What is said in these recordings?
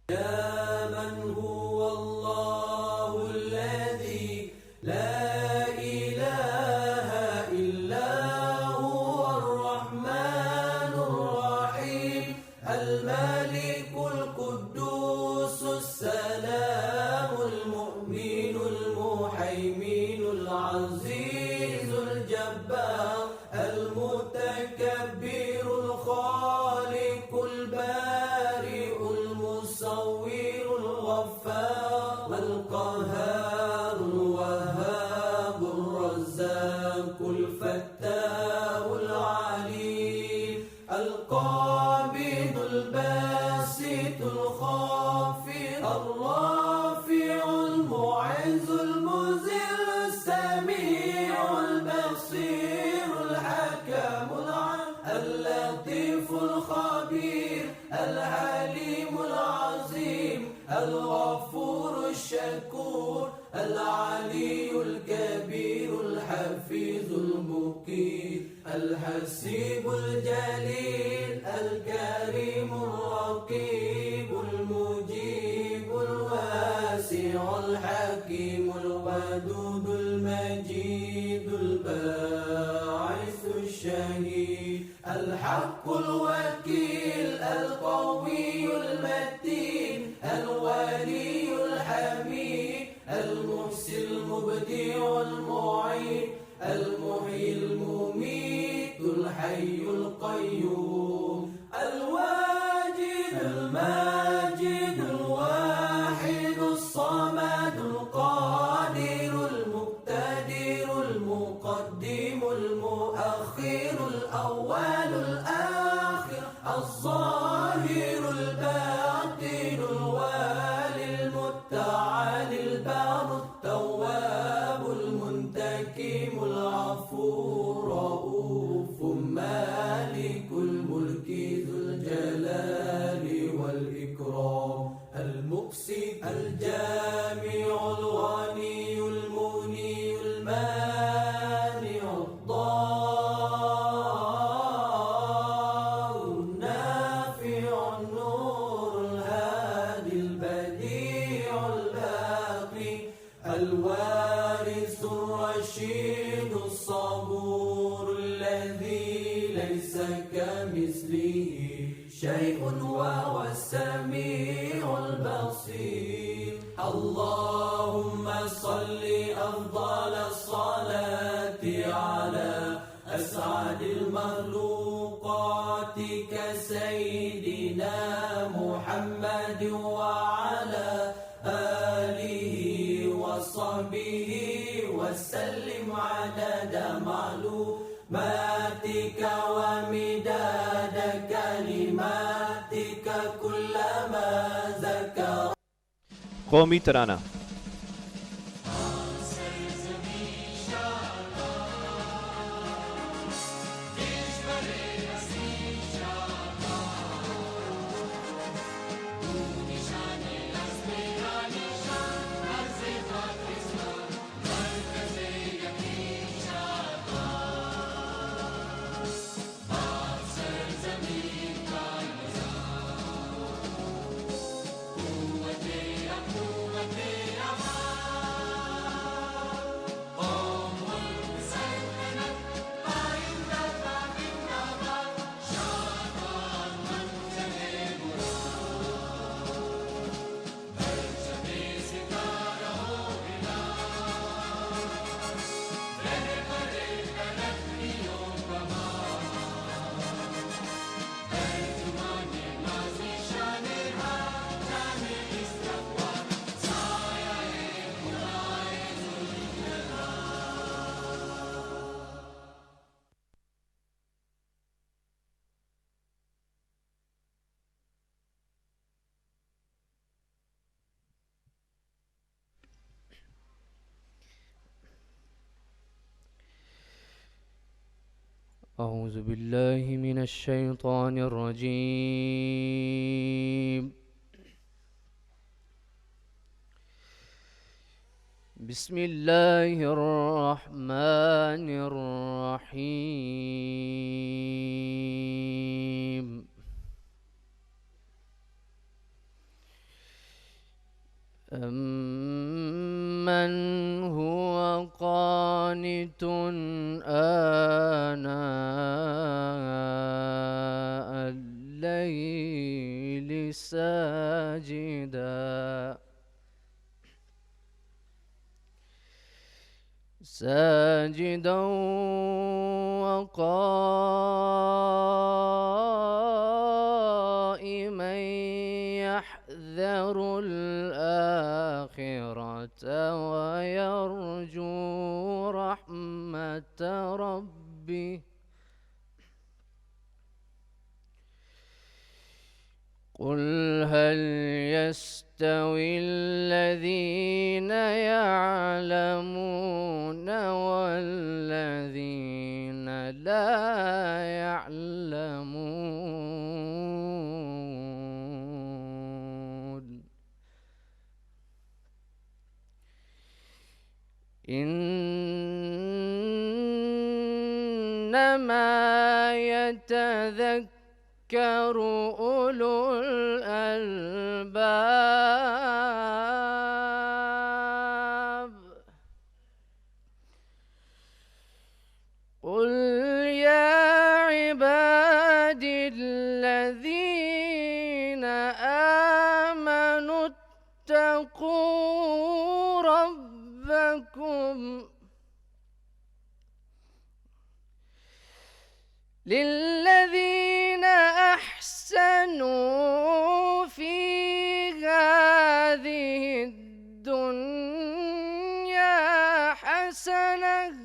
يا من هو الله الذي لا إله إلا هو الرحمن الرحيم الملك القدوس السلام المؤمن المهيمن العزيز الجبار المتكبر الخالق البارئ المصور الغفار القهار الوهاب الرزاق الفتاح العليم القابض الباسط الخافض الرافع المعز المذل السميع البصير الحكم اللطيف الخبير الحليم العظيم الغفور الشكور العلي الكبير الحفيظ المقيت الحسيب الجليل الكريم الرقيب المجيب الواسع الحكيم الودود المجيد الباعث الشهيد الحق الوكيل القوي المتين الولي الحميد المحسن المبدع المعيد المحيي المميت الحي القيوم الواجد الماجد الواحد الصمد القادر المقتدر المقدم المؤخر الأول الآخر الظاهر الباطن الوالي المتعالي البار التواب المنتقم العفو الرؤوف مالك الملك ذو الجلال والإكرام المقسط الجامع الغني المغني المانع الضار النافع النور الهادي البديع الباقي الوارث الرشيد الصبور الذي ليس كمثله شيء وهو السميع البصير اللهم صل أفضل الصلاة على أسعد المخلوقات كسيدنا محمد وعلى آله وصحبه وسلم عدد معلوماتك ومداد كلماتك كلما ذكر قومی ترانہ أعوذ بالله من الشيطان الرجيم بسم الله الرحمن الرحيم أَمَّنْ هُوَ قَانِتٌ آنَاءَ اللَّيْلِ ساجدا وقائما يحذر الآخرة ويرجو رحمة ربه قل هل يستوي الذين يعلمون والذين لا يعلمون إنما يتذكر أولو الألباب قل يا عبادي الذين آمنوا اتقوا ربكم للذين أحسنوا في هذه الدنيا حسنة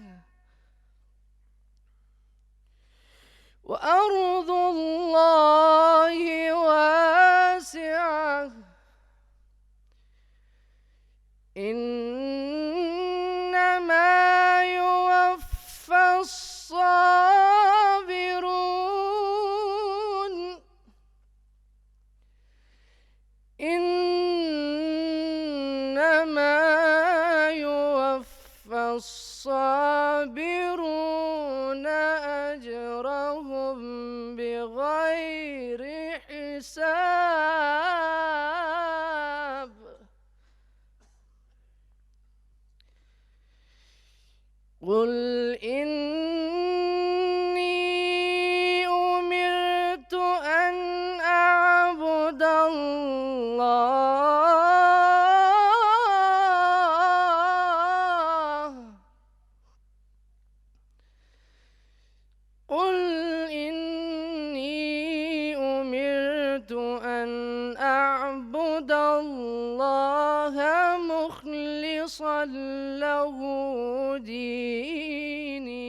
وأرض الله واسعة إنما يوفى الصابرون أجرهم بغير حساب قل إني أمرت أن أعبد الله مخلصا له ديني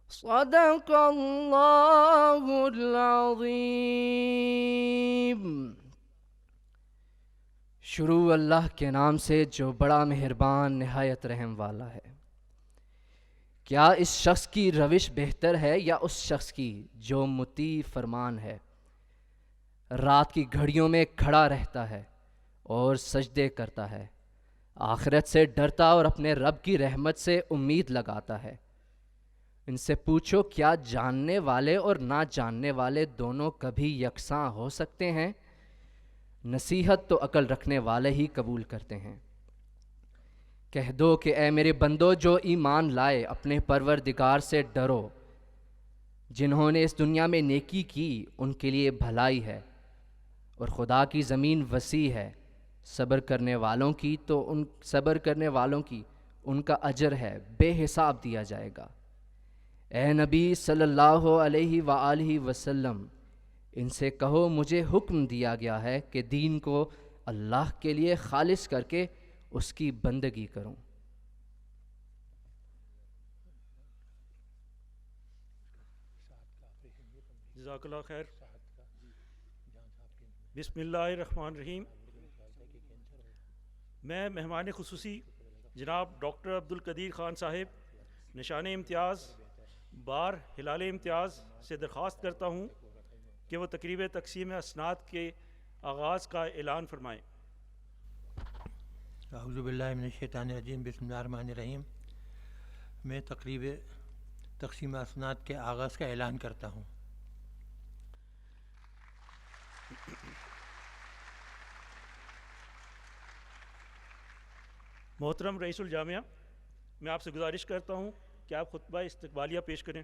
صدق الله العظیم۔ شروع اللہ کے نام سے جو بڑا مہربان نہایت رحم والا ہے۔ کیا اس شخص کی روش بہتر ہے یا اس شخص کی جو مطیع فرمان ہے؟ رات کی گھڑیوں میں کھڑا رہتا ہے اور سجدے کرتا ہے، آخرت سے ڈرتا اور اپنے رب کی رحمت سے امید لگاتا ہے۔ ان سے پوچھو کیا جاننے والے اور نہ جاننے والے دونوں کبھی یکساں ہو سکتے ہیں؟ نصیحت تو عقل رکھنے والے ہی قبول کرتے ہیں۔ کہہ دو کہ اے میرے بندو جو ایمان لائے اپنے پروردگار سے ڈرو، جنہوں نے اس دنیا میں نیکی کی ان کے لیے بھلائی ہے، اور خدا کی زمین وسیع ہے، صبر کرنے والوں کی ان کا اجر ہے بے حساب دیا جائے گا۔ اے نبی صلی اللہ علیہ وآلہ وسلم، ان سے کہو مجھے حکم دیا گیا ہے کہ دین کو اللہ کے لیے خالص کر کے اس کی بندگی کروں۔ جزاک اللہ خیر۔ بسم اللہ الرحمن الرحیم۔ میں مہمان خصوصی جناب ڈاکٹر عبدالقدیر خان صاحب نشان امتیاز بار ہلال امتیاز سے درخواست کرتا ہوں کہ وہ تقریب تقسیم اسناد کے آغاز کا اعلان فرمائیں۔ اعوذ باللہ من الشیطان الرجیم، بسم اللہ الرحمن الرحیم۔ میں تقریب تقسیم اسناد کے آغاز کا اعلان کرتا ہوں۔ محترم رئیس الجامعہ، میں آپ سے گزارش کرتا ہوں کہ آپ خطبہ استقبالیہ پیش کریں۔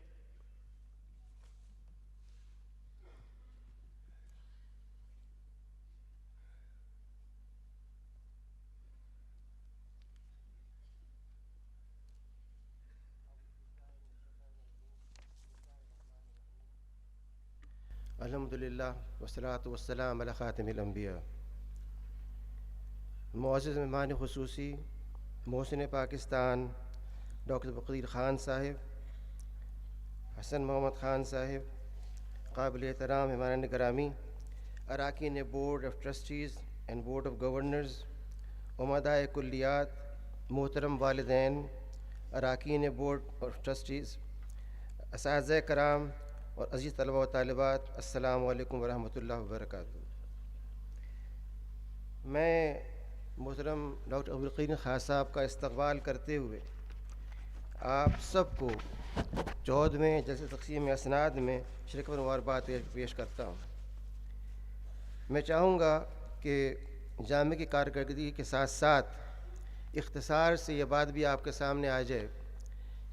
الحمدللہ والصلاۃ والسلام علی خاتم الانبیاء۔ معزز مہمان خصوصی محسن پاکستان ڈاکٹر عبدالقدیر خان صاحب، حسن محمد خان صاحب، قابل احترام مہمان گرامی، اراکین board of trustees and board of governors, عمدائے کلیات، محترم والدین، اراکین بورڈ آف ٹرسٹیز، اساتذہ کرام اور عزیز طلبہ و طالبات، السلام علیکم ورحمۃ اللہ وبرکاتہ۔ میں محترم ڈاکٹر عبدالقدیر خان صاحب کا استقبال کرتے ہوئے آپ سب کو 14ویں جلسہ تقسیم اسناد میں شرکت و مبارکباد پیش کرتا ہوں۔ میں چاہوں گا کہ جامع کی کارکردگی کے ساتھ ساتھ اختصار سے یہ بات بھی آپ کے سامنے آ جائے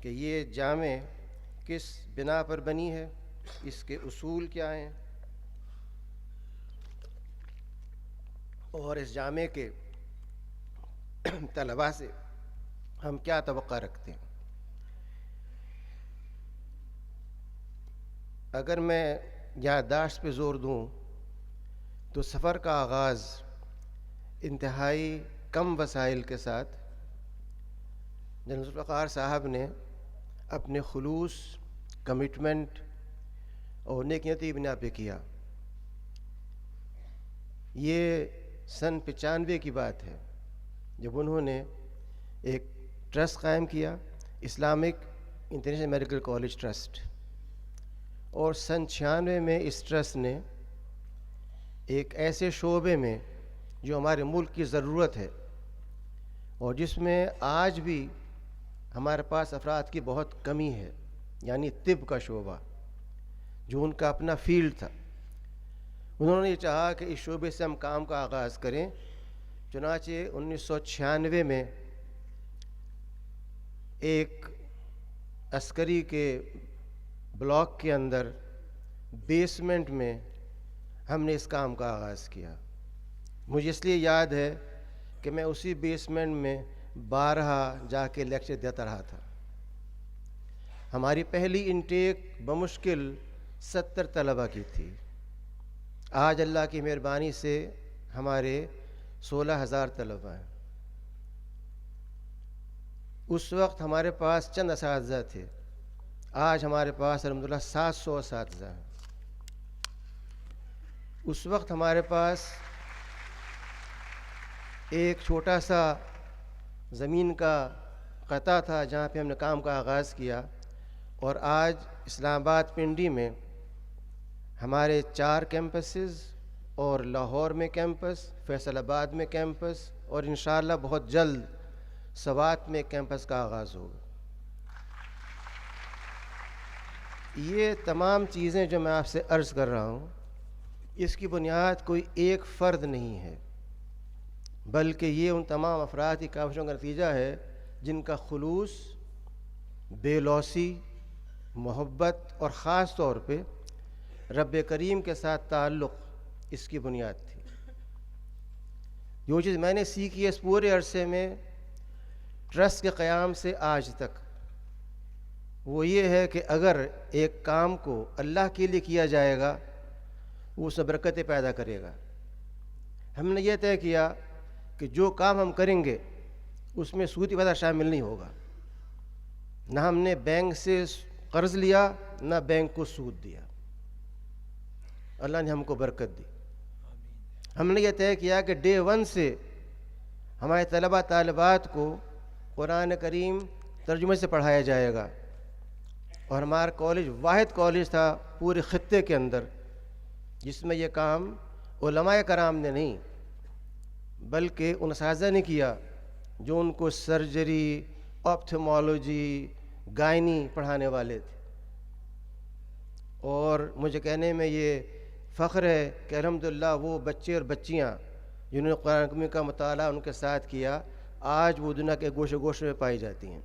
کہ یہ جامع کس بنا پر بنی ہے، اس کے اصول کیا ہیں، اور اس جامع کے طلباء سے ہم کیا توقع رکھتے ہیں۔ اگر میں یادداشت پہ زور دوں تو سفر کا آغاز انتہائی کم وسائل کے ساتھ جنرل ذوالفقار صاحب نے اپنے خلوص، کمٹمنٹ اور نیک نیتی بنا پہ کیا۔ یہ سن 95 کی بات ہے جب انہوں نے ایک ٹرسٹ قائم کیا، Islamic international medical college trust, اور سن 96 میں اس ٹرسٹ نے ایک ایسے شعبے میں جو ہمارے ملک کی ضرورت ہے اور جس میں آج بھی ہمارے پاس افراد کی بہت کمی ہے، یعنی طب کا شعبہ جو ان کا اپنا فیلڈ تھا، انہوں نے یہ چاہا کہ اس شعبے سے ہم کام کا آغاز کریں۔ چنانچہ 1996 میں ایک عسکری کے بلاک کے اندر بیسمنٹ میں ہم نے اس کام کا آغاز کیا۔ مجھے اس لیے یاد ہے کہ میں اسی بیسمنٹ میں بارہا جا کے لیکچر دیتا رہا تھا۔ ہماری پہلی انٹیک بمشکل 70 طلبہ کی تھی۔ آج اللہ کی مہربانی سے ہمارے 16,000 طلبہ ہیں۔ اس وقت ہمارے پاس چند اساتذہ تھے، آج ہمارے پاس الحمدللہ 700 اساتذہ ہیں۔ اس وقت ہمارے پاس ایک چھوٹا سا زمین کا قطعہ تھا جہاں پہ ہم نے کام کا آغاز کیا، اور آج اسلام آباد پنڈی میں ہمارے 4 کیمپسز اور لاہور میں کیمپس، فیصل آباد میں کیمپس، اور انشاءاللہ بہت جلد سوات میں کیمپس کا آغاز ہوگا۔ یہ تمام چیزیں جو میں آپ سے عرض کر رہا ہوں، اس کی بنیاد کوئی ایک فرد نہیں ہے، بلکہ یہ ان تمام افراد کی کاوشوں کا نتیجہ ہے جن کا خلوص، بے لوثی، محبت اور خاص طور پہ رب کریم کے ساتھ تعلق اس کی بنیاد تھی۔ جو چیز میں نے سیکھی ہے اس پورے عرصے میں ٹرسٹ کے قیام سے آج تک، وہ یہ ہے کہ اگر ایک کام کو اللہ کے لیے کیا جائے گا وہ اس میں برکتیں پیدا کرے گا۔ ہم نے یہ طے کیا کہ جو کام ہم کریں گے اس میں سود کی فائدہ شامل نہیں ہوگا، نہ ہم نے بینک سے قرض لیا نہ بینک کو سود دیا۔ اللہ نے ہم کو برکت دی۔ ہم نے یہ طے کیا کہ ڈے 1 سے ہمارے طلبہ طالبات کو قرآن کریم ترجمے سے پڑھایا جائے گا، اور ہمارا کالج واحد کالج تھا پورے خطے کے اندر جس میں یہ کام علماء کرام نے نہیں بلکہ ان اساتذہ نے کیا جو ان کو سرجری، آپتھمالوجی، گائنی پڑھانے والے تھے۔ اور مجھے کہنے میں یہ فخر ہے کہ الحمدللہ وہ بچے اور بچیاں جنہوں نے قرآن کریم کا مطالعہ ان کے ساتھ کیا، آج وہ دنیا کے گوشے گوشے میں پائی جاتی ہیں۔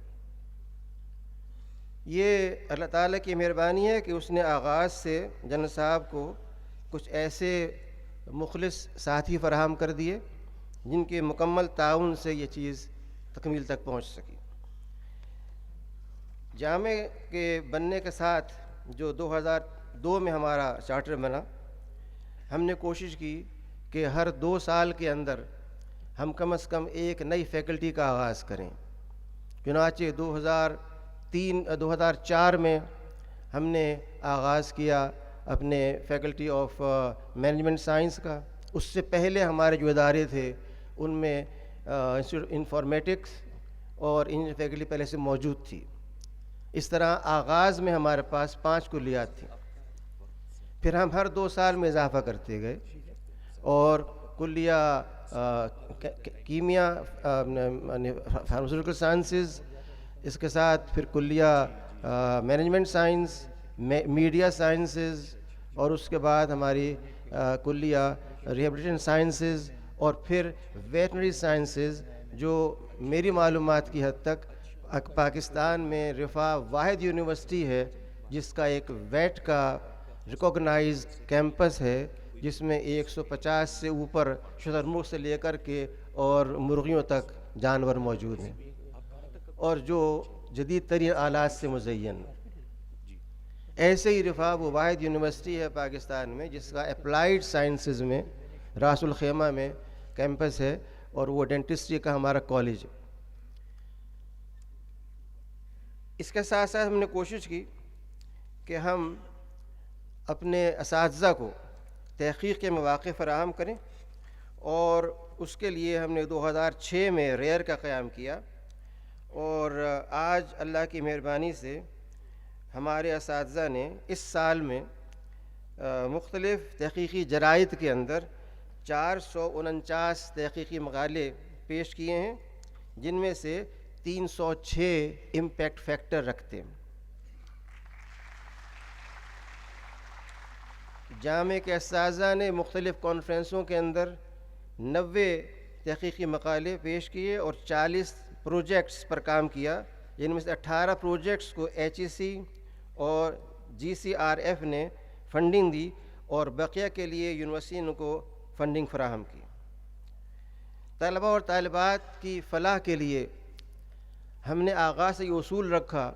یہ اللہ تعالیٰ کی مہربانی ہے کہ اس نے آغاز سے جنرل صاحب کو کچھ ایسے مخلص ساتھی فراہم کر دیے جن کے مکمل تعاون سے یہ چیز تکمیل تک پہنچ سکی۔ جامع کے بننے کے ساتھ جو 2002 میں ہمارا چارٹر بنا، ہم نے کوشش کی کہ ہر 2 سال کے اندر ہم کم از کم ایک نئی فیکلٹی کا آغاز کریں۔ چنانچہ 2004 میں ہم نے آغاز کیا اپنے فیکلٹی آف مینجمنٹ سائنس کا۔ اس سے پہلے ہمارے جو ادارے تھے ان میں انسٹیٹیوٹ انفارمیٹکس اور انجینئرنگ فیکلٹی پہلے سے موجود تھی۔ اس طرح آغاز میں ہمارے پاس 5 کلیات تھیں، پھر ہم ہر 2 سال میں اضافہ کرتے گئے اور کلیہ کیمیا فارماسیوٹیکل سائنسز، اس کے ساتھ پھر کلیہ مینجمنٹ سائنس، میڈیا سائنسز، اور اس کے بعد ہماری کلیہ ریہیبلیٹیشن سائنسز، اور پھر ویٹنری سائنسز، جو میری معلومات کی حد تک پاکستان میں رفاع واحد یونیورسٹی ہے جس کا ایک ویٹ کا ریکوگنائزڈ کیمپس ہے، جس میں 150 سے اوپر شترمرغ سے لے کر کے اور مرغیوں تک جانور موجود ہیں، اور جو جدید ترین آلات سے مزین۔ ایسے ہی رفاع وہ واحد یونیورسٹی ہے پاکستان میں جس کا اپلائیڈ سائنسز میں راس الخیمہ میں کیمپس ہے، اور وہ ڈینٹسٹری کا ہمارا کالج ہے۔ اس کے ساتھ ساتھ ہم نے کوشش کی کہ ہم اپنے اساتذہ کو تحقیق کے مواقع فراہم کریں، اور اس کے لیے ہم نے 2006 میں ریئر کا قیام کیا، اور آج اللہ کی مہربانی سے ہمارے اساتذہ نے اس سال میں مختلف تحقیقی جرائد کے اندر 449 تحقیقی مقالے پیش کیے ہیں، جن میں سے 306 امپیکٹ فیکٹر رکھتے ہیں۔ جامع کے اساتذہ نے مختلف کانفرنسوں کے اندر 90 تحقیقی مقالے پیش کیے اور 40 پروجیکٹس پر کام کیا، جن میں سے 18 پروجیکٹس کو HEC اور GCRF نے فنڈنگ دی، اور بقیہ کے لیے یونیورسٹی نے کو فنڈنگ فراہم کی۔ طلباء اور طالبات کی فلاح کے لیے ہم نے آغاز سے یہ اصول رکھا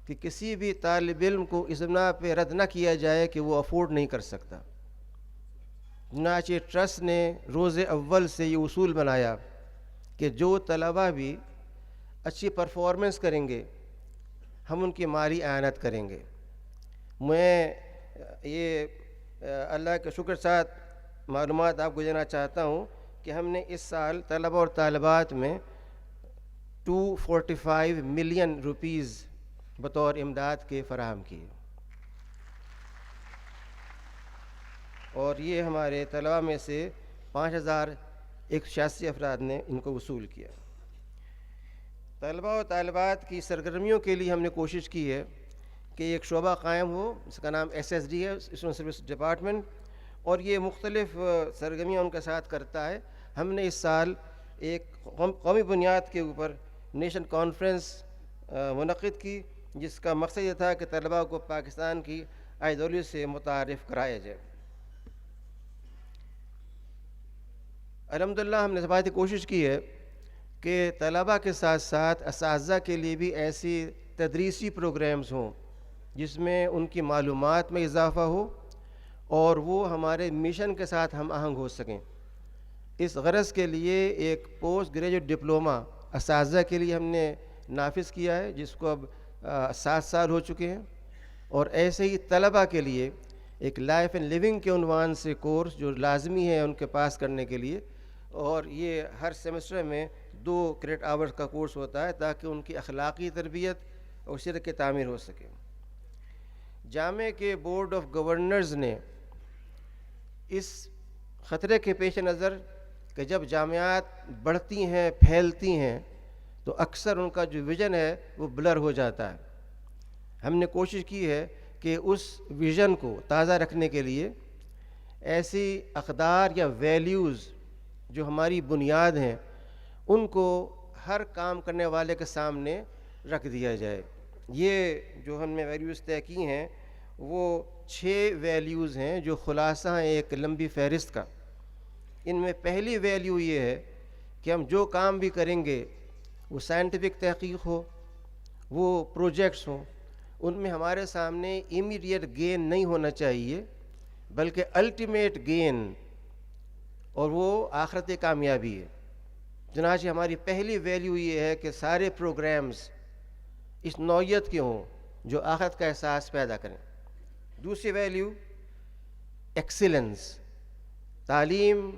کہ کسی بھی طالب علم کو اس بنا پہ رد نہ کیا جائے کہ وہ افورڈ نہیں کر سکتا۔ چنانچہ ٹرسٹ نے روز اول سے یہ اصول بنایا کہ جو طلباء بھی اچھی پرفارمنس کریں گے ہم ان کی مالی اعانت کریں گے۔ میں یہ اللہ کے شکر ساتھ معلومات آپ کو دینا چاہتا ہوں کہ ہم نے اس سال طلباء اور طالبات میں 245 ملین روپیز بطور امداد کے فراہم کیے، اور یہ ہمارے طلباء میں سے 5186 افراد نے ان کو وصول کیا۔ طلباء و طالبات کی سرگرمیوں کے لیے ہم نے کوشش کی ہے کہ ایک شعبہ قائم ہو، اس کا نام SSD ہے، اسٹوڈنٹ سروس ڈپارٹمنٹ، اور یہ مختلف سرگرمیاں ان کے ساتھ کرتا ہے۔ ہم نے اس سال ایک قومی بنیاد کے اوپر نیشن کانفرنس منعقد کی، جس کا مقصد یہ تھا کہ طلباء کو پاکستان کی آئیڈیالوجی سے متعارف کرایا جائے۔ الحمدللہ ہم نے اس بات کی کوشش کی ہے کہ طلباء کے ساتھ ساتھ اساتذہ کے لیے بھی ایسی تدریسی پروگرامز ہوں جس میں ان کی معلومات میں اضافہ ہو اور وہ ہمارے مشن کے ساتھ ہم آہنگ ہو سکیں۔ اس غرض کے لیے ایک پوسٹ گریجویٹ ڈپلومہ اساتذہ کے لیے ہم نے نافذ کیا ہے، جس کو اب 7 سال ہو چکے ہیں، اور ایسے ہی طلباء کے لیے ایک لائف اینڈ لیونگ کے عنوان سے کورس جو لازمی ہے ان کے پاس کرنے کے لیے، اور یہ ہر سیمسٹر میں 2 کریڈٹ آورز کا کورس ہوتا ہے تاکہ ان کی اخلاقی تربیت اور سیرت کی تعمیر ہو سکے۔ جامع کے بورڈ آف گورنرز نے اس خطرے کے پیش نظر کہ جب جامعات بڑھتی ہیں پھیلتی ہیں تو اکثر ان کا جو ویژن ہے وہ بلر ہو جاتا ہے، ہم نے کوشش کی ہے کہ اس ویژن کو تازہ رکھنے کے لیے ایسی اقدار یا ویلیوز جو ہماری بنیاد ہیں ان کو ہر کام کرنے والے کے سامنے رکھ دیا جائے۔ یہ جو ہم نے ویلیوز طے کی ہیں وہ 6 ویلیوز ہیں جو خلاصہ ہیں ایک لمبی فہرست کا۔ ان میں پہلی ویلیو یہ ہے کہ ہم جو کام بھی کریں گے وہ سائنٹیفک تحقیق ہو، وہ پروجیکٹس ہوں، ان میں ہمارے سامنے امیڈیٹ گین نہیں ہونا چاہیے بلکہ الٹیمیٹ گین، اور وہ آخرت کامیابی ہے۔ چنانچہ ہماری پہلی ویلیو یہ ہے کہ سارے پروگرامز اس نوعیت کے ہوں جو آخرت کا احساس پیدا کریں۔ دوسری ویلیو ایکسیلنس، تعلیم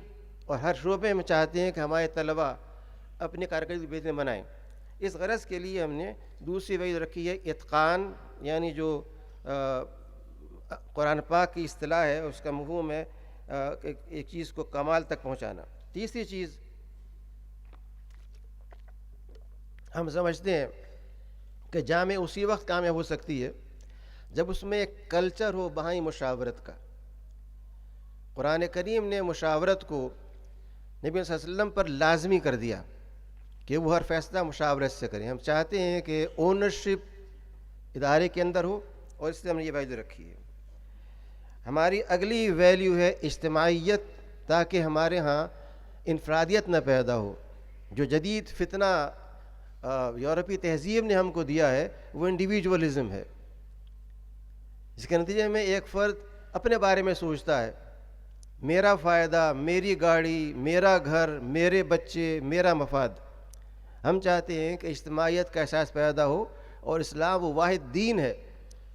اور ہر شعبے میں چاہتے ہیں کہ ہمارے طلباء اپنی کارکردگی بہترین بنائیں۔ اس غرض کے لیے ہم نے دوسری ویلیو رکھی ہے اتقان، یعنی جو قرآن پاک کی اصطلاح ہے اس کا مفہوم ہے ایک چیز کو کمال تک پہنچانا۔ تیسری چیز ہم سمجھتے ہیں کہ جامع اسی وقت کامیاب ہو سکتی ہے جب اس میں ایک کلچر ہو باہمی مشاورت کا۔ قرآن کریم نے مشاورت کو نبی صلی اللہ علیہ وسلم پر لازمی کر دیا کہ وہ ہر فیصلہ مشاورت سے کریں۔ ہم چاہتے ہیں کہ اونرشپ ادارے کے اندر ہو، اور اس سے ہم نے یہ ویلیو رکھی ہے۔ ہماری اگلی ویلیو ہے اجتماعیت، تاکہ ہمارے ہاں انفرادیت نہ پیدا ہو۔ جو جدید فتنہ یورپی تہذیب نے ہم کو دیا ہے وہ انڈیویجولزم ہے، اس کے نتیجے میں ایک فرد اپنے بارے میں سوچتا ہے، میرا فائدہ، میری گاڑی، میرا گھر، میرے بچے، میرا مفاد۔ ہم چاہتے ہیں کہ اجتماعیت کا احساس پیدا ہو، اور اسلام وہ واحد دین ہے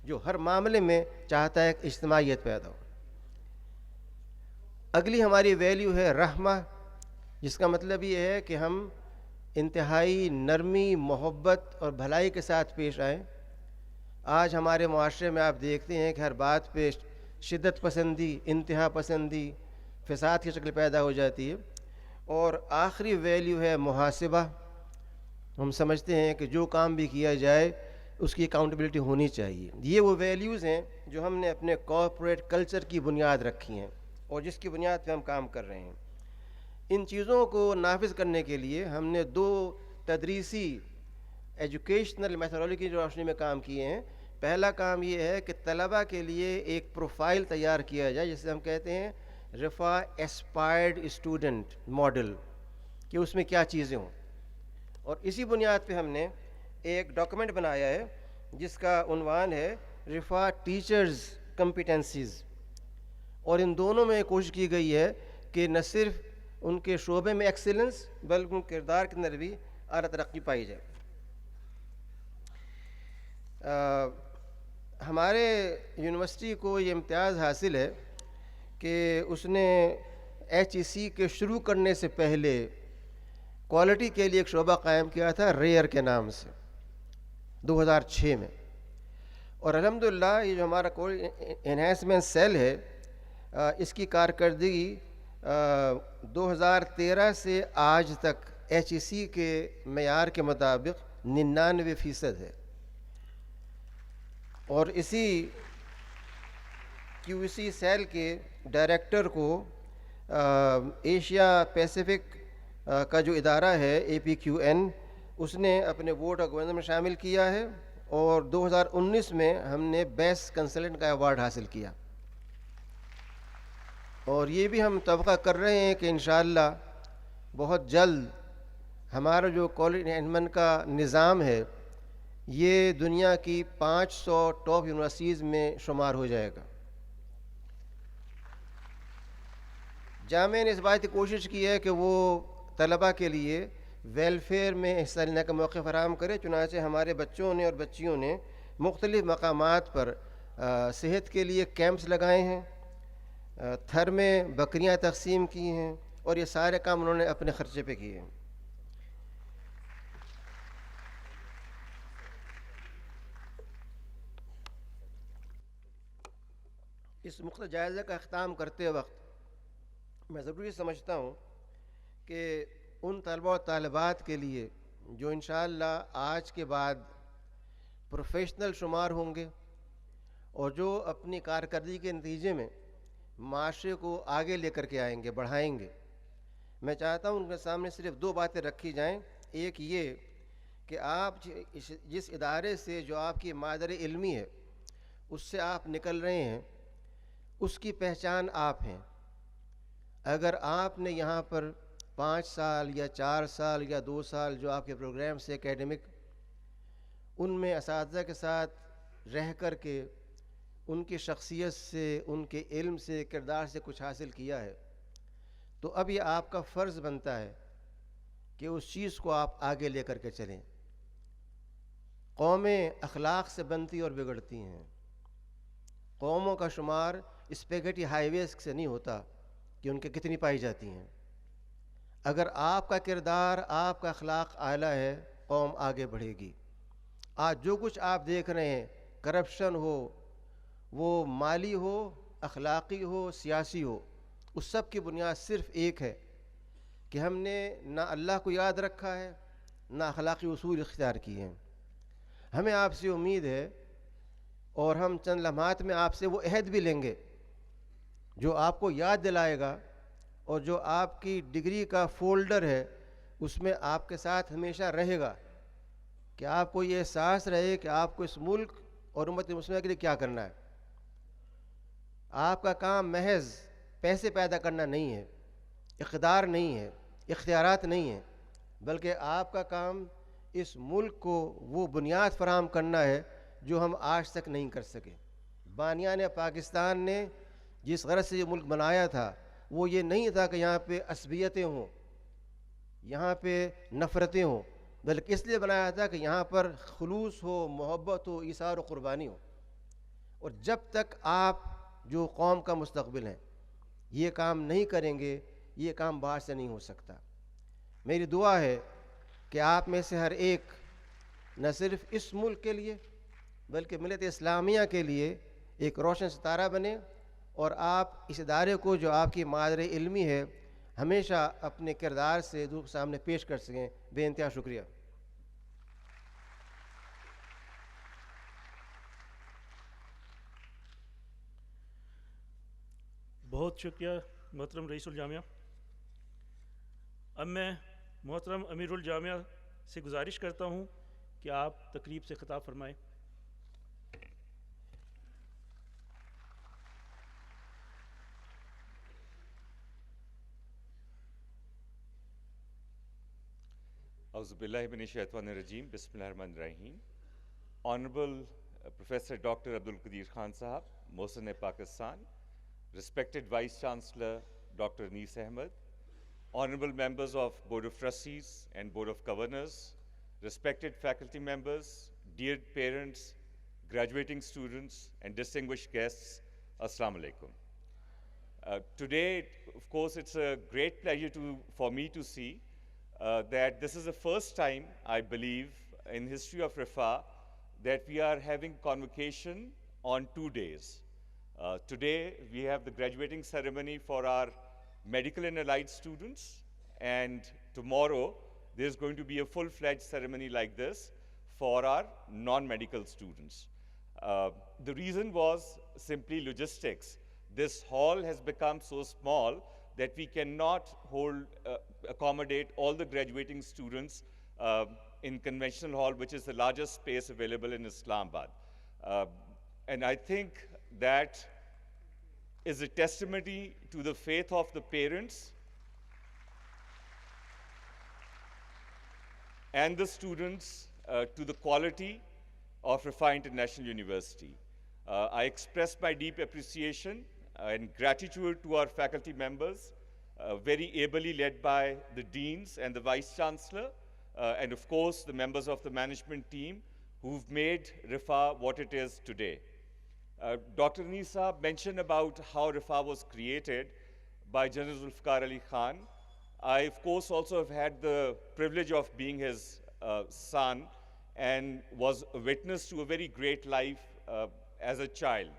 جو ہر معاملے میں چاہتا ہے کہ اجتماعیت پیدا ہو۔ اگلی ہماری ویلیو ہے رحمہ، جس کا مطلب یہ ہے کہ ہم انتہائی نرمی، محبت اور بھلائی کے ساتھ پیش آئیں۔ آج ہمارے معاشرے میں آپ دیکھتے ہیں کہ ہر بات پہ شدت پسندی، انتہا پسندی، فساد کی شکل پیدا ہو جاتی ہے۔ اور آخری ویلیو ہے محاسبہ۔ ہم سمجھتے ہیں کہ جو کام بھی کیا جائے اس کی اکاؤنٹیبلٹی ہونی چاہیے۔ یہ وہ ویلیوز ہیں جو ہم نے اپنے کارپوریٹ کلچر کی بنیاد رکھی ہیں اور جس کی بنیاد پہ ہم کام کر رہے ہیں۔ ان چیزوں کو نافذ کرنے کے لیے ہم نے 2 تدریسی ایجوکیشنل میتھڈالوجی کی روشنی میں کام کیے ہیں۔ پہلا کام یہ ہے کہ طلباء کے لیے ایک پروفائل تیار کیا جائے جسے ہم کہتے ہیں رفا ایسپائرڈ اسٹوڈنٹ ماڈل، کہ اس میں کیا چیزیں ہوں، اور اسی بنیاد پہ ہم نے ایک ڈاکومنٹ بنایا ہے جس کا عنوان ہے رفا ٹیچرز کمپیٹنسیز، اور ان دونوں میں کوشش کی گئی ہے کہ نہ صرف ان کے شعبے میں ایکسیلنس بلکہ ان کردار کے اندر بھی اعلیٰ ترقی پائی جائے۔ ہمارے یونیورسٹی کو یہ امتیاز حاصل ہے کہ اس نے HEC کے شروع کرنے سے پہلے کوالٹی کے لیے ایک شعبہ قائم کیا تھا ریئر کے نام سے 2006 میں، اور الحمدللہ یہ جو ہمارا انہینسمنٹ سیل ہے اس کی کارکردگی 2013 سے آج تک HEC کے معیار کے مطابق 99% ہے، اور اسی QC سیل کے ڈائریکٹر کو ایشیا پیسیفک کا جو ادارہ ہے APQN اس نے اپنے بورڈ آف گورنر میں شامل کیا ہے، اور 2019 میں ہم نے بیسٹ کنسلٹنٹ کا ایوارڈ حاصل کیا، اور یہ بھی ہم توقع کر رہے ہیں کہ انشاءاللہ بہت جلد ہمارا جو کالج انہینسمنٹ کا نظام ہے یہ دنیا کی 500 ٹاپ یونیورسٹیز میں شمار ہو جائے گا۔ جامعہ نے اس بات کی کوشش کی ہے کہ وہ طلباء کے لیے ویلفیئر میں حصہ لینے کا موقع فراہم کرے، چنانچہ ہمارے بچوں نے اور بچیوں نے مختلف مقامات پر صحت کے لیے کیمپس لگائے ہیں، تھر میں بکریاں تقسیم کی ہیں، اور یہ سارے کام انہوں نے اپنے خرچے پہ کیے ہیں۔ اس مختلف جائزے کا اختتام کرتے وقت میں ضروری سمجھتا ہوں کہ ان طلباء و طالبات کے لیے جو انشاءاللہ آج کے بعد پروفیشنل شمار ہوں گے اور جو اپنی کارکردگی کے نتیجے میں معاشرے کو آگے لے کر کے آئیں گے، بڑھائیں گے، میں چاہتا ہوں ان کے سامنے صرف 2 باتیں رکھی جائیں۔ ایک یہ کہ آپ جس ادارے سے جو آپ کی مادر علمی ہے اس سے آپ نکل رہے ہیں، اس کی پہچان آپ ہیں۔ اگر آپ نے یہاں پر 5 سال یا 4 سال یا 2 سال جو آپ کے پروگرام سے اکیڈمک ان میں اساتذہ کے ساتھ رہ کر کے ان کی شخصیت سے، ان کے علم سے، کردار سے کچھ حاصل کیا ہے، تو اب یہ آپ کا فرض بنتا ہے کہ اس چیز کو آپ آگے لے کر کے چلیں۔ قومیں اخلاق سے بنتی اور بگڑتی ہیں۔ قوموں کا شمار اسپیگٹی ہائی ویز سے نہیں ہوتا کہ ان کے کتنی پائی جاتی ہیں۔ اگر آپ کا کردار، آپ کا اخلاق اعلیٰ ہے، قوم آگے بڑھے گی۔ آج جو کچھ آپ دیکھ رہے ہیں، کرپشن ہو، وہ مالی ہو، اخلاقی ہو، سیاسی ہو، اس سب کی بنیاد صرف ایک ہے کہ ہم نے نہ اللہ کو یاد رکھا ہے، نہ اخلاقی اصول اختیار کیے ہیں۔ ہمیں آپ سے امید ہے، اور ہم چند لمحات میں آپ سے وہ عہد بھی لیں گے جو آپ کو یاد دلائے گا، اور جو آپ کی ڈگری کا فولڈر ہے اس میں آپ کے ساتھ ہمیشہ رہے گا، کہ آپ کو یہ احساس رہے کہ آپ کو اس ملک اور امت مسلمہ کے لیے کیا کرنا ہے۔ آپ کا کام محض پیسے پیدا کرنا نہیں ہے، اقتدار نہیں ہے، اختیارات نہیں ہیں، بلکہ آپ کا کام اس ملک کو وہ بنیاد فراہم کرنا ہے جو ہم آج تک نہیں کر سکے۔ بانیان پاکستان نے جس غرض سے یہ ملک بنایا تھا وہ یہ نہیں تھا کہ یہاں پہ عصبیتیں ہوں، یہاں پہ نفرتیں ہوں، بلکہ اس لیے بنایا تھا کہ یہاں پر خلوص ہو، محبت ہو، ایثار و قربانی ہو۔ اور جب تک آپ جو قوم کا مستقبل ہیں یہ کام نہیں کریں گے، یہ کام باہر سے نہیں ہو سکتا۔ میری دعا ہے کہ آپ میں سے ہر ایک نہ صرف اس ملک کے لیے بلکہ ملت اسلامیہ کے لیے ایک روشن ستارہ بنے، اور آپ اس ادارے کو جو آپ کی مادر علمی ہے ہمیشہ اپنے کردار سے دوسروں کے سامنے پیش کر سکیں۔ بے انتہا شکریہ۔ بہت شکریہ محترم رئیس الجامعہ۔ اب میں محترم امیر الجامعہ سے گزارش کرتا ہوں کہ آپ تقریب سے خطاب فرمائیں۔ اعوذ باللہ من الشیطان الرجیم، بسم اللہ الرحمن الرحیم۔ Honorable Professor Dr. Abdul Qadir Khan Sahab, Mohsen Pakistan, respected Vice Chancellor Dr. Anis Ahmed, honorable members of Board of Trustees and Board of Governors, respected faculty members, dear parents, graduating students, and distinguished guests, Assalamu alaikum. Today, of course, it's a great pleasure for me to see that this is the first time, I believe, in history of Rifa that we are having convocation on 2 days. Today, we have the graduating ceremony for our medical and allied students, and tomorrow, there's going to be a full-fledged ceremony like this for our non-medical students. The reason was simply logistics. This hall has become so small that we cannot accommodate all the graduating students in conventional hall, which is the largest space available in Islamabad. And I think that is a testimony to the faith of the parents and the students to the quality of Rifa International University. I express my deep appreciation and gratitude to our faculty members, very ably led by the deans and the vice chancellor, and of course the members of the management team who've made Rifa what it is today. Dr. Nisa mentioned about how Rifa was created by General Zulfikar Ali Khan. I, of course, also have had the privilege of being his son and was a witness to a very great life as a child.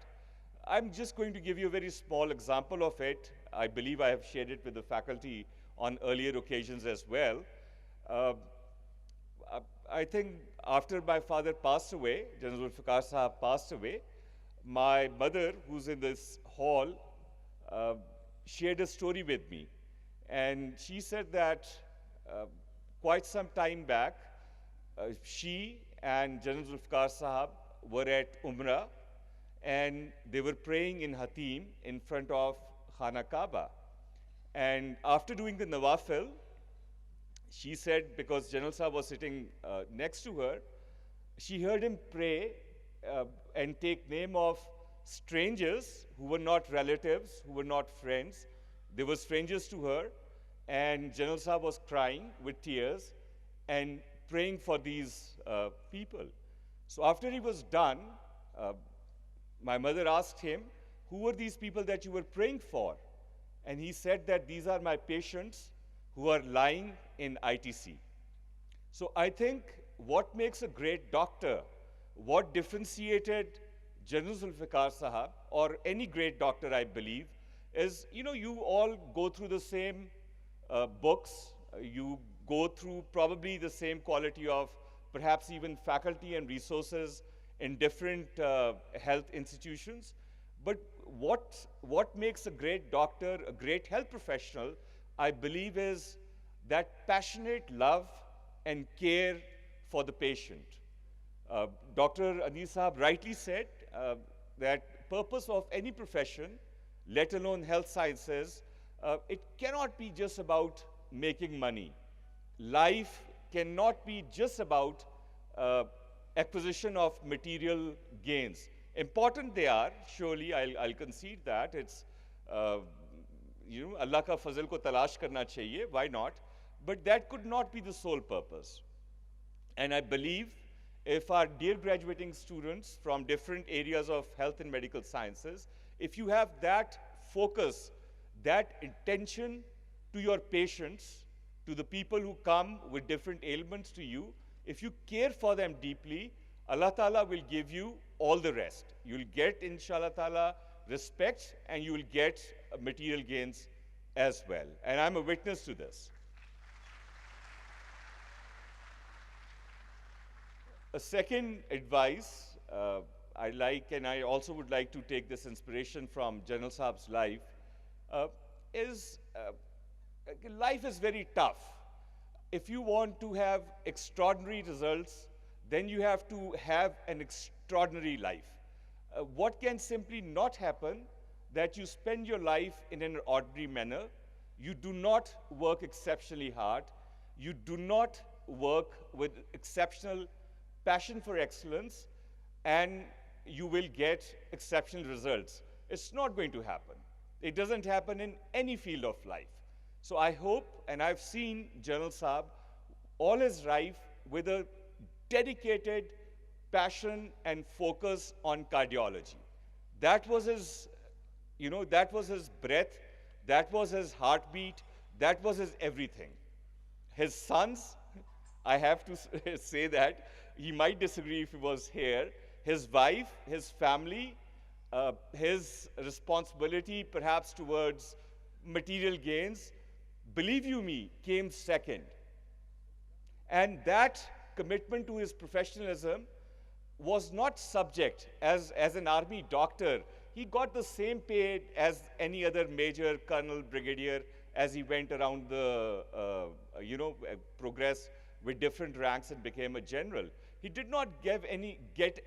I'm just going to give you a very small example of it. I believe I have shared it with the faculty on earlier occasions as well. I think after my father passed away, General Zulfikar Sahab passed away, my mother, who's in this hall, shared a story with me. And she said that quite some time back, she and General Zulfikar Sahab were at Umrah, and they were praying in Hatim in front of Khana Kaaba. And after doing the Nawafil, she said, because General Sahab was sitting next to her, she heard him pray and take name of strangers who were not relatives, who were not friends. They were strangers to her, and General Sahab was crying with tears and praying for these people. So after he was done, my mother asked him, who were these people that you were praying for? And he said that these are my patients who are lying in ITC. So I think what makes a great doctor, what differentiated General Zulfikar Sahab, or any great doctor, I believe, is, you all go through the same books, you go through probably the same quality of perhaps even faculty and resources in different health institutions. But what makes a great doctor, a great health professional, I believe, is that passionate love and care for the patient. Dr. Anis Sahab rightly said that purpose of any profession, let alone health sciences, it cannot be just about making money. Life cannot be just about acquisition of material gains. Important they are, surely, I'll concede that. It's, Allah ka fazl ko talash karna chahiye, why not? But that could not be the sole purpose. And I believe if our dear graduating students from different areas of health and medical sciences, if you have that focus, that intention to your patients, to the people who come with different ailments to you, if you care for them deeply, Allah Ta'ala will give you all the rest. You'll get, inshallah Ta'ala, respect, and you will get material gains as well. And I'm a witness to this. A second advice I like, and I also would like to take this inspiration from General Sahab's life, is life is very tough. If you want to have extraordinary results, then you have to have an extraordinary life. What can simply not happen, that you spend your life in an ordinary manner, you do not work exceptionally hard, you do not work with exceptional passion for excellence, and you will get exceptional results. It's not going to happen. It doesn't happen in any field of life. So I hope, and I've seen General Saab all his life with a dedicated passion and focus on cardiology. That was his, that was his breath, that was his heartbeat, that was his everything. His sons, I have to say that, he might disagree if he was here, his wife, his family, his responsibility perhaps towards material gains, believe you me, came second. And that commitment to his professionalism was not subject, as an army doctor, he got the same pay as any other major, colonel, brigadier, as he went around the, progress with different ranks and became a general. He did not get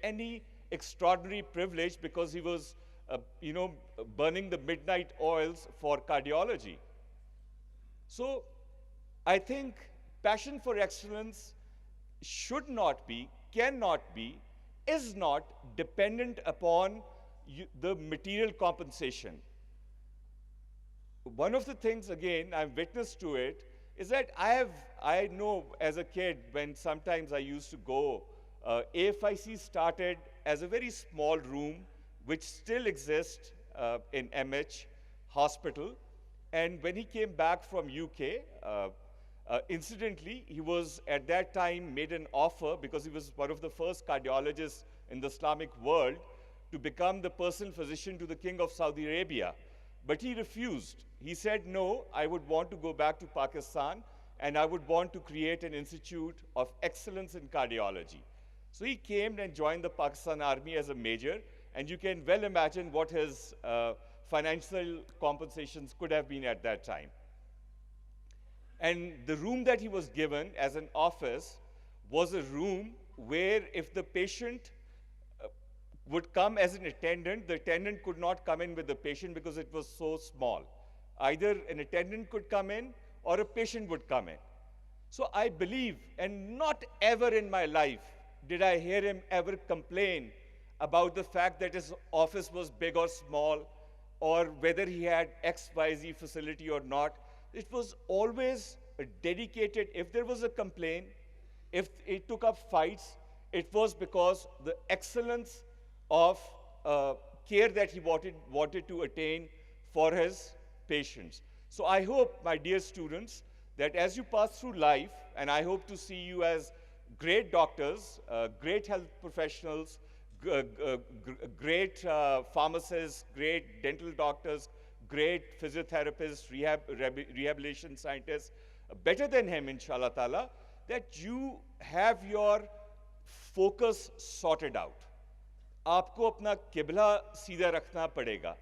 any extraordinary privilege because he was, burning the midnight oils for cardiology. So I think passion for excellence should not be, cannot be, is not dependent upon the material compensation. One of the things, again, I'm witness to it, is that I know as a kid, when sometimes I used to go, AFIC started as a very small room, which still exists in MH Hospital. And when he came back from UK, incidentally, he was at that time made an offer, because he was one of the first cardiologists in the Islamic world, to become the personal physician to the King of Saudi Arabia. But he refused. He said, no, I would want to go back to Pakistan, and I would want to create an institute of excellence in cardiology. So he came and joined the Pakistan Army as a major, and you can well imagine what his financial compensations could have been at that time. And the room that he was given as an office was a room where if the patient would come as an attendant, the attendant could not come in with the patient because it was so small. Either an attendant could come in or a patient would come in. So I believe, and not ever in my life did I hear him ever complain about the fact that his office was big or small, or whether he had XYZ facility or not. It was always a dedicated. If there was a complaint, if it took up fights, it was because the excellence of care that he wanted to attain for his patients. So I hope, my dear students, that as you pass through life, and I hope to see you as great doctors, great health professionals, great pharmacists, great dental doctors, great physiotherapists, rehabilitation scientists, better than him, inshallah ta'ala, that you have your focus sorted out. Aapko apna qibla seedha rakhna padega.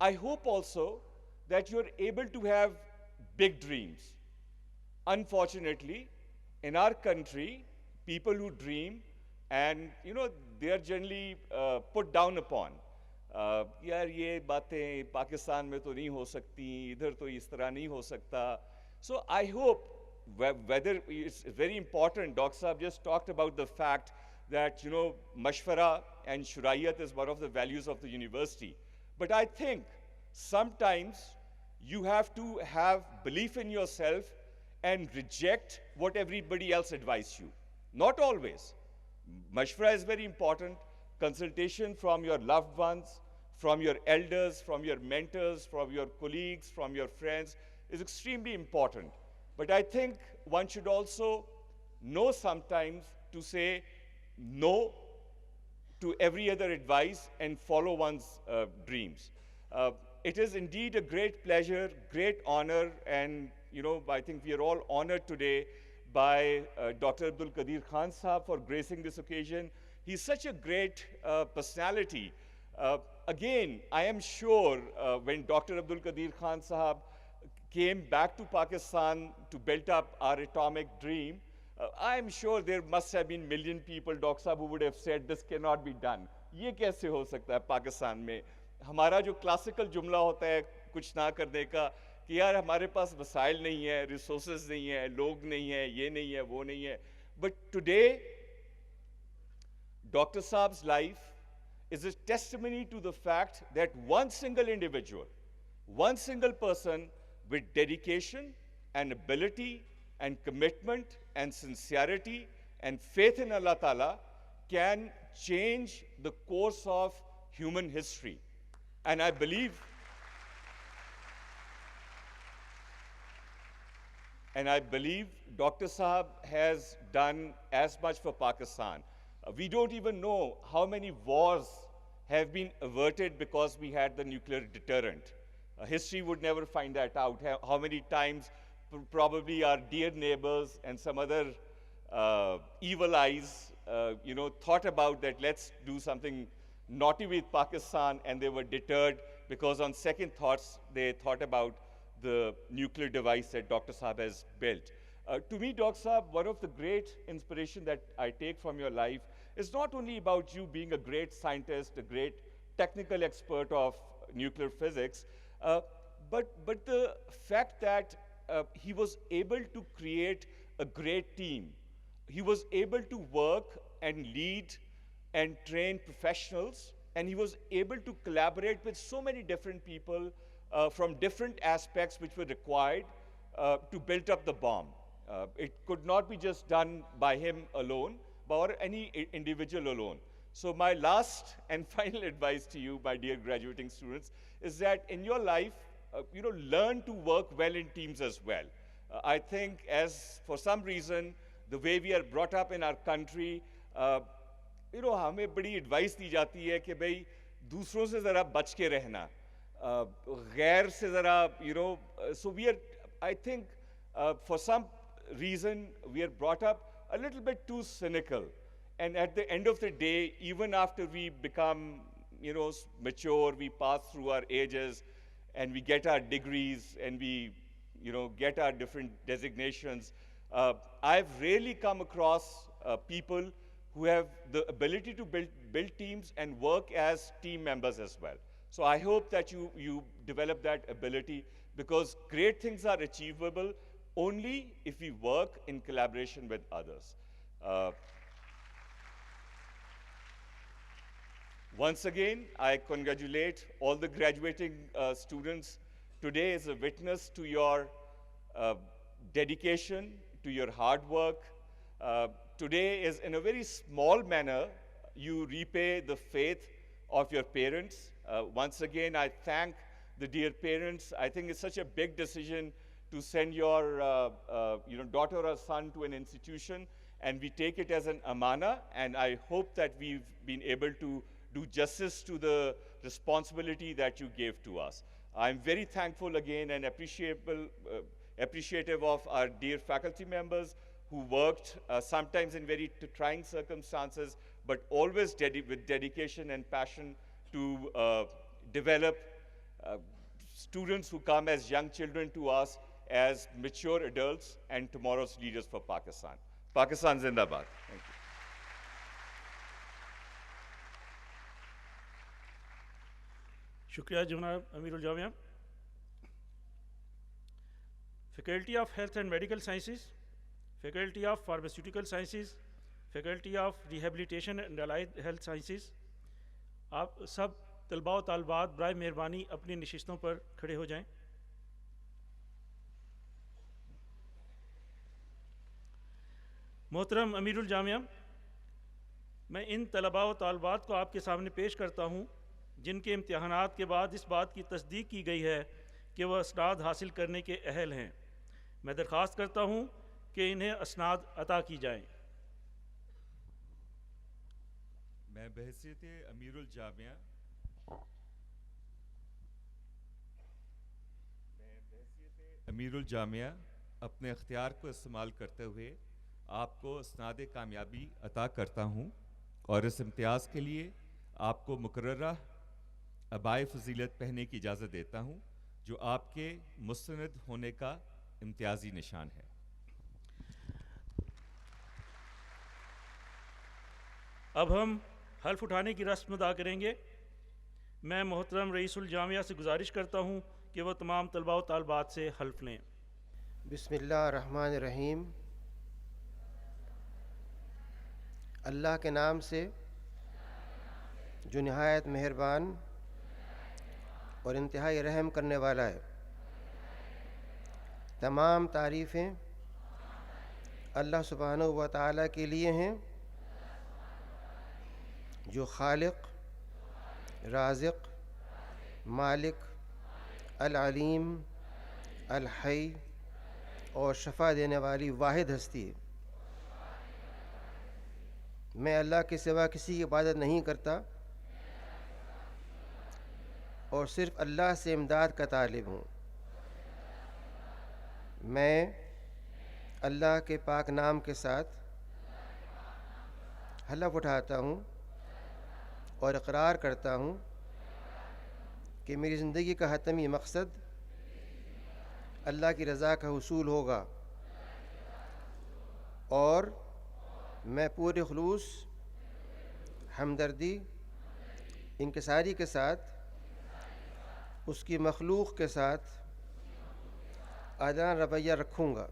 I hope also that you're able to have big dreams. Unfortunately, in our country, people who dream, and they are generally put down upon. Yaar ye baatein Pakistan mein to nahi ho sakti, idhar to is tarah nahi ho sakta. So I hope, whether it's very important, Dr. Saab just talked about the fact that mashwara and shuraiyat is one of the values of the university. But I think sometimes you have to have belief in yourself and reject what everybody else advises you. Not always. Mashwara is very important. Consultation from your loved ones, from your elders, from your mentors, from your colleagues, from your friends is extremely important. But I think one should also know sometimes to say no to every other advice and follow one's dreams. It is indeed a great pleasure, great honor, and I think we are all honored today by Dr. Abdul Qadir Khan Sahab for gracing this occasion. He's such a great personality. Again, I am sure when Dr. Abdul Qadir Khan Sahab came back to Pakistan to build up our atomic dream, I am sure there must have been million people, Dr. Sahab, who would have said, this cannot be done. Ye kaise ho sakta hai Pakistan mein? ہمارا جو classical جملہ ہوتا ہے کچھ نہ کرنے کا کہ یار ہمارے پاس وسائل نہیں ہے, ریسورسز نہیں ہے, لوگ نہیں ہیں, یہ نہیں ہے, وہ نہیں ہے. But today, Dr. Saab's life is a testimony to the fact that one single individual, one single person with dedication and ability and commitment and sincerity and faith in Allah Ta'ala can change the course of human history. And I believe Dr. Saab has done as much for Pakistan. We don't even know how many wars have been averted because we had the nuclear deterrent. History would never find that out. How many times probably our dear neighbors and some other evil eyes, thought about that, let's do something naughty with Pakistan, and they were deterred because on second thoughts, they thought about the nuclear device that Dr. Saab has built. To me, Dr. Saab, one of the great inspiration that I take from your life is not only about you being a great scientist, a great technical expert of nuclear physics, but the fact that he was able to create a great team. He was able to work and lead and train professionals, and he was able to collaborate with so many different people from different aspects which were required to build up the bomb. It could not be just done by him alone, or any individual alone. So my last and final advice to you, my dear graduating students, is that in your life, learn to work well in teams as well. I think as for some reason, the way we are brought up in our country, ہمیں بڑی advice دی جاتی ہے کہ بھئی دوسروں سے ذرا بچ کے رہنا, غیر سے ذرا, so we are, I think, for some reason, we are brought up a little bit too cynical. And at the end of the day, even after we become, mature, we pass through our ages, and we get our degrees, and we, get our different designations. I've rarely come across people who have the ability to build teams and work as team members as well. So I hope that you develop that ability, because great things are achievable only if we work in collaboration with others. Once again, I congratulate all the graduating students. Today is a witness to your dedication, to your hard work. Today is, in a very small manner, you repay the faith of your parents. Once again, I thank the dear parents. I think it's such a big decision to send your daughter or son to an institution, and we take it as an amana, and I hope that we've been able to do justice to the responsibility that you gave to us. I'm very thankful again and appreciative of our dear faculty members who worked sometimes in very trying circumstances, but always with dedication and passion to develop students who come as young children to us as mature adults and tomorrow's leaders for Pakistan. Pakistan Zindabad. Thank you. شکریہ جناب امیر الجامعہ. Faculty of health and medical sciences, faculty of pharmaceutical sciences, faculty of rehabilitation and allied health sciences, آپ سب طلباء و طالبات برائے مہربانی اپنی نشستوں پر کھڑے ہو جائیں. محترم امیر الجامعہ، میں ان طلباء و طالبات کو آپ کے سامنے پیش کرتا ہوں جن کے امتحانات کے بعد اس بات کی تصدیق کی گئی ہے کہ وہ اسناد حاصل کرنے کے اہل ہیں. میں درخواست کرتا ہوں کہ انہیں اسناد عطا کی جائیں. میں بحیثیت امیر الجامعہ اپنے اختیار کو استعمال کرتے ہوئے آپ کو اسناد کامیابی عطا کرتا ہوں، اور اس امتیاز کے لیے آپ کو مقررہ عبائے فضیلت پہننے کی اجازت دیتا ہوں، جو آپ کے مستند ہونے کا امتیازی نشان ہے. اب ہم حلف اٹھانے کی رسم ادا کریں گے. میں محترم رئیس الجامعہ سے گزارش کرتا ہوں کہ وہ تمام طلباء و طالبات سے حلف لیں. بسم اللہ الرحمن الرحیم. اللہ کے نام سے جو نہایت مہربان اور انتہائی رحم کرنے والا ہے. تمام تعریفیں اللہ سبحانہ و تعالیٰ کے لیے ہیں، جو خالق، رازق، مالک، العلیم، الحی اور شفا دینے والی واحد ہستی ہے. میں اللہ کے سوا کسی کی عبادت نہیں کرتا اور صرف اللہ سے امداد کا طالب ہوں. میں اللہ کے پاک نام کے ساتھ حلف اٹھاتا ہوں اور اقرار کرتا ہوں کہ میری زندگی کا حتمی مقصد اللہ کی رضا کا حصول ہوگا، اور میں پورے خلوص، ہمدردی، انکساری کے ساتھ اس کی مخلوق کے ساتھ عادلانہ رویہ رکھوں گا.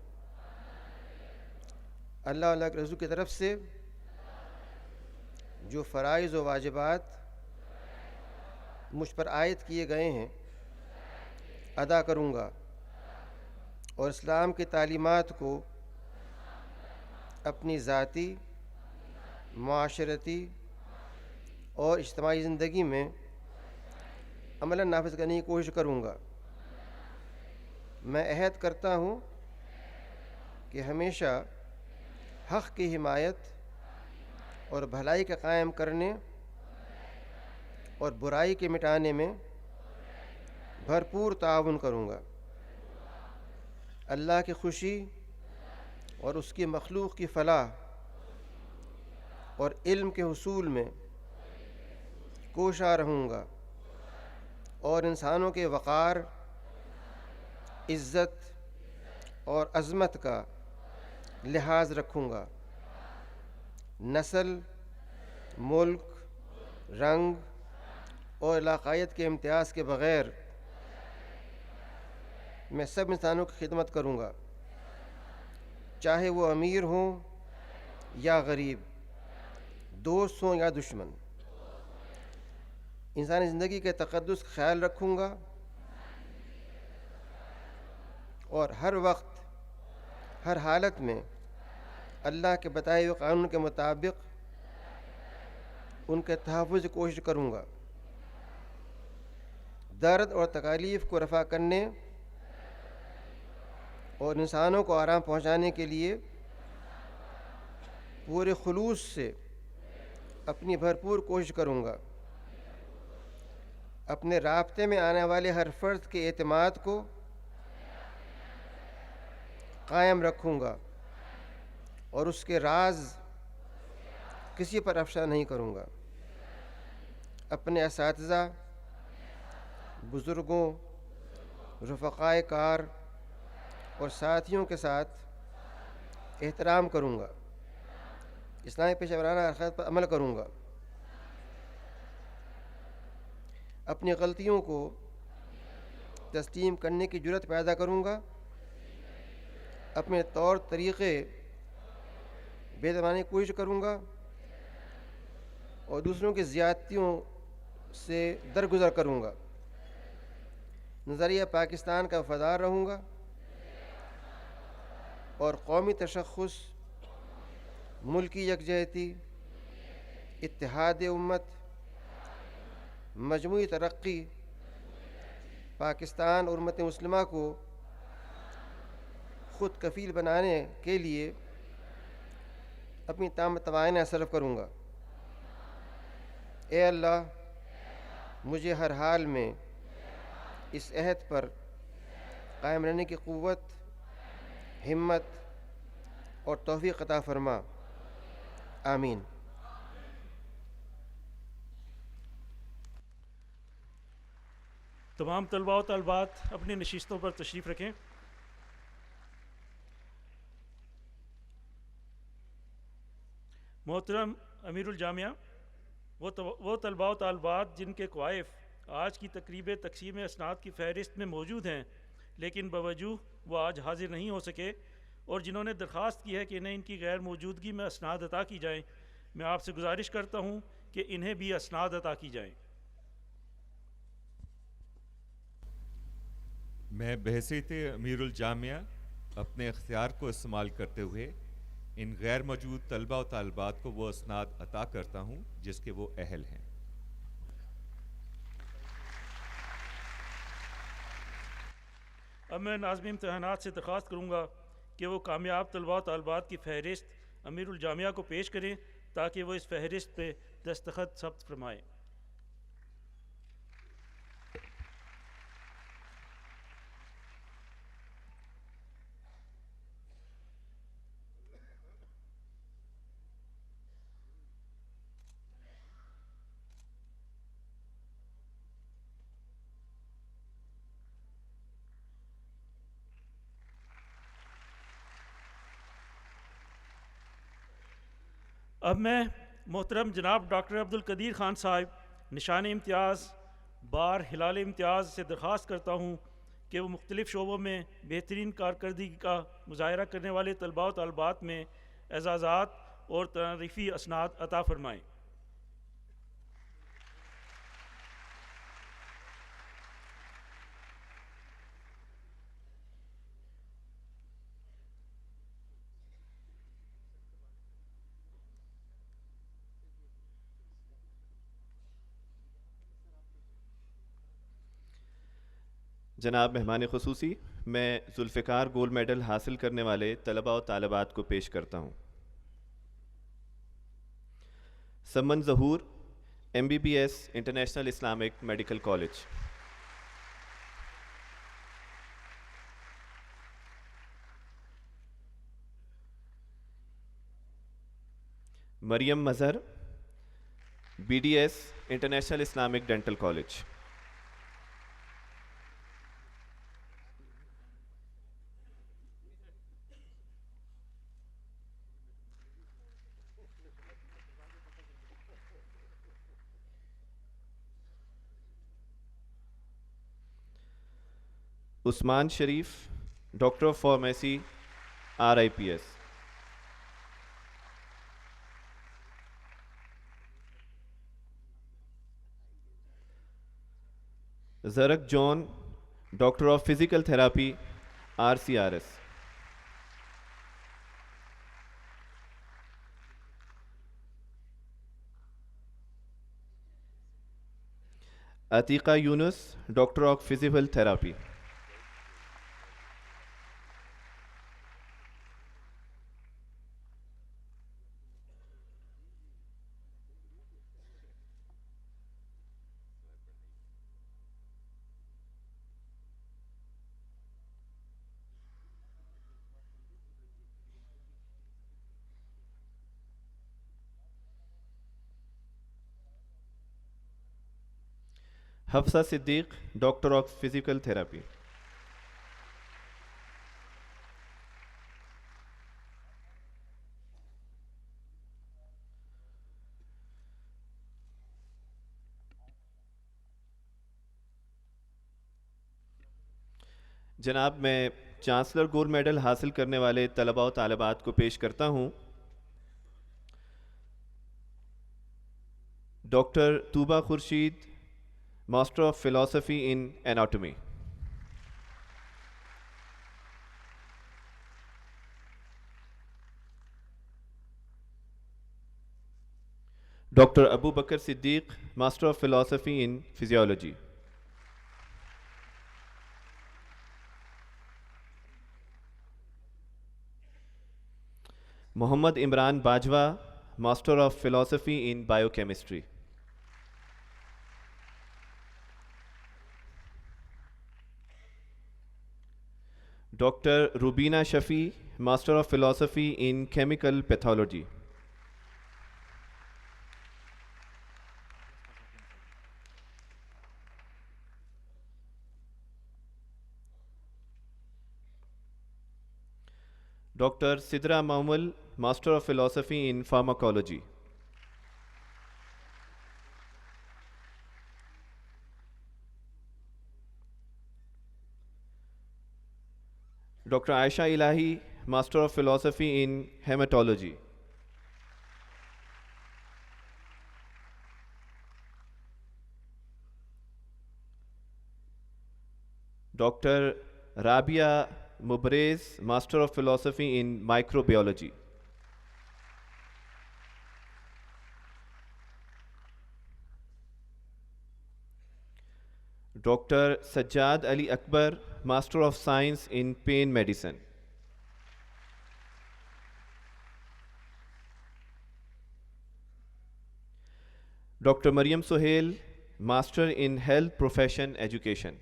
اللہ کے رسول کی طرف سے جو فرائض و واجبات مجھ پر عائد کیے گئے ہیں ادا کروں گا، اور اسلام کی تعلیمات کو اپنی ذاتی، معاشرتی اور اجتماعی زندگی میں عملاً نافذ کرنے کی کوشش کروں گا. میں عہد کرتا ہوں کہ ہمیشہ حق کی حمایت اور بھلائی کا قائم کرنے اور برائی کے مٹانے میں بھرپور تعاون کروں گا. اللہ کی خوشی اور اس کی مخلوق کی فلاح اور علم کے حصول میں کوشاں رہوں گا، اور انسانوں کے وقار، عزت، اور عظمت کا لحاظ رکھوں گا. نسل، ملک، رنگ اور علاقائیت کے امتیاز کے بغیر میں سب انسانوں کی خدمت کروں گا، چاہے وہ امیر ہوں یا غریب، دوست ہوں یا دشمن. انسانی زندگی کے تقدس کا خیال رکھوں گا اور ہر وقت ہر حالت میں اللہ کے بتائے ہوئے قانون کے مطابق ان کے تحفظ کی کوشش کروں گا. درد اور تکالیف کو رفع کرنے اور انسانوں کو آرام پہنچانے کے لیے پورے خلوص سے اپنی بھرپور کوشش کروں گا. اپنے رابطے میں آنے والے ہر فرد کے اعتماد کو قائم رکھوں گا اور اس کے راز کسی پر افشا نہیں کروں گا. اپنے اساتذہ، بزرگوں، رفقائے کار اور ساتھیوں کے ساتھ احترام کروں گا. اسلامی پیشہ ورانہ اخلاق پر عمل کروں گا. اپنی غلطیوں کو تسلیم کرنے کی جرات پیدا کروں گا. اپنے طور طریقے بہتر کی کوشش کروں گا اور دوسروں کی زیادتیوں سے درگزر کروں گا. نظریہ پاکستان کا وفادار رہوں گا اور قومی تشخص، ملکی یکجہتی، اتحاد امت، مجموعی ترقی، پاکستان اور امت مسلمہ کو خود کفیل بنانے کے لیے اپنی تمام توانائی صرف کروں گا. اے اللہ، مجھے ہر حال میں اس عہد پر قائم رہنے کی قوت، ہمت اور توفیق عطا فرما. آمین. تمام طلباء و طالبات اپنی نشستوں پر تشریف رکھیں. محترم امیر الجامعہ، وہ طلباء و طالبات جن کے کوائف آج کی تقریب تقسیم اسناد کی فہرست میں موجود ہیں لیکن بوجہ وہ آج حاضر نہیں ہو سکے اور جنہوں نے درخواست کی ہے کہ انہیں ان کی غیر موجودگی میں اسناد عطا کی جائیں، میں آپ سے گزارش کرتا ہوں کہ انہیں بھی اسناد عطا کی جائیں. میں بحیثیت امیر الجامعہ اپنے اختیار کو استعمال کرتے ہوئے ان غیر موجود طلباء و طالبات کو وہ اسناد عطا کرتا ہوں جس کے وہ اہل ہیں. اب میں ناظم امتحانات سے درخواست کروں گا کہ وہ کامیاب طلباء و طالبات کی فہرست امیر الجامعہ کو پیش کریں تاکہ وہ اس فہرست پہ دستخط ثبت فرمائیں. اب میں محترم جناب ڈاکٹر عبدالقدیر خان صاحب نشان امتیاز بار ہلال امتیاز سے درخواست کرتا ہوں کہ وہ مختلف شعبوں میں بہترین کارکردگی کا مظاہرہ کرنے والے طلباء و طالبات میں اعزازات اور تعریفی اسناد عطا فرمائیں. جناب مہمان خصوصی، میں ذوالفقار گولڈ میڈل حاصل کرنے والے طلباء و طالبات کو پیش کرتا ہوں. سمن ظہور، MBBS international Islamic medical college. Maryam Mazhar, BDS international Islamic dental college. Usman Sharif, Doctor of Pharmacy, RIPS. Zarak John, Doctor of Physical Therapy, RCRS. Atiqa Yunus, Doctor of Physical Therapy. Hafsa Siddiq, Doctor of Physical Therapy. جناب, میں chancellor gold medal حاصل کرنے والے طلباء و طالبات کو پیش کرتا ہوں. Doctor Tuba Khurshid, master of philosophy in anatomy. Doctor Abu Bakr Siddique, master of philosophy in physiology. Muhammad Imran Bajwa, master of philosophy in biochemistry. Doctor Rubina Shafi, master of philosophy in chemical pathology. Doctor Sidra Momal, master of philosophy in pharmacology. Doctor Ayesha Elahi, master of philosophy in haematology. Doctor Rabia Mubreez, master of philosophy in microbiology. Doctor Sajjad Ali Akbar, master of science in pain medicine. Doctor Maryam Sohail, master in health profession education.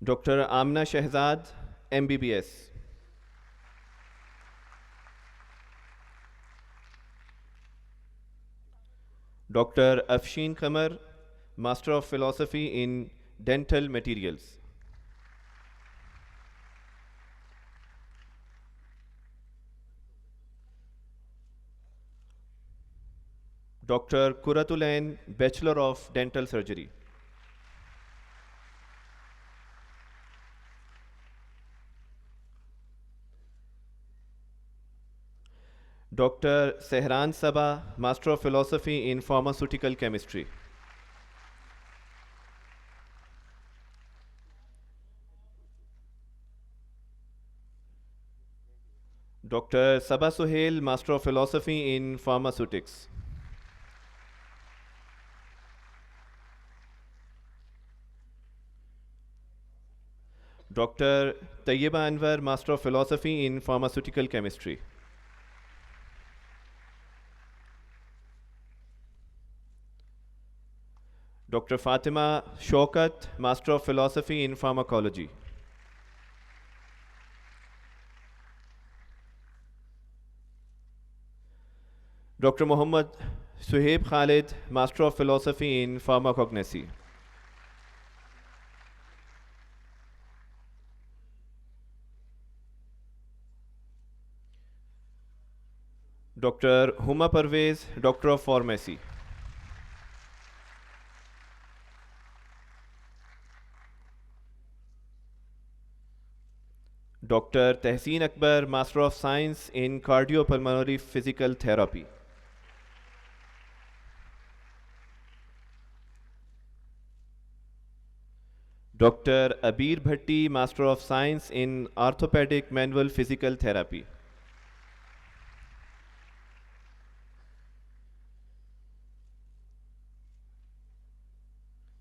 Doctor Amna Shahzad, MBBS. Doctor Afsheen Qamar, master of philosophy in dental materials. Doctor Qurat Ulain, bachelor of dental surgery. Doctor Sehran Saba, master of philosophy in pharmaceutical chemistry. Doctor Saba Sohail, master of philosophy in pharmaceutics. Doctor Tayyaba Anwar, master of philosophy in pharmaceutical chemistry. Doctor Fatima Shaukat, master of philosophy in pharmacology. Doctor Muhammad Suhaib Khalid, master of philosophy in pharmacognosy. Doctor Huma Pervaiz doctor of pharmacy, doctor Tehseen Akbar master of science in cardiopulmonary physical therapy, doctor Abeer Bhatti master of science in orthopaedic manual physical therapy,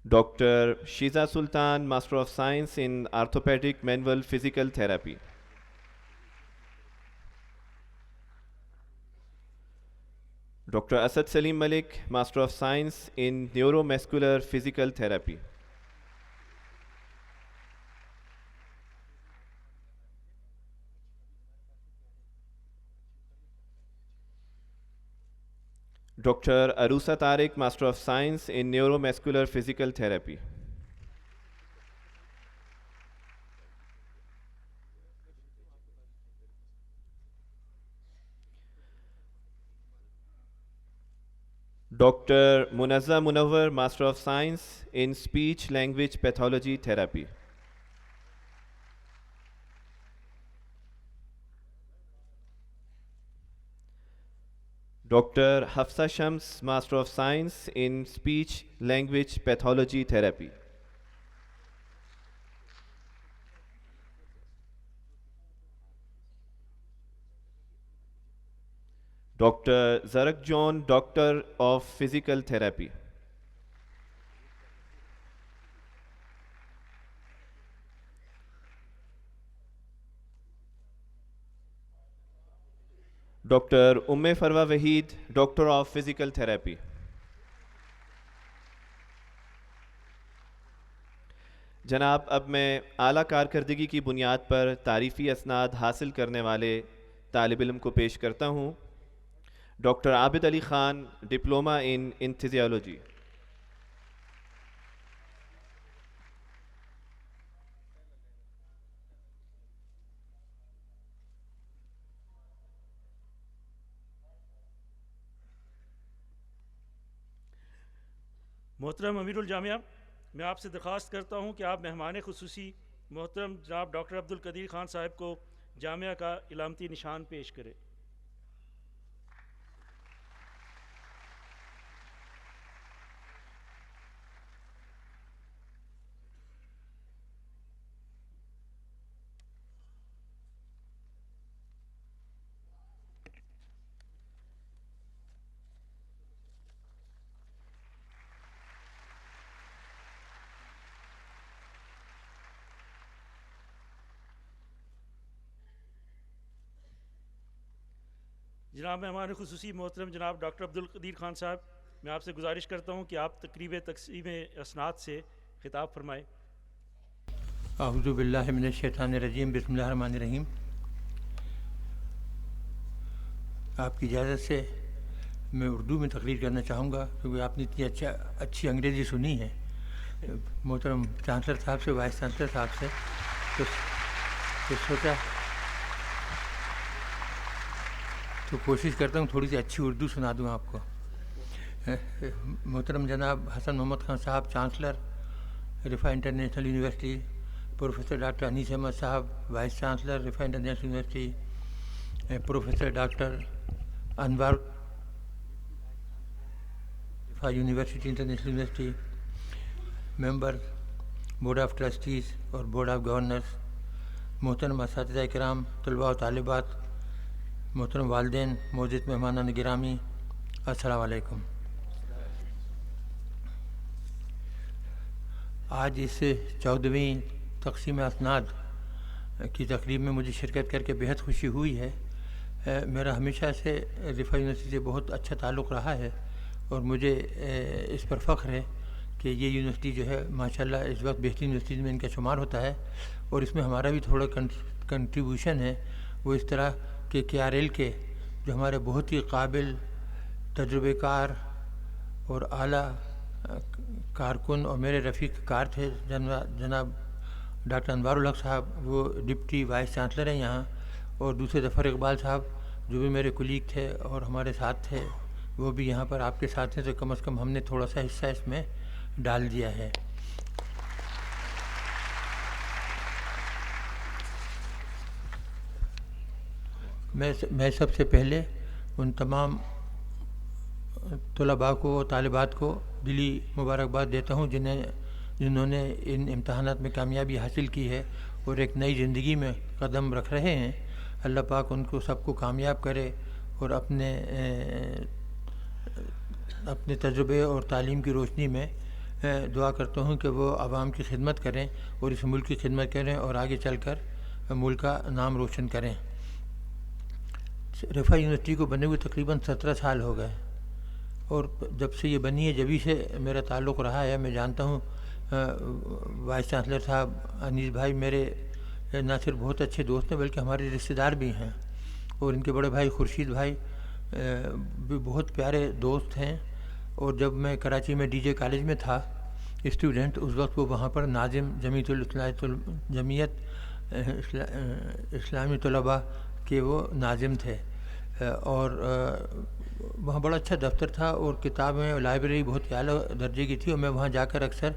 doctor Shiza Sultan master of science in orthopaedic manual physical therapy, doctor Asad Saleem Malik master of science in neuromuscular physical therapy, doctor Aroosa Tariq master of science in neuromuscular physical therapy, doctor Munazza Munawar master of science in speech language pathology therapy, doctor Hafsa Shams master of science in speech language pathology therapy, doctor زرق جون doctor of physical therapy, doctor Umm Farwa Waheed doctor of physical therapy. جناب، اب میں اعلیٰ کارکردگی کی بنیاد پر تعریفی اسناد حاصل کرنے والے طالب علم کو پیش کرتا ہوں، ڈاکٹر عابد علی خان ڈپلومہ ان انتھیزیالوجی، محترم امیر الجامعہ، میں آپ سے درخواست کرتا ہوں کہ آپ مہمان خصوصی محترم جناب ڈاکٹر عبد القدیر خان صاحب کو جامعہ کا علامتی نشان پیش کریں۔ جناب مہمان خصوصی محترم جناب ڈاکٹر عبد القدیر خان صاحب، میں آپ سے گزارش کرتا ہوں کہ آپ تقریب تقسیم اسناد سے خطاب فرمائیں۔ اعوذ باللہ من الشیطان الرجیم، بسم اللہ الرحمن الرحیم۔ آپ کی اجازت سے میں اردو میں تقریر کرنا چاہوں گا، کیونکہ آپ نے اتنی اچھی انگریزی سنی ہے محترم چانسلر صاحب سے، وائس چانسلر صاحب سے، تو سوچا تو کوشش کرتا ہوں تھوڑی سی اچھی اردو سنا دوں آپ کو۔ محترم جناب حسن Muhammad Khan Sahib, chancellor Riphah international university, professor doctor Anis Ahmad Sahib, vice chancellor Riphah international university, professor doctor Anwar Riphah university international university, member board of trustees اور بورڈ آف گورنرز، محترم اساتذہ کرام، طلباء و طالبات، محترم والدین، معزز مہمانان گرامی، السلام علیکم۔ آج اس 14ویں تقسیم اسناد کی تقریب میں مجھے شرکت کر کے بہت خوشی ہوئی ہے۔ میرا ہمیشہ سے رفاع یونیورسٹی سے بہت اچھا تعلق رہا ہے اور مجھے اس پر فخر ہے کہ یہ یونیورسٹی جو ہے ماشاءاللہ اس وقت بہترین یونیورسٹیز میں ان کا شمار ہوتا ہے، اور اس میں ہمارا بھی تھوڑا کنٹریبیوشن ہے، وہ اس طرح کہ KRL کے جو ہمارے بہت ہی قابل، تجربے کار اور اعلیٰ کارکن اور میرے رفیق کار تھے جناب ڈاکٹر انوار الحق صاحب، وہ ڈپٹی وائس چانسلر ہیں یہاں، اور دوسرے ظفر اقبال صاحب جو بھی میرے کولیگ تھے اور ہمارے ساتھ تھے وہ بھی یہاں پر آپ کے ساتھ ہیں، تو کم از کم ہم نے تھوڑا سا حصہ اس میں ڈال دیا ہے۔ میں سب سے پہلے ان تمام طلباء کو، طالبات کو دلی مبارکباد دیتا ہوں جنہوں نے ان امتحانات میں کامیابی حاصل کی ہے اور ایک نئی زندگی میں قدم رکھ رہے ہیں۔ اللہ پاک ان کو سب کو کامیاب کرے اور اپنے تجربے اور تعلیم کی روشنی میں دعا کرتا ہوں کہ وہ عوام کی خدمت کریں اور اس ملک کی خدمت کریں اور آگے چل کر ملک کا نام روشن کریں۔ رفاع یونیورسٹی کو بنے ہوئے تقریباً 17 سال ہو گئے اور جب سے یہ بنی ہے جبھی سے میرا تعلق رہا ہے۔ میں جانتا ہوں وائس چانسلر صاحب انیس بھائی میرے نہ صرف بہت اچھے دوست ہیں بلکہ ہمارے رشتہ دار بھی ہیں، اور ان کے بڑے بھائی خورشید بھائی بھی بہت پیارے دوست ہیں۔ اور جب میں کراچی میں ڈی جے کالج میں تھا اسٹوڈنٹ، اس وقت وہ وہاں پر ناظم جمعیت اسلامی طلباء کے وہ ناظم تھے، اور وہاں بڑا اچھا دفتر تھا اور کتابیں اور لائبریری بہت اعلیٰ درجے کی تھی، اور میں وہاں جا کر اکثر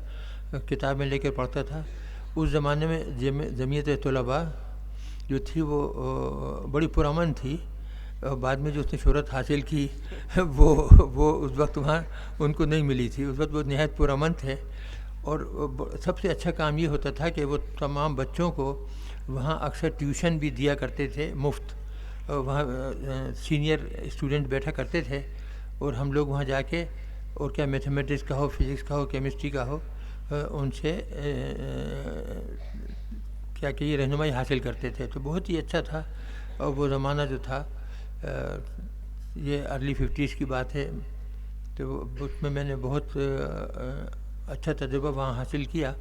کتابیں لے کر پڑھتا تھا۔ اس زمانے میں جمعیت طلباء جو تھی وہ بڑی پرامن تھی، اور بعد میں جو اس نے شہرت حاصل کی وہ اس وقت وہاں ان کو نہیں ملی تھی۔ اس وقت وہ نہایت پرامن تھے، اور سب سے اچھا کام یہ ہوتا تھا کہ وہ تمام بچوں کو وہاں اکثر ٹیوشن بھی دیا کرتے تھے مفت۔ وہاں سینئر اسٹوڈنٹ بیٹھا کرتے تھے اور ہم لوگ وہاں جا کے، اور کیا میتھمیٹکس کا ہو، فزکس کا ہو، کیمسٹری کا ہو، ان سے کیا کہ یہ رہنمائی حاصل کرتے تھے۔ تو بہت ہی اچھا تھا، اور وہ زمانہ جو تھا یہ ارلی 50s کی بات ہے، تو اس میں نے بہت اچھا تجربہ وہاں حاصل کیا۔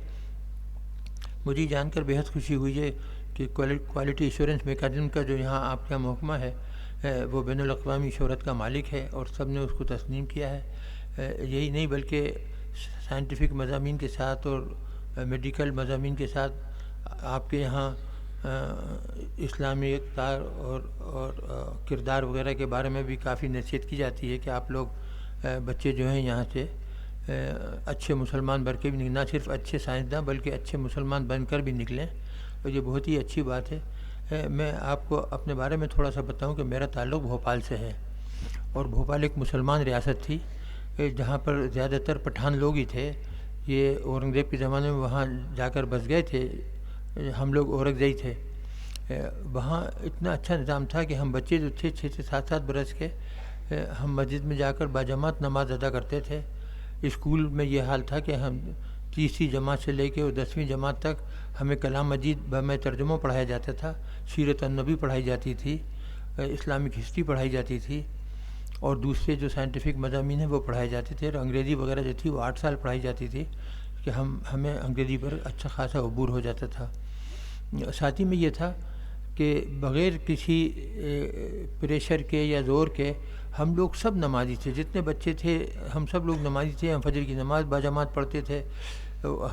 مجھے جان کر بہت خوشی ہوئی ہے کہ کوالٹی ایشورنس میکانزم کا جو یہاں آپ کا محکمہ ہے وہ بین الاقوامی شہرت کا مالک ہے، اور سب نے اس کو تسلیم کیا ہے۔ یہی نہیں بلکہ سائنٹیفک مضامین کے ساتھ اور میڈیکل مضامین کے ساتھ آپ کے یہاں اسلامی اقدار اور کردار وغیرہ کے بارے میں بھی کافی نصیحت کی جاتی ہے کہ آپ لوگ بچے جو ہیں یہاں سے اچھے مسلمان بن کے بھی نہ صرف اچھے سائنسداں بلکہ اچھے مسلمان بن کر بھی نکلیں، اور یہ بہت ہی اچھی بات ہے۔ میں آپ کو اپنے بارے میں تھوڑا سا بتاؤں کہ میرا تعلق بھوپال سے ہے، اور بھوپال ایک مسلمان ریاست تھی جہاں پر زیادہ تر پٹھان لوگ ہی تھے۔ یہ اورنگزیب کے زمانے میں وہاں جا کر بس گئے تھے، ہم لوگ اورنگزئی تھے۔ وہاں اتنا اچھا نظام تھا کہ ہم بچے جو تھے 6 سے 7 برس کے، ہم مسجد میں جا کر باجماعت نماز ادا کرتے تھے۔ اسکول میں یہ حال تھا کہ ہم 30ویں جماعت سے لے کے اور 10ویں جماعت تک ہمیں کلام مجید بہمہ ترجمہ پڑھایا جاتا تھا، سیرت النبی پڑھائی جاتی تھی، اسلامک ہسٹری پڑھائی جاتی تھی، اور دوسرے جو سائنٹیفک مضامین ہیں وہ پڑھائے جاتے تھے، اور انگریزی وغیرہ جو تھی وہ 8 سال پڑھائی جاتی تھی کہ ہمیں انگریزی پر اچھا خاصا عبور ہو جاتا تھا۔ ساتھ ہی میں یہ تھا کہ بغیر کسی پریشر کے یا زور کے ہم لوگ سب نمازی تھے، جتنے بچے تھے ہم سب لوگ نمازی تھے۔ ہم فجر کی نماز باجماعت پڑھتے تھے،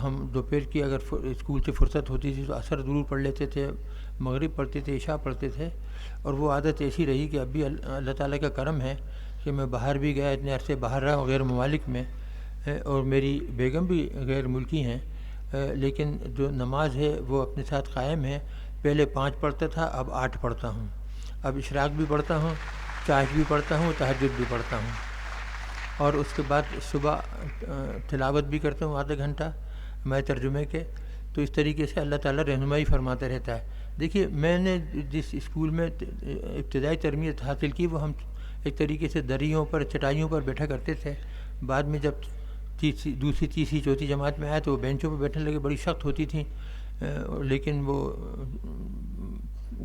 ہم دوپہر کی اگر اسکول سے فرصت ہوتی تھی تو عصر ضرور پڑھ لیتے تھے، مغرب پڑھتے تھے، عشاء پڑھتے تھے، اور وہ عادت ایسی رہی کہ اب بھی اللہ تعالیٰ کا کرم ہے کہ میں باہر بھی گیا، اتنے عرصے باہر رہا غیر ممالک میں، اور میری بیگم بھی غیر ملکی ہیں، لیکن جو نماز ہے وہ اپنے ساتھ قائم ہے۔ پہلے 5 پڑھتا تھا، اب 8 پڑھتا ہوں، اب اشراق بھی پڑھتا ہوں، چاشت بھی پڑھتا ہوں، تہجد بھی پڑھتا ہوں، اور اس کے بعد صبح تلاوت بھی کرتا ہوں آدھا گھنٹہ میں ترجمے کے۔ تو اس طریقے سے اللہ تعالیٰ رہنمائی فرماتا رہتا ہے۔ دیکھیے میں نے جس اسکول میں ابتدائی تربیت حاصل کی وہ ہم ایک طریقے سے دریوں پر چٹائیوں پر بیٹھا کرتے تھے۔ بعد میں جب دوسری تیسری چوتھی جماعت میں آیا تو وہ بینچوں پہ بیٹھنے لگے، بڑی سخت ہوتی تھیں، لیکن وہ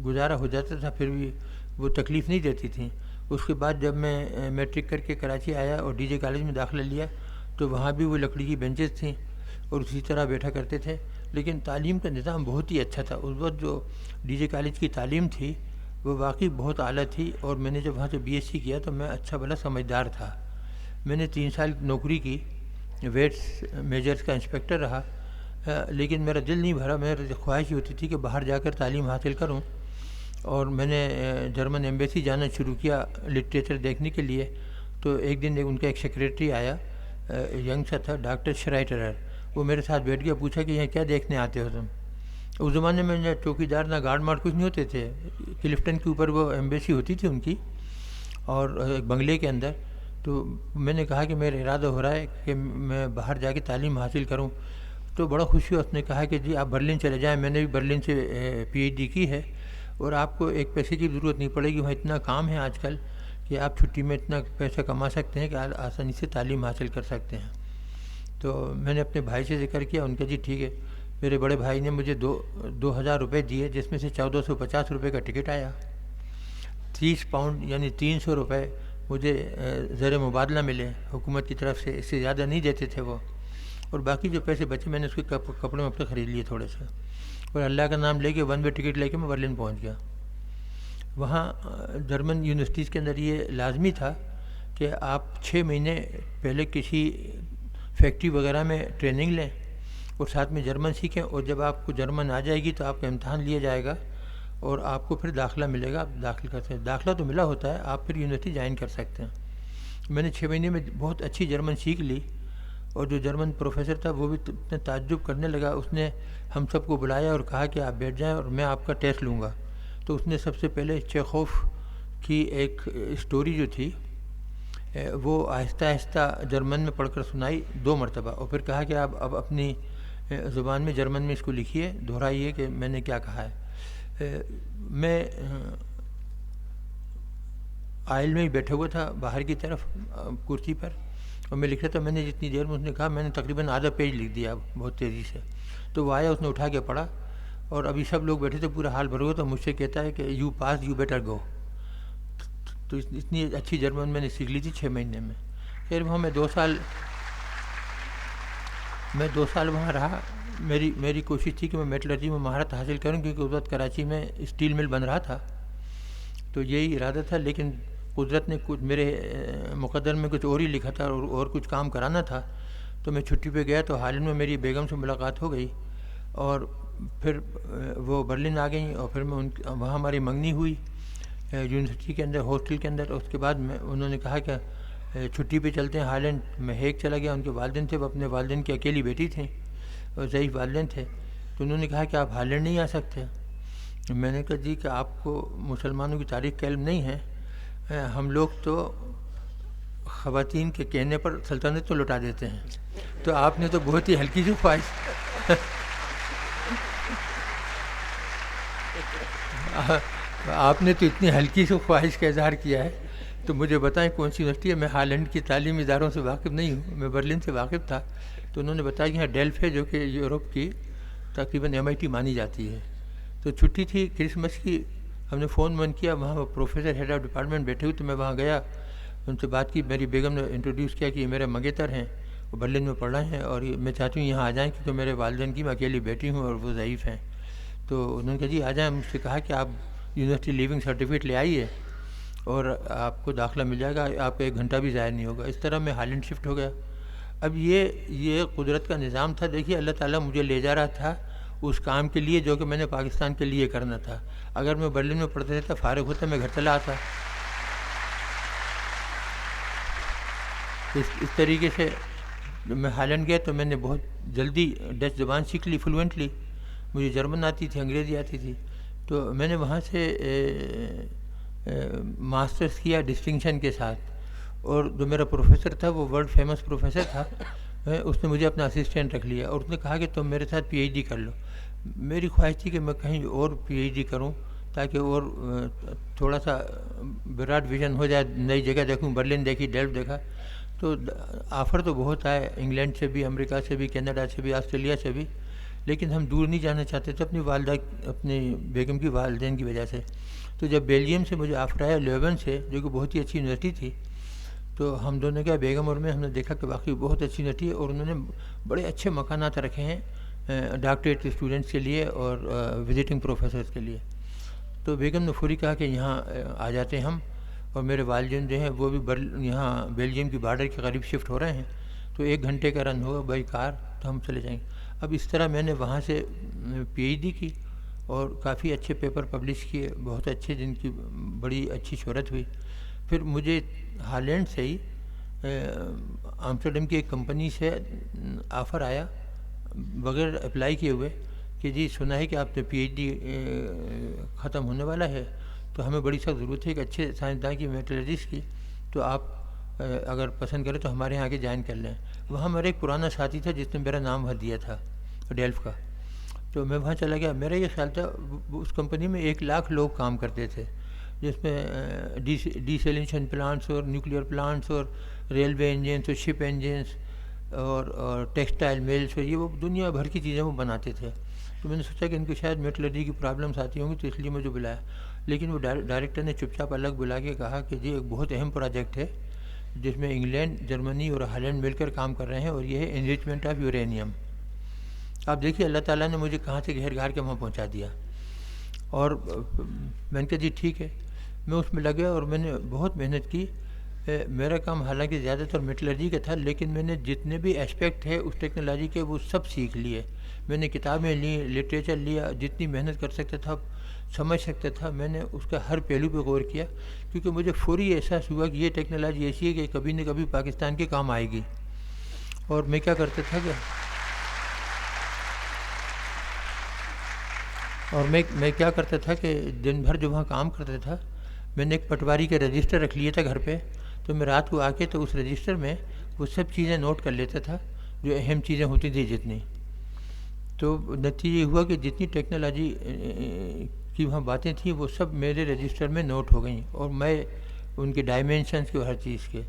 گزارا ہو جاتا تھا، پھر بھی وہ تکلیف نہیں دیتی تھیں۔ اس کے بعد جب میں میٹرک کر کے کراچی آیا اور ڈی جے کالج میں داخلہ لیا تو وہاں بھی وہ لکڑی کی بینچز تھیں اور اسی طرح بیٹھا کرتے تھے، لیکن تعلیم کا نظام بہت ہی اچھا تھا۔ اس وقت جو ڈی جے کالج کی تعلیم تھی وہ واقعی بہت اعلیٰ تھی، اور میں نے جب وہاں سے BSc کیا تو میں اچھا بھلا سمجھدار تھا۔ میں نے 3 سال نوکری کی، ویٹس میجرز کا انسپیکٹر رہا، لیکن میرا دل نہیں بھرا۔ میری خواہش ہوتی تھی کہ باہر جا کر تعلیم حاصل کروں، اور میں نے جرمن ایمبیسی جانا شروع کیا لٹریچر دیکھنے کے لیے. تو ایک دن ان کا ایک سیکریٹری آیا, ینگ سا تھا, ڈاکٹر شرائٹرر. وہ میرے ساتھ بیٹھ گیا, پوچھا کہ یہاں کیا دیکھنے آتے ہو تم. اس زمانے میں نہ چوکی دار نہ گارڈ مارڈ کچھ نہیں ہوتے تھے. کلفٹن کے اوپر وہ ایمبیسی ہوتی تھی ان کی, اور ایک بنگلے کے اندر. تو میں نے کہا کہ میرا ارادہ ہو رہا ہے کہ میں باہر جا کے تعلیم حاصل کروں. تو بڑا خوشی ہوا. اس نے کہا کہ جی آپ برلن چلے جائیں, میں نے بھی برلن سے PhD کی ہے, اور آپ کو ایک پیسے کی ضرورت نہیں پڑے گی. وہاں اتنا کام ہے آج کل کہ آپ چھٹی میں اتنا پیسہ کما سکتے ہیں کہ آسانی سے تعلیم حاصل کر سکتے ہیں. تو میں نے اپنے بھائی سے ذکر کیا. ان کا جی ٹھیک ہے. میرے بڑے بھائی نے مجھے 2000 روپے دیے, جس میں سے 1450 روپے کا ٹکٹ آیا. 30 پاؤنڈ یعنی 300 روپے مجھے زر مبادلہ ملے حکومت کی طرف سے. اس سے زیادہ نہیں دیتے تھے وہ. اور باقی جو پیسے بچے میں نے اس کے کپڑے وپڑے خرید لیے تھوڑے سے, اور اللہ کا نام لے کے 1 وے ٹکٹ لے کے میں برلن پہنچ گیا. وہاں جرمن یونیورسٹیز کے اندر یہ لازمی تھا کہ آپ 6 مہینے پہلے کسی فیکٹری وغیرہ میں ٹریننگ لیں اور ساتھ میں جرمن سیکھیں, اور جب آپ کو جرمن آ جائے گی تو آپ کا امتحان لیا جائے گا اور آپ کو پھر داخلہ ملے گا. آپ داخل کر سکتے ہیں. داخلہ تو ملا ہوتا ہے, آپ پھر یونیورسٹی جوائن کر سکتے ہیں. میں نے 6 مہینے میں بہت اچھی جرمن سیکھ لی, اور جو جرمن پروفیسر تھا وہ بھی اتنا تعجب کرنے لگا. اس نے ہم سب کو بلایا اور کہا کہ آپ بیٹھ جائیں اور میں آپ کا ٹیسٹ لوں گا. تو اس نے سب سے پہلے چیخوف کی ایک اسٹوری جو تھی وہ آہستہ آہستہ جرمن میں پڑھ کر سنائی 2 مرتبہ, اور پھر کہا کہ آپ اب اپنی زبان میں جرمن میں اس کو لکھیے, دہرائیے کہ میں نے کیا کہا ہے. میں آئل میں ہی بیٹھا ہوا تھا باہر کی طرف کرسی پر, اور میں لکھ رہا تھا. میں نے جتنی دیر میں اس نے کہا میں نے تقریباً آدھا پیج لکھ دیا بہت تیزی سے. تو وہ آیا, اس نے اٹھا کے پڑھا, اور ابھی سب لوگ بیٹھے تھے, پورا حال بھر ہوا. تو مجھ سے کہتا ہے کہ یو پاس, یو بیٹر گو. تو اتنی اچھی جرمن میں نے سیکھ لی تھی 6 مہینے میں. پھر وہاں میں 2 سال وہاں رہا. میری کوشش تھی کہ میں میٹلرجی میں مہارت حاصل کروں, کیونکہ اس وقت کراچی میں اسٹیل مل بن رہا تھا. تو یہی ارادہ تھا, لیکن قدرت نے کچھ میرے مقدر میں کچھ اور ہی لکھا تھا, اور کچھ کام کرانا تھا. تو میں چھٹی پہ گیا, تو ہالینڈ میں میری بیگم سے ملاقات ہو گئی, اور پھر وہ برلن آ گئیں, اور پھر میں وہاں ہماری منگنی ہوئی یونیورسٹی کے اندر, ہاسٹل کے اندر. اس کے بعد انہوں نے کہا کہ چھٹی پہ چلتے ہیں ہالینڈ. میں ہیگ چلا گیا. ان کے والدین تھے, وہ اپنے والدین کی اکیلی بیٹی تھیں, اور ضعیف والدین تھے. تو انہوں نے کہا کہ آپ ہالینڈ نہیں آ سکتے. میں نے کہا جی کہ آپ کو مسلمانوں کی تاریخ کا علم نہیں ہے. ہم لوگ تو خواتین کے کہنے پر سلطنت تو لوٹا دیتے ہیں, تو آپ نے تو بہت ہی ہلکی سی خواہش آپ نے تو اتنی ہلکی سی خواہش کا اظہار کیا ہے. تو مجھے بتائیں کون سی یونیورسٹی ہے. میں ہالینڈ کی تعلیمی اداروں سے واقف نہیں ہوں, میں برلن سے واقف تھا. تو انہوں نے بتایا کہ یہاں ڈیلف ہے, جو کہ یورپ کی تقریباً MIT مانی جاتی ہے. تو چھٹی تھی کرسمس کی, ہم نے فون کیا. وہاں وہ پروفیسر ہیڈ آف ڈپارٹمنٹ بیٹھے ہوئے, تو میں وہاں گیا, ان سے بات کی. میری بیگم نے انٹروڈیوس کیا کہ یہ میرے منگیتر ہیں, وہ برلن میں پڑھ رہے ہیں, اور میں چاہتی ہوں یہاں آ جائیں, کیونکہ میرے والدین کی میں اکیلی بیٹی ہوں اور وہ ضعیف ہیں. تو انہوں نے کہا جی آ جائیں. مجھ سے کہا کہ آپ یونیورسٹی لیونگ سرٹیفکیٹ لے آئیے اور آپ کو داخلہ مل جائے گا, آپ کا 1 گھنٹہ بھی ضائع نہیں ہوگا. اس طرح میں ہالینڈ شفٹ ہو گیا. اب یہ قدرت کا نظام تھا. دیکھیے اللہ تعالیٰ مجھے لے جا رہا تھا اس کام کے لیے جو کہ میں نے پاکستان کے لیے کرنا تھا. اگر میں برلن میں پڑھتا رہتا, فارغ ہوتا, میں گھر چلا آتا. اس طریقے سے میں ہالینڈ گیا تو میں نے بہت جلدی ڈچ زبان سیکھ لی فلوئنٹلی. مجھے جرمن آتی تھی, انگریزی آتی تھی. تو میں نے وہاں سے ماسٹرز کیا ڈسٹنکشن کے ساتھ. اور جو میرا پروفیسر تھا وہ ورلڈ فیمس پروفیسر تھا, اس نے مجھے اپنا اسسٹنٹ رکھ لیا, اور اس نے کہا کہ تم میرے ساتھ PhD کر لو. میری خواہش تھی کہ میں کہیں اور PhD کروں, تاکہ اور تھوڑا سا براڈ ویژن ہو جائے, نئی جگہ دیکھوں. برلن دیکھی, ڈیلف دیکھا. تو آفر تو بہت آئے, انگلینڈ سے بھی, امریکہ سے بھی, کینیڈا سے بھی, آسٹریلیا سے بھی, لیکن ہم دور نہیں جانا چاہتے تھے اپنی والدہ, اپنی بیگم کی والدین کی وجہ سے. تو جب بیلجیم سے مجھے آفر آیا, لیون سے, جو کہ بہت ہی اچھی یونیورسٹی تھی, تو ہم دونوں کیا, بیگم اور میں, ہم نے دیکھا کہ واقعی بہت اچھی یونیورسٹی ہے, اور انہوں نے بڑے اچھے مکانات رکھے ہیں ڈاکٹریٹ اسٹوڈنٹس کے لیے اور وزٹنگ پروفیسرز کے لیے. تو بیگم نے فوری کہا کہ یہاں آ جاتے ہیں ہم, اور میرے والدین جو ہیں وہ بھی یہاں بیلجیم کی بارڈر کے قریب شفٹ ہو رہے ہیں, تو 1 گھنٹے کا رن ہوگا بائی کار, تو ہم چلے جائیں گے. اب اس طرح میں نے وہاں سے PhD کی, اور کافی اچھے پیپر پبلش کیے، بہت اچھے، جن کی بڑی اچھی شہرت ہوئی۔ پھر مجھے ہالینڈ سے ہی آمسٹرڈیم کی ایک کمپنی سے آفر آیا بغیر اپلائی کیے ہوئے کہ جی سنا ہے کہ آپ نے پی ایچ ڈی ختم ہونے والا ہے، تو ہمیں بڑی سخت ضرورت ہے ایک اچھے سائنسداں کی، میٹالرجسٹ کی، تو آپ اگر پسند کریں تو ہمارے یہاں آ کے جوائن کر لیں۔ وہاں میرا ایک پرانا ساتھی تھا جس نے میرا نام بھر دیا تھا ڈیلف کا، تو میں وہاں چلا گیا۔ میرا یہ خیال تھا اس کمپنی میں 1,00,000 لوگ کام کرتے تھے، جس میں ڈیسیلینیشن پلانٹس اور نیوکلیئر پلانٹس اور ریلوے انجنس اور شپ انجنس اور ٹیکسٹائل میلس، اور یہ وہ دنیا بھر کی چیزیں وہ بناتے تھے۔ تو میں نے سوچا کہ ان کو شاید میٹلرجی کی پرابلمس آتی ہوں گی، تو اس لیے مجھے بلایا۔ لیکن وہ ڈائریکٹر نے چپ چاپ الگ بلا کے کہا کہ جی ایک بہت اہم پروجیکٹ ہے جس میں انگلینڈ، جرمنی اور ہالینڈ مل کر کام کر رہے ہیں، اور یہ ہے انریچمنٹ آف یورینیم۔ آپ دیکھیے اللہ تعالیٰ نے مجھے کہاں سے گھیر گھار کے وہاں پہنچا دیا۔ اور میں نے کہا جی ٹھیک ہے، میں اس میں لگا اور میں نے بہت محنت کی۔ میرا کام حالانکہ زیادہ تر میٹلرجی کا تھا، لیکن میں نے جتنے بھی اسپیکٹ ہے اس ٹیکنالوجی کے وہ سب سیکھ لیے۔ میں نے کتابیں لیں، لٹریچر لیا، جتنی محنت کر سکتا تھا، سمجھ سکتا تھا، میں نے اس کا ہر پہلو پہ غور کیا، کیونکہ مجھے فوری احساس ہوا کہ یہ ٹیکنالوجی ایسی ہے کہ کبھی نہ کبھی پاکستان کے کام آئے گی۔ اور میں کیا کرتا تھا کہ دن بھر جو وہاں کام کرتا تھا، میں نے ایک پٹواری کا رجسٹر رکھ لیا تھا گھر پہ، تو میں رات کو آ کے تو اس رجسٹر میں وہ سب چیزیں نوٹ کر لیتا تھا جو اہم چیزیں ہوتی تھیں جتنی۔ تو نتیجہ یہ ہوا کہ جتنی ٹیکنالوجی کی وہاں باتیں تھیں وہ سب میرے رجسٹر میں نوٹ ہو گئیں، اور میں ان کے ڈائمینشنس کے ہر چیز کے۔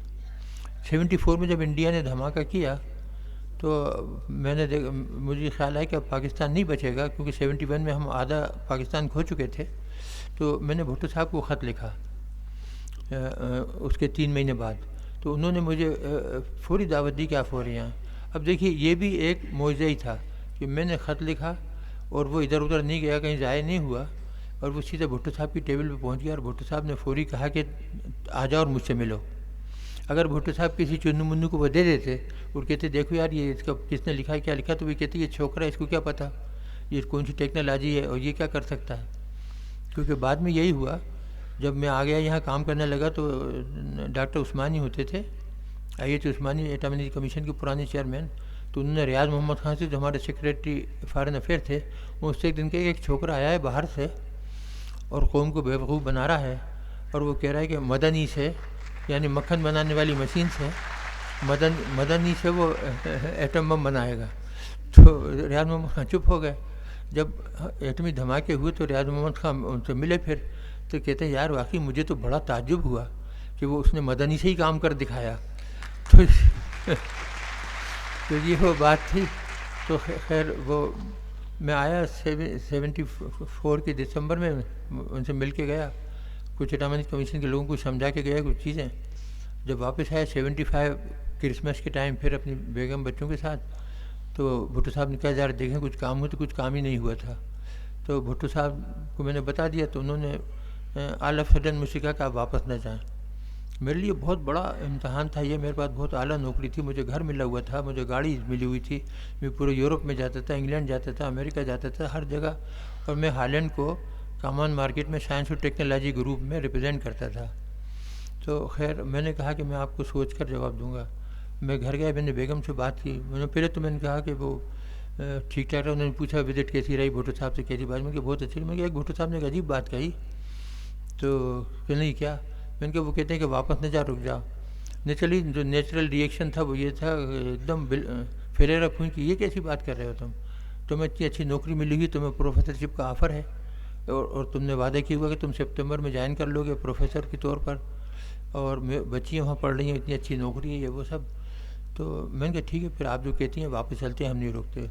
74 میں جب انڈیا نے دھماکہ کیا تو میں نے مجھے خیال آیا کہ اب پاکستان نہیں بچے گا، کیونکہ 71 میں ہم آدھا پاکستان کھو چکے تھے۔ تو میں نے بھٹو صاحب کو خط لکھا اس کے 3 مہینے بعد، تو انہوں نے مجھے فوری دعوت دی کہ آپ فوری آئیں۔ اب دیکھیے یہ بھی ایک معجزہ ہی تھا کہ میں نے خط لکھا اور وہ ادھر ادھر نہیں گیا، کہیں ضائع نہیں ہوا، اور وہ سیدھا بھٹو صاحب کی ٹیبل پہ پہنچ گیا، اور بھٹو صاحب نے فوری کہا کہ آ جاؤ اور مجھ سے ملو۔ اگر بھٹو صاحب کسی چنو منو کو وہ دے دیتے اور کہتے دیکھو یار یہ اس کا کس نے لکھا ہے، کیا لکھا، تو وہ کہتے یہ چھوکرا ہے، اس کو کیا پتہ یہ کون سی ٹیکنالوجی ہے اور یہ کیا کر سکتا ہے۔ کیونکہ بعد میں یہی ہوا، جب میں آ گیا یہاں کام کرنے لگا تو ڈاکٹر عثمانی ہوتے تھے، IH عثمانی ایٹمی انرجی کمیشن کے پرانے چیئرمین، تو انہوں نے ریاض محمد خان سے جو ہمارے سیکریٹری فارن افیئر تھے، وہ اس سے ایک دن کہ ایک چھوکرا آیا ہے باہر سے اور قوم کو بیوقوف بنا رہا ہے، اور وہ کہہ رہا ہے کہ مدنی سے، یعنی مکھن بنانے والی مشین سے، مدنی سے وہ ایٹم بم بنائے گا۔ تو ریاض محمد خان چپ ہو گئے۔ جب ایٹمی دھماکے ہوئے تو ریاض محمد خان ان سے ملے، پھر تو کہتے ہیں یار واقعی مجھے تو بڑا تعجب ہوا کہ وہ اس نے مدنی سے ہی کام کر دکھایا۔ تو یہ وہ بات تھی۔ تو خیر وہ میں آیا 74 کے دسمبر میں، ان سے مل کے گیا، کچھ ایٹمی کمیشن کے لوگوں کو سمجھا کے گیا کچھ چیزیں۔ جب واپس آیا 75 کرسمس کے ٹائم پھر اپنی بیگم بچوں کے ساتھ، تو بھٹو صاحب نے کہا یار دیکھیں کچھ کام ہو، تو کچھ کام ہی نہیں ہوا تھا۔ تو بھٹو صاحب کو میں نے بتا دیا، تو انہوں نے آل آف سڈن مجھ سے کہا کہ آپ واپس نہ جائیں۔ میرے لیے بہت بڑا امتحان تھا یہ، میرے پاس بہت اعلیٰ نوکری تھی، مجھے گھر ملا ہوا تھا، مجھے گاڑی ملی ہوئی تھی، میں پورے یورپ میں جاتا تھا، انگلینڈ جاتا تھا، امریکہ جاتا تھا، ہر جگہ، اور میں ہالینڈ کو کامان مارکیٹ میں سائنس اور ٹیکنالوجی گروپ میں ریپرزینٹ کرتا تھا۔ تو خیر میں نے کہا کہ میں آپ کو سوچ کر جواب دوں گا۔ میں گھر گیا، میں نے بیگم سے بات کی، میں نے پہلے تو میں نے کہا کہ وہ ٹھیک ٹھاک رہا۔ انہوں نے پوچھا وزٹ کیسی رہی بھٹو صاحب سے، کیسی بات، میں کہ بہت اچھی۔ میں کہ ایک بھٹو صاحب نے ایک عجیب بات کہی، تو کہ نہیں کیا، میں نے کہا وہ کہتے ہیں کہ واپس نہ جا، رک جاؤ۔ نیچرلی جو نیچرل ریئیکشن تھا وہ یہ تھا، ایک دم فیلر اپ ہوئی کہ یہ کیسی بات کر رہے ہو تمہیں اتنی اچھی نوکری ملی ہوئی، تمہیں پروفیسرشپ کا آفر ہے، اور تم نے وعدہ کیا ہوا کہ تم سپتمبر میں جوائن کر لو گے پروفیسر کے طور پر، اور بچیاں وہاں پڑھ رہی ہیں، اتنی اچھی نوکری ہے، یہ وہ سب۔ تو میں نے کہا ٹھیک ہے پھر آپ جو کہتی ہیں واپس چلتے ہیں، ہم نہیں رکتے۔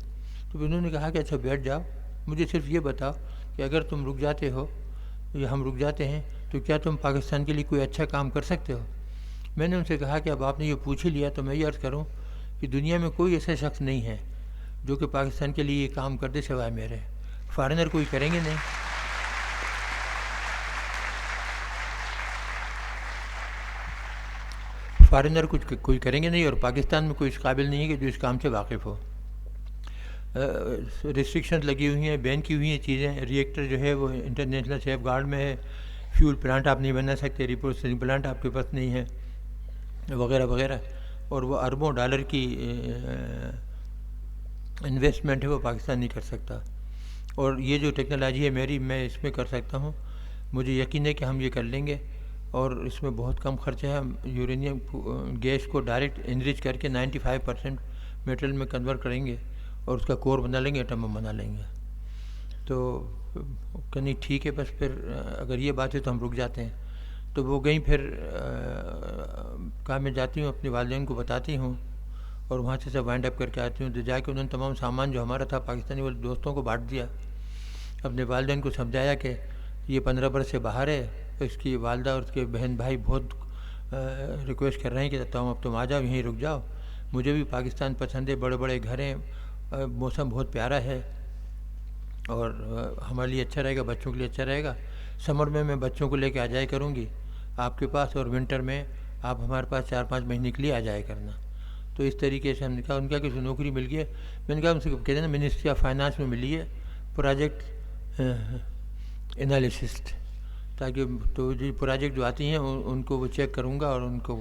تو انہوں نے کہا کہ اچھا بیٹھ جاؤ، مجھے صرف یہ بتاؤ کہ اگر تم رک جاتے ہو یا ہم رک جاتے ہیں تو کیا تم پاکستان کے لیے کوئی اچھا کام کر سکتے ہو۔ میں نے ان سے کہا کہ اب آپ نے یہ پوچھ ہی لیا تو میں یہ عرض کروں کہ دنیا میں کوئی ایسا شخص نہیں ہے جو کہ پاکستان کے لیے یہ کام کر دے سوائے میرے، فارنر کوئی کریں گے نہیں۔ فارنر کچھ کوئی کریں گے نہیں، اور پاکستان میں کوئی اس قابل نہیں ہے کہ جو اس کام سے واقف ہو۔ ریسٹرکشنز لگی ہوئی ہیں، بین کی ہوئی ہیں چیزیں. ریئیکٹر جو ہے وہ انٹرنیشنل سیف گارڈ میں ہے، فیول پلانٹ آپ نہیں بنا سکتے، ریپروسیسنگ پلانٹ آپ کے پاس نہیں ہے، وغیرہ وغیرہ. اور وہ اربوں ڈالر کی انویسٹمنٹ ہے وہ پاکستان نہیں کر سکتا. اور یہ جو ٹیکنالوجی ہے میری، میں اس میں کر سکتا ہوں. مجھے یقین ہے کہ ہم یہ کر لیں گے، اور اس میں بہت کم خرچہ ہے. ہم یورینیم گیس کو ڈائریکٹ انریچ کر کے 95% میٹل میں کنورٹ کریں گے اور اس کا کور بنا لیں گے، ایٹم بم بنا لیں گے. تو کہ ٹھیک ہے، بس پھر اگر یہ بات ہے تو ہم رک جاتے ہیں. تو وہ گئیں، پھر کہا میں جاتی ہوں اپنے والدین کو بتاتی ہوں اور وہاں سے سب وائنڈ اپ کر کے آتی ہوں. تو جا کے انہوں نے تمام سامان جو ہمارا تھا پاکستانی والے دوستوں کو بانٹ دیا. اپنے والدین کو سمجھایا کہ یہ 15 برس سے باہر ہے. اس کی والدہ اور اس کے بہن بھائی بہت ریکویسٹ کر رہے ہیں کہ تم آ جاؤ، یہیں رک جاؤ. مجھے بھی پاکستان پسند ہے، بڑے بڑے گھر ہیں، موسم بہت پیارا ہے اور ہمارے لیے اچھا رہے گا، بچوں کے لیے اچھا رہے گا. سمر میں بچوں کو لے کے آ جایا کروں گی آپ کے پاس، اور ونٹر میں آپ ہمارے پاس 4-5 مہینے کے لیے آ جایا کرنا. تو اس طریقے سے ہم نے کہا. ان کا کہ نوکری مل گئی ہے. میں نے کہا ان سے کہتے ہیں نا منسٹری آف فائنانس میں ملی ہے پروجیکٹ انالیسسٹ، تاکہ تو جو پروجیکٹ جو آتی ہیں ان کو وہ چیک کروں گا اور ان کے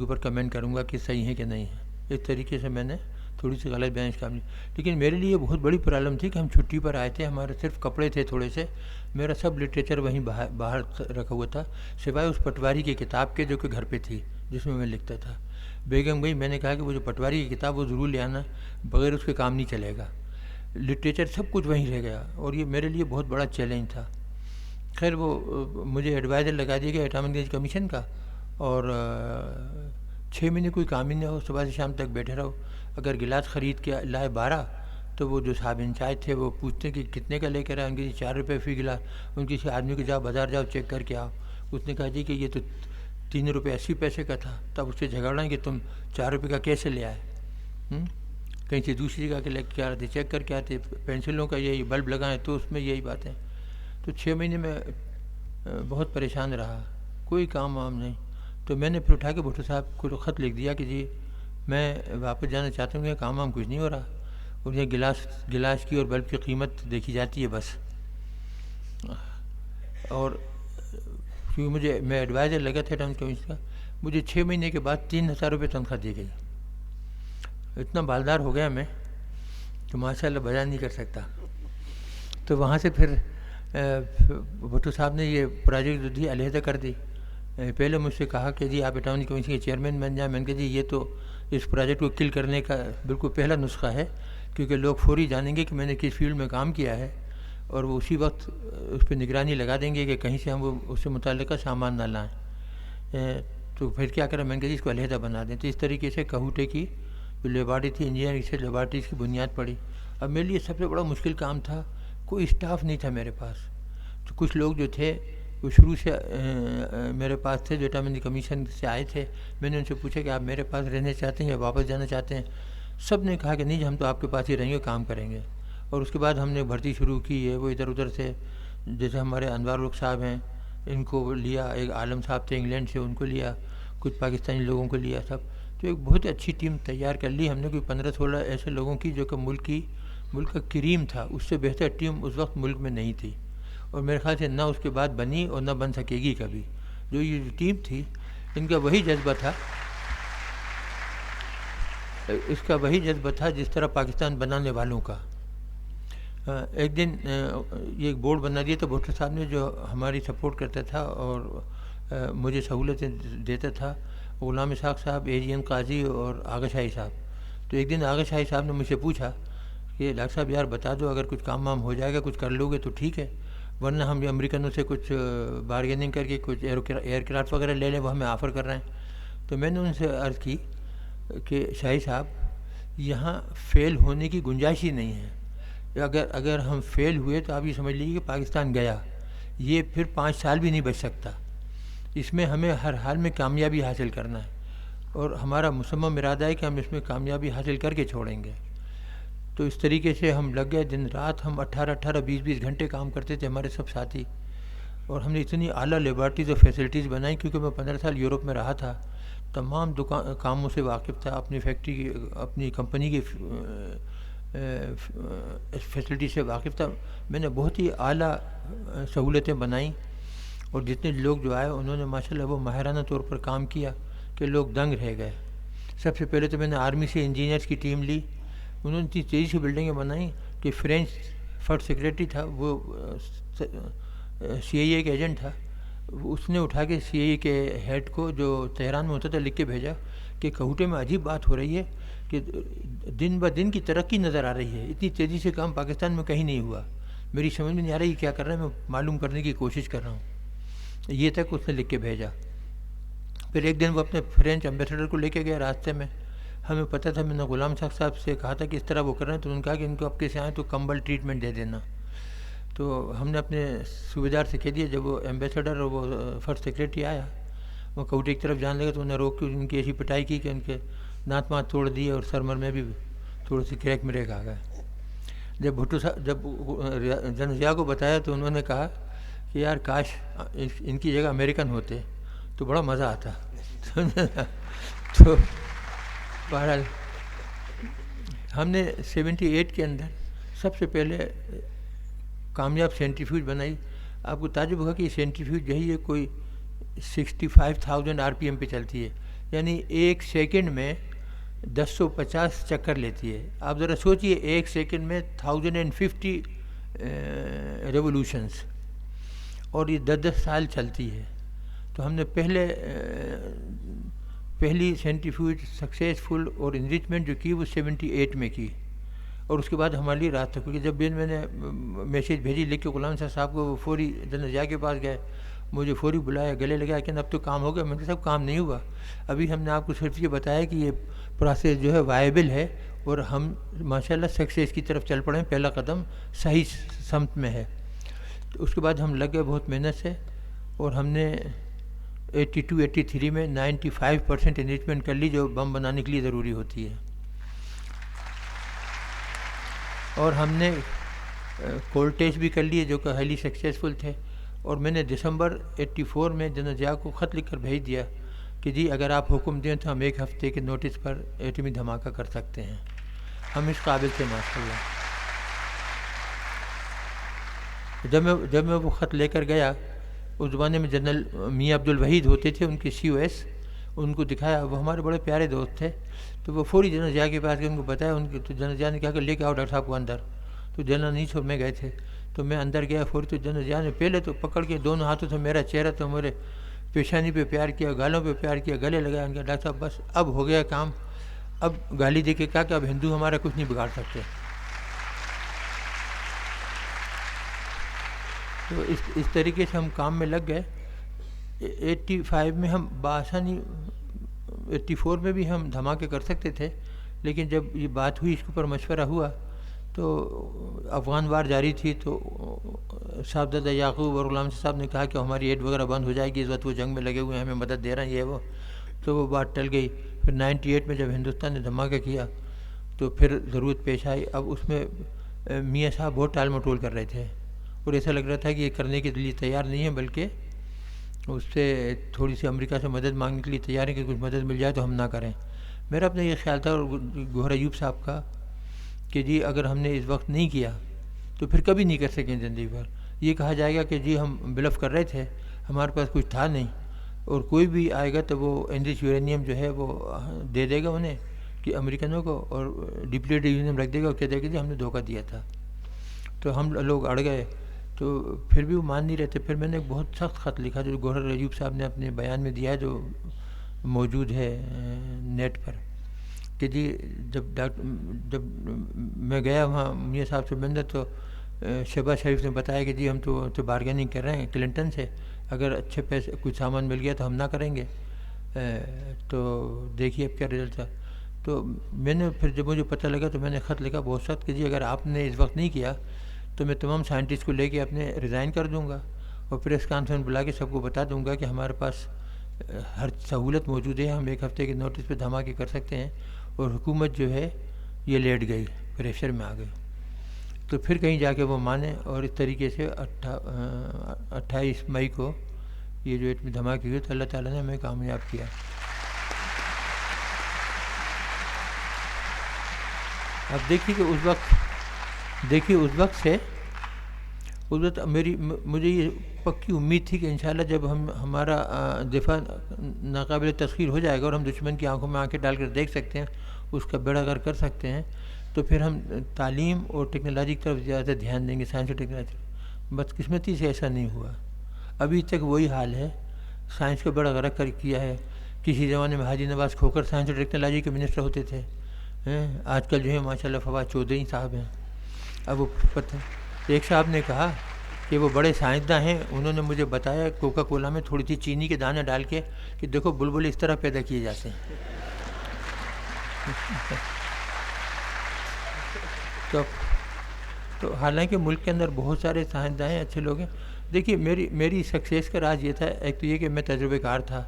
اوپر کمنٹ کروں گا کہ صحیح ہے کہ نہیں ہے. اس طریقے سے میں نے تھوڑی سی غلط بیان کام. لیکن میرے لیے بہت بڑی پرابلم تھی کہ ہم چھٹی پر آئے تھے، ہمارے صرف کپڑے تھے تھوڑے سے، میرا سب لٹریچر وہیں باہر رکھا ہوا تھا سوائے اس پٹواری کی کتاب کے جو کہ گھر پہ تھی جس میں لکھتا تھا. بیگم گئی، میں نے کہا کہ وہ جو پٹواری کی کتاب وہ ضرور لے آنا، بغیر اس کے کام نہیں چلے گا. لٹریچر سب کچھ وہیں رہ گیا اور یہ میرے لیے بہت بڑا چیلنج تھا. خیر وہ مجھے ایڈوائزر لگا دیا گیا اٹامک انرجی کمیشن کا، اور 6 مہینے کوئی کام ہی نہیں ہو، صبح سے شام تک بیٹھے رہو. اگر گلاس خرید کے لائے 12 تو وہ جو صاحب انچارج تھے وہ پوچھتے کہ کتنے کا لے کر آئے. ان کے 4 روپے فی گلاس. ان کسی آدمی کو جاؤ بازار جاؤ چیک کر کے آؤ. اس نے کہا جی کہ یہ تو 3 روپے 80 پیسے کا تھا. تب اس سے جھگڑنا کہ تم 4 روپے کا کیسے لے آئے. کہیں سے دوسری جگہ کے لے کے آ رہے تھے، چیک کر کے آتے. پینسلوں کا یہی بلب لگائیں تو اس میں یہی باتیں. تو 6 مہینے میں بہت پریشان رہا، کوئی کام وام نہیں. تو میں نے پھر اٹھا کے بھٹو صاحب کو خط لکھ دیا کہ جی میں واپس جانا چاہتا ہوں کہ کام وام کچھ نہیں ہو رہا، اور یہ گلاس کی اور بلب کی قیمت دیکھی جاتی ہے بس. اور کیونکہ میں ایڈوائزر لگا تھا ٹاؤن کمیشن کا، مجھے 6 مہینے کے بعد 3000 روپے تنخواہ دی گئی. اتنا بالدار ہو گیا میں کہ ماشاء اللہ بیان نہیں کر سکتا. تو وہاں سے پھر بھٹو صاحب نے یہ پروجیکٹ جو دی علیحدہ کر دی. پہلے مجھ سے کہا کہ جی آپ اٹارنی کمیشن کے چیئرمین بن جائیں. میں نے کہا جی یہ تو اس پروجیکٹ کو کل کرنے کا بالکل پہلا نسخہ ہے، کیونکہ لوگ فوری جانیں گے کہ میں نے کس فیلڈ میں کام کیا ہے، اور وہ اسی وقت اس پہ نگرانی لگا دیں گے کہ کہیں سے ہم وہ اس سے متعلقہ سامان نہ لائیں. تو پھر کیا کریں، میں نے کہا جی اس کو علیحدہ بنا دیں. تو اس طریقے سے کہوٹے کی جو لیبارٹری تھی، انجینئرنگ سے لیبارٹریز کی بنیاد پڑی. اب میرے لیے سب سے بڑا مشکل کام تھا، کوئی اسٹاف نہیں تھا میرے پاس. تو کچھ لوگ جو تھے وہ شروع سے میرے پاس تھے، جو اٹامک کمیشن سے آئے تھے. میں نے ان سے پوچھا کہ آپ میرے پاس رہنا چاہتے ہیں یا واپس جانا چاہتے ہیں. سب نے کہا کہ نہیں ہم تو آپ کے پاس ہی رہیں گے، کام کریں گے. اور اس کے بعد ہم نے بھرتی شروع کی ہے. وہ ادھر ادھر سے، جیسے ہمارے انوار الحق صاحب ہیں ان کو لیا، ایک عالم صاحب تھے انگلینڈ سے ان کو لیا، کچھ پاکستانی لوگوں کو لیا سب. تو ایک بہت اچھی ٹیم تیار کر لی ہم نے، کوئی 15-16 ایسے لوگوں کی جو کہ ملک کا کریم تھا. اس سے بہتر ٹیم اس وقت ملک میں نہیں تھی، اور میرے خیال سے نہ اس کے بعد بنی اور نہ بن سکے گی کبھی. جو یہ ٹیم تھی ان کا وہی جذبہ تھا، اس کا وہی جذبہ تھا جس طرح پاکستان بنانے والوں کا. ایک دن یہ ایک بورڈ بنا دیا تھا بھٹو صاحب نے، جو ہماری سپورٹ کرتا تھا اور مجھے سہولتیں دیتا تھا، غلام اسحاق صاحب، ایجین قاضی اور آغا شاہی صاحب. تو ایک دن آغا شاہی صاحب نے مجھ سے پوچھا کہ ڈاکٹر صاحب یار بتا دو، اگر کچھ کام وام ہو جائے گا، کچھ کر لو گے تو ٹھیک ہے، ورنہ ہم امریکنوں سے کچھ بارگیننگ کر کے کچھ ایئر کرافٹ وغیرہ لے لیں، وہ ہمیں آفر کر رہے ہیں. تو میں نے ان سے عرض کی کہ شاہی صاحب یہاں فیل ہونے کی گنجائش ہی نہیں ہے. اگر ہم فیل ہوئے تو آپ یہ سمجھ لیجیے کہ پاکستان گیا، یہ پھر 5 سال بھی نہیں بچ سکتا. اس میں ہمیں ہر حال میں کامیابی حاصل کرنا ہے، اور ہمارا مصمم ارادہ ہے کہ ہم اس میں کامیابی حاصل کر کے چھوڑیں گے. تو اس طریقے سے ہم لگ گئے. دن رات ہم 18 20 گھنٹے کام کرتے تھے ہمارے سب ساتھی، اور ہم نے اتنی اعلیٰ لیبارٹریز اور فیسلٹیز بنائیں. کیونکہ میں 15 سال یورپ میں رہا تھا، تمام کاموں سے واقف تھا، اپنی فیکٹری کی، اپنی کمپنی کی فیسلٹی سے واقف تھا. میں نے بہت ہی اعلیٰ سہولتیں بنائیں اور جتنے لوگ جو آئے انہوں نے ماشاءاللہ وہ ماہرانہ طور پر کام کیا کہ لوگ دنگ رہ گئے. سب سے پہلے تو میں نے آرمی سے انجینئرس کی ٹیم لی. انہوں نے اتنی تیزی سے بلڈنگیں بنائیں کہ فرینچ فرسٹ سیکریٹری تھا, وہ CIA کا ایجنٹ تھا, اس نے اٹھا کے CIA کے ہیڈ کو جو تہران میں ہوتا تھا لکھ کے بھیجا کہ کہوٹے میں عجیب بات ہو رہی ہے کہ دن بہ دن کی ترقی نظر آ رہی ہے, اتنی تیزی سے کام پاکستان میں کہیں نہیں ہوا, میری سمجھ میں نہیں آ رہی کیا کر رہا ہے, میں معلوم کرنے کی کوشش کر رہا ہوں. یہ تک اس نے لکھ کے بھیجا. پھر ایک دن وہ اپنے فرینچ ایمبیسڈر کو لے کے گیا راستے میں, ہمیں پتہ تھا, میں نے غلام صاحب سے کہا تھا کہ اس طرح وہ کر رہے ہیں, تو انہوں نے کہا کہ ان کو اب کیسے آئیں تو کمبل ٹریٹمنٹ دے دینا. تو ہم نے اپنے صوبیدار سے کہہ دیا. جب وہ ایمبیسڈر اور وہ فرسٹ سیکریٹری آیا, وہ کوٹے کی طرف جانے لگا تو انہیں روک کے ان کی ایسی پٹائی کی کہ ان کے دانت مانت توڑ دیے اور سرمر میں بھی تھوڑی سی کریک مریک آ گئے. جب بھٹو صاحب جب جنرل ضیاء کو بتایا تو انہوں نے کہا کہ یار کاش ان کی جگہ امریکن ہوتے تو بڑا مزہ آتا. تو بہرحال ہم نے 78 کے اندر سب سے پہلے کامیاب سینٹریفیوج بنائی. آپ کو تعجب ہوگا کہ یہ سینٹریفیوج یہی ہے کوئی 65,000 RPM پہ چلتی ہے, یعنی ایک سیکنڈ میں 1050 چکر لیتی ہے. آپ ذرا سوچئے ایک سیکنڈ میں 1050 ریولوشنز, اور یہ 10 سال چلتی ہے. تو ہم نے پہلی سینٹریفیوج سکسیزفل اور انریچمنٹ جو کی وہ 78 میں کی, اور اس کے بعد ہمارے لیے رات تک, کیونکہ جب میں نے میسیج بھیجی لکھ کے غلام صاحب کو, وہ فوری جنرل ضیاء کے پاس گئے, مجھے فوری بلایا, گلے لگایا کہ اب تو کام ہو گیا. میں نے کہا صاحب کام نہیں ہوا, ابھی ہم نے آپ کو صرف یہ بتایا کہ یہ پروسیس جو ہے وائبل ہے اور ہم ماشاءاللہ سکسیس کی طرف چل پڑے ہیں, پہلا قدم صحیح سمت میں ہے. تو اس کے بعد ہم لگ گئے بہت محنت سے, اور ہم نے 82-83 میں 95% انریچمنٹ کر لی جو بم بنانے کے لیے ضروری ہوتی ہے. اور ہم نے کولڈ ٹیسٹ بھی کر لیے جو کہ ہائیلی سکسیزفل تھے. اور میں نے دسمبر 84 میں جنرل ضیاء کو خط لکھ کر بھیج دیا کہ جی اگر آپ حکم دیں تو ہم 1 ہفتے کے نوٹس پر ایٹمی دھماکہ کر سکتے ہیں. ہم اس قابل تھے ماشاءاللہ. جب میں وہ خط لے کر گیا, اس زمانے میں جنرل میاں عبد الوحید ہوتے تھے, ان کے COS, ان کو دکھایا. وہ ہمارے بڑے پیارے دوست تھے. تو وہ فوری جنرل ضیاء کے پاس گئے, ان کو بتایا. ان کے تو جنرل ضیاء نے کہا کہ لے کے آؤ ڈاکٹر صاحب کو اندر. تو جنرل نیچ اور میں گئے تھے, تو میں اندر گیا فوری. تو جنرل ضیاء نے پہلے تو پکڑ کے دونوں ہاتھوں سے میرا چہرہ تو میرے پیشانی پہ پیار کیا, گالوں پہ پیار کیا, گلے لگایا. ان کا ڈاکٹر صاحب بس اب ہو گیا کام. اب گالی دے کے کہا کہ اب ہندو ہمارا کچھ نہیں بگاڑ سکتے. تو اس طریقے سے ہم کام میں لگ گئے. 85 میں ہم بآسانی, 84 میں بھی ہم دھماکے کر سکتے تھے, لیکن جب یہ بات ہوئی, اس کے اوپر مشورہ ہوا, تو افغان وار جاری تھی. تو صاحبزادہ یعقوب اور غلام صاحب نے کہا کہ ہماری ایڈ وغیرہ بند ہو جائے گی, اس وقت وہ جنگ میں لگے ہوئے ہیں, ہمیں مدد دے رہے ہیں, یہ وہ. تو وہ بات ٹل گئی. پھر 98 میں جب ہندوستان نے دھماکہ کیا تو پھر ضرورت پیش آئی. اب اس میں میاں صاحب بہت ٹال مٹول کر رہے تھے, اور ایسا لگ رہا تھا کہ یہ کرنے کے لیے تیار نہیں ہے, بلکہ اس سے تھوڑی سی امریکہ سے مدد مانگنے کے لیے تیار ہے کہ کچھ مدد مل جائے تو ہم نہ کریں. میرا اپنا یہ خیال تھا, اور گوہر ایوب صاحب کا, کہ جی اگر ہم نے اس وقت نہیں کیا تو پھر کبھی نہیں کر سکیں زندگی بھر. یہ کہا جائے گا کہ جی ہم بلف کر رہے تھے, ہمارے پاس کچھ تھا نہیں, اور کوئی بھی آئے گا تو وہ انرچ یورینیم جو ہے وہ دے دے گا انہیں کہ امریکنوں کو, اور ڈپلیٹڈ یورینیم رکھ دے گا اور کہہ دے گا کہ ہم نے دھوکہ دیا تھا. تو ہم لوگ اڑ گئے. تو پھر بھی وہ مان نہیں رہتے. پھر میں نے ایک بہت سخت خط لکھا جو گوہر ایوب صاحب نے اپنے بیان میں دیا ہے, جو موجود ہے نیٹ پر, کہ جی جب میں گیا وہاں میاں صاحب سے ملنے, تو شہباز شریف نے بتایا کہ جی ہم تو بارگیننگ کر رہے ہیں کلنٹن سے, اگر اچھے پیسے کچھ سامان مل گیا تو ہم نہ کریں گے. تو دیکھیے اب کیا رزلٹ تھا. تو میں نے پھر جب مجھے پتہ لگا تو میں نے خط لکھا بہت سخت کہ جی اگر آپ نے اس وقت نہیں کیا تو میں تمام سائنٹسٹ کو لے کے اپنے ریزائن کر دوں گا, اور پریس کانفرنس بلا کے سب کو بتا دوں گا کہ ہمارے پاس ہر سہولت موجود ہے, ہم 1 ہفتے کے نوٹس پہ دھماکے کر سکتے ہیں. اور حکومت جو ہے یہ لیٹ گئی, پریشر میں آ گئی. تو پھر کہیں جا کے وہ مانے, اور اس طریقے سے 28 مئی کو یہ جو ایٹمی دھماکے ہوئے تو اللہ تعالیٰ نے ہمیں کامیاب کیا. اب دیکھیے کہ اس وقت سے مجھے یہ پکی امید تھی کہ انشاءاللہ جب ہمارا دفاع ناقابل تسخیر ہو جائے گا اور ہم دشمن کی آنکھوں میں آنکھیں ڈال کر دیکھ سکتے ہیں، اس کا بیڑا غرق کر سکتے ہیں، تو پھر ہم تعلیم اور ٹیکنالوجی کی طرف زیادہ دھیان دیں گے، سائنس اور ٹیکنالوجی۔ بدقسمتی سے ایسا نہیں ہوا، ابھی تک وہی حال ہے، سائنس کا بیڑا غرق کیا ہے۔ کسی زمانے میں حاجی نواز کھوکھر سائنس اور ٹیکنالوجی کے منسٹر ہوتے تھے، آج کل جو ہے ماشاءاللہ فواد چودھری صاحب ہیں۔ اب وہ ایک صاحب نے کہا کہ وہ بڑے سائنسداں ہیں، انہوں نے مجھے بتایا کوکا کولا میں تھوڑی سی چینی کے دانے ڈال کے کہ دیکھو بلبل اس طرح پیدا کیے جاتے ہیں۔ تو حالانکہ ملک کے اندر بہت سارے سائنسداں ہیں، اچھے لوگ ہیں۔ دیکھیے میری سکسیس کا راز یہ تھا، ایک تو یہ کہ میں تجربے کار تھا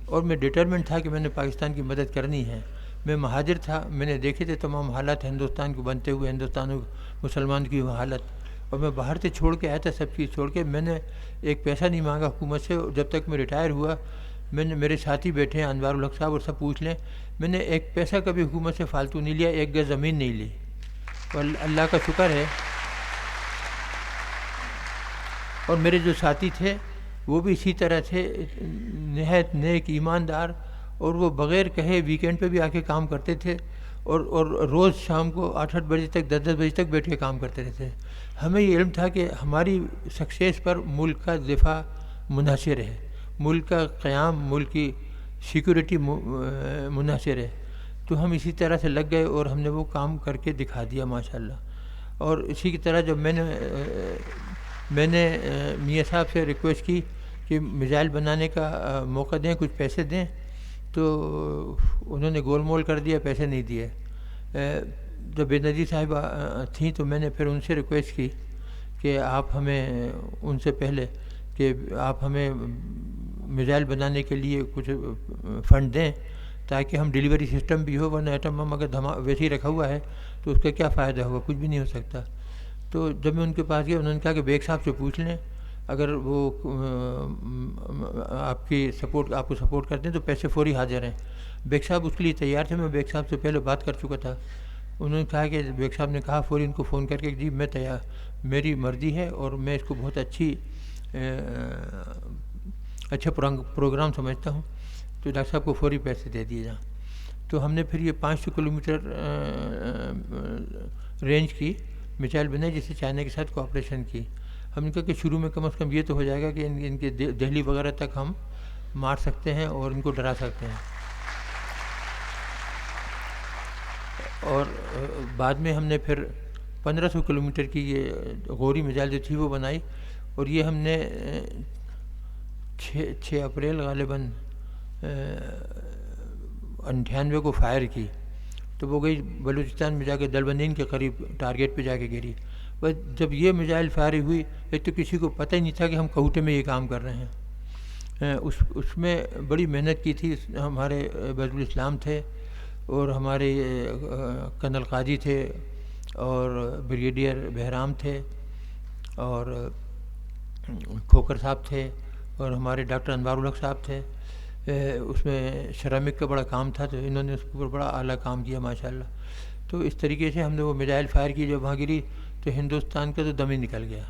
اور میں ڈٹرمنٹ تھا کہ میں نے پاکستان کی مدد کرنی ہے۔ میں مہاجر تھا، میں نے دیکھے تھے تمام حالات ہندوستان کو بنتے ہوئے، ہندوستان مسلمان کی حالت، اور میں باہر سے چھوڑ کے آیا تھا، سب چیز چھوڑ کے۔ میں نے ایک پیسہ نہیں مانگا حکومت سے، جب تک میں ریٹائر ہوا۔ میں نے، میرے ساتھی بیٹھے ہیں انوار الحق صاحب اور سب پوچھ لیں، میں نے ایک پیسہ کبھی حکومت سے فالتو نہیں لیا، ایک گز زمین نہیں لی، اور اللہ کا شکر ہے۔ اور میرے جو ساتھی تھے وہ بھی اسی طرح تھے، نہایت نیک، ایماندار، اور وہ بغیر کہے ویکینڈ پہ بھی آ کے کام کرتے تھے، اور روز شام کو 8 بجے تک 10 بجے تک بیٹھ کے کام کرتے رہتے۔ ہمیں یہ علم تھا کہ ہماری سکسیس پر ملک کا دفاع منحصر ہے، ملک کا قیام، ملک کی سیکورٹی منحصر ہے۔ تو ہم اسی طرح سے لگ گئے اور ہم نے وہ کام کر کے دکھا دیا ماشاءاللہ۔ اور اسی کی طرح جب میں نے میاں صاحب سے ریکویسٹ کی کہ میزائل بنانے کا موقع دیں، کچھ پیسے دیں، تو انہوں نے گول مول کر دیا، پیسے نہیں دیے۔ جب بے نظیر صاحب تھیں تو میں نے پھر ان سے ریکویسٹ کی کہ آپ ہمیں ان سے پہلے کہ آپ ہمیں میزائل بنانے کے لیے کچھ فنڈ دیں تاکہ ہم ڈیلیوری سسٹم بھی ہو، ورنہ ایٹم بم اگر ویسے ہی رکھا ہوا ہے تو اس کا کیا فائدہ ہوگا، کچھ بھی نہیں ہو سکتا۔ تو جب میں ان کے پاس گیا، انہوں نے کہا کہ بیگ صاحب سے پوچھ لیں، اگر وہ آپ کو سپورٹ کرتے ہیں تو پیسے فوری حاضر ہیں۔ بیگ صاحب اس کے لیے تیار تھے، میں بیگ صاحب سے پہلے بات کر چکا تھا۔ انہوں نے کہا کہ بیگ صاحب نے کہا فوری ان کو فون کر کے، جی میں تیار، میری مرضی ہے اور میں اس کو بہت اچھا پروگرام سمجھتا ہوں، تو ڈاکٹر صاحب کو فوری پیسے دے دیے جائیں۔ تو ہم نے پھر یہ 500 کلومیٹر رینج کی میزائل بنائی، جس سے چائنا کے ساتھ کوآپریشن کی۔ ہم نے کہا کہ شروع میں کم از کم یہ تو ہو جائے گا کہ ان کے دہلی وغیرہ تک ہم مار سکتے ہیں اور ان کو ڈرا سکتے ہیں۔ اور بعد میں ہم نے پھر 1500 کلومیٹر کی یہ غوری میزائل جو تھی وہ بنائی، اور یہ ہم نے 6 اپریل غالباً 98 کو فائر کی، تو وہ گئی بلوچستان میں جا کے دلبندین کے قریب ٹارگیٹ پہ جا کے گری۔ بس جب یہ میزائل فائر ہوئی، ایک تو کسی کو پتہ ہی نہیں تھا کہ ہم کوہٹے میں یہ کام کر رہے ہیں۔ اس میں بڑی محنت کی تھی، ہمارے بزم الاسلام تھے اور ہمارے کرنل قاضی تھے اور بریگیڈیئر بہرام تھے اور کھوکر صاحب تھے اور ہمارے ڈاکٹر انوار الحق صاحب تھے۔ اس میں شرامک کا بڑا کام تھا، تو انہوں نے اس پر بڑا اعلیٰ کام کیا ماشاءاللہ۔ تو اس طریقے سے ہم نے وہ میزائل فائر کی، جب وہاں گری تو ہندوستان کا تو دم ہی نکل گیا۔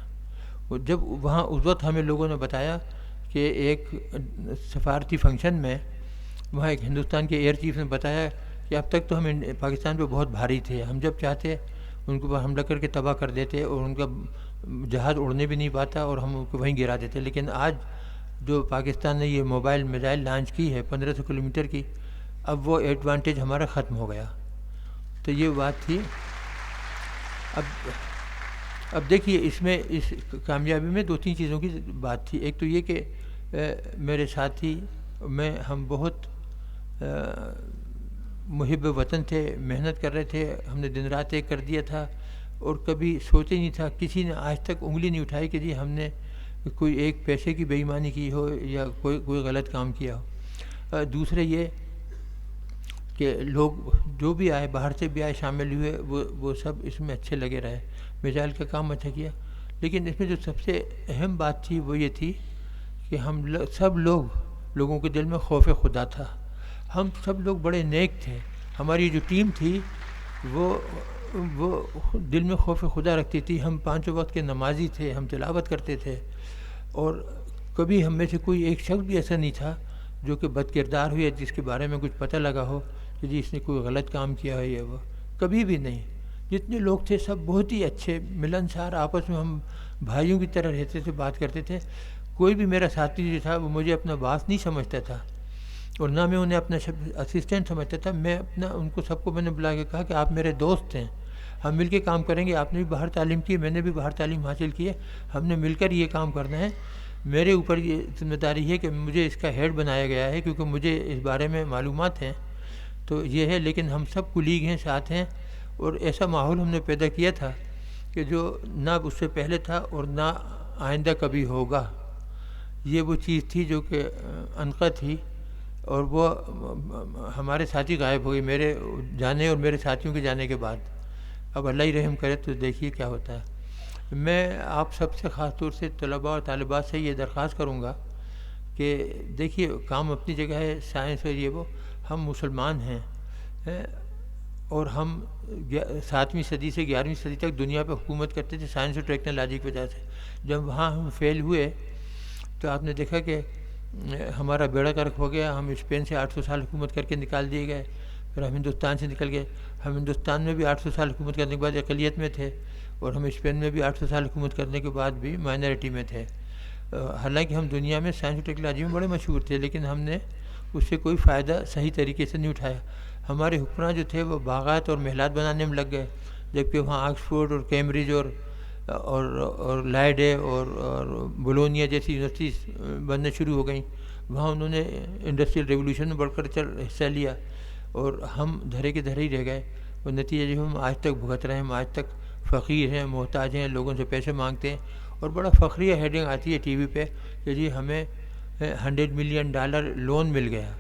اور جب وہاں اس وقت ہمیں لوگوں نے بتایا کہ ایک سفارتی فنکشن میں وہاں ایک ہندوستان کے ایئر چیف نے بتایا کہ اب تک تو ہم پاکستان پہ بہت بھاری تھے، ہم جب چاہتے ان کے اوپر حملہ کر کے تباہ کر دیتے اور ان کا جہاز اڑنے بھی نہیں پاتا اور ہم ان کو وہیں گرا دیتے، لیکن آج جو پاکستان نے یہ موبائل میزائل لانچ کی ہے 1500 کلومیٹر کی، اب وہ ایڈوانٹیج ہمارا ختم ہو گیا۔ تو یہ بات تھی۔ اب دیکھیے اس کامیابی میں 2-3 چیزوں کی بات تھی۔ ایک تو یہ کہ میرے ساتھی ہم بہت محب وطن تھے، محنت کر رہے تھے، ہم نے دن رات ایک کر دیا تھا اور کبھی سوچے نہیں تھا، کسی نے آج تک انگلی نہیں اٹھائی کہ جی ہم نے کوئی ایک پیسے کی بے ایمانی کی ہو یا کوئی غلط کام کیا ہو۔ دوسرے یہ کہ لوگ جو بھی آئے، باہر سے بھی آئے، شامل ہوئے، وہ سب اس میں اچھے لگے رہے، میزائل کا کام اچھا کیا۔ لیکن اس میں جو سب سے اہم بات تھی وہ یہ تھی کہ ہم سب لوگوں کے دل میں خوف خدا تھا، ہم سب لوگ بڑے نیک تھے۔ ہماری جو ٹیم تھی وہ وہ دل میں خوف خدا رکھتی تھی. ہم 5 وقت کے نمازی تھے, ہم تلاوت کرتے تھے, اور کبھی ہم میں سے کوئی ایک شخص بھی ایسا نہیں تھا جو کہ بد کردار ہو یا جس کے بارے میں کچھ پتہ لگا ہو کہ جی اس نے کوئی غلط کام کیا ہے یا وہ. کبھی بھی نہیں. جتنے لوگ تھے سب بہت ہی اچھے, ملنسار, آپس میں ہم بھائیوں کی طرح رہتے تھے, بات کرتے تھے. کوئی بھی میرا ساتھی جو تھا وہ مجھے اپنا باس نہیں سمجھتا تھا, اور نہ میں انہیں اپنا اسسٹنٹ سمجھتا تھا. میں ان کو سب کو میں نے بلا کے کہا کہ آپ میرے دوست ہیں, ہم مل کے کام کریں گے. آپ نے بھی باہر تعلیم کی, میں نے بھی باہر تعلیم حاصل کی ہے, ہم نے مل کر یہ کام کرنا ہے. میرے اوپر یہ ذمہ داری ہے کہ مجھے اس کا ہیڈ بنایا گیا ہے کیونکہ مجھے اس بارے میں معلومات ہیں. تو یہ ہے, لیکن ہم سب کولیگ ہیں, ساتھ ہیں, اور ایسا ماحول ہم نے پیدا کیا تھا کہ جو نہ اس سے پہلے تھا اور نہ آئندہ کبھی ہوگا. یہ وہ چیز تھی جو کہ عنقا تھی, اور وہ ہمارے ساتھی غائب ہو گئے میرے جانے اور میرے ساتھیوں کے جانے کے بعد. اب اللہ ہی رحم کرے تو دیکھیے کیا ہوتا ہے. میں آپ سب سے خاص طور سے طلباء اور طالبات سے یہ درخواست کروں گا کہ دیکھیے کام اپنی جگہ ہے, سائنس اور یہ وہ, ہم مسلمان ہیں, اور ہم 7ویں صدی سے 11ویں صدی تک دنیا پہ حکومت کرتے تھے سائنس اور ٹیکنالوجی کی وجہ سے. جب وہاں ہم فیل ہوئے تو آپ نے دیکھا کہ ہمارا بیڑا غرق ہو گیا. ہم اسپین سے 800 سال حکومت کر کے نکال دیے گئے, پھر ہم ہندوستان سے نکل گئے. ہم ہندوستان میں بھی 800 سال حکومت کرنے کے بعد اقلیت میں تھے, اور ہم اسپین میں بھی 800 سال حکومت کرنے کے بعد بھی مائنارٹی میں تھے. حالانکہ ہم دنیا میں سائنس اور ٹیکنالوجی میں بڑے مشہور تھے, لیکن ہم نے اس سے کوئی فائدہ صحیح طریقے سے نہیں اٹھایا. ہمارے حکمراں جو تھے وہ باغات اور محلات بنانے میں لگ گئے, جبکہ وہاں آکسفورڈ اور کیمبرج اور لائڈے اور بولونیا جیسی یونیورسٹیز بننا شروع ہو گئیں. وہاں انہوں نے انڈسٹریل ریولوشن میں بڑھ کر حصہ لیا, اور ہم دھرے کے دھرے ہی رہ گئے. اور نتیجہ جو ہم آج تک بھگت رہے ہیں, ہم آج تک فقیر ہیں, محتاج ہیں, لوگوں سے پیسے مانگتے ہیں, اور بڑا فخریہ ہیڈنگ آتی ہے ٹی وی پہ کہ جی ہمیں $100 ملین لون مل گیا,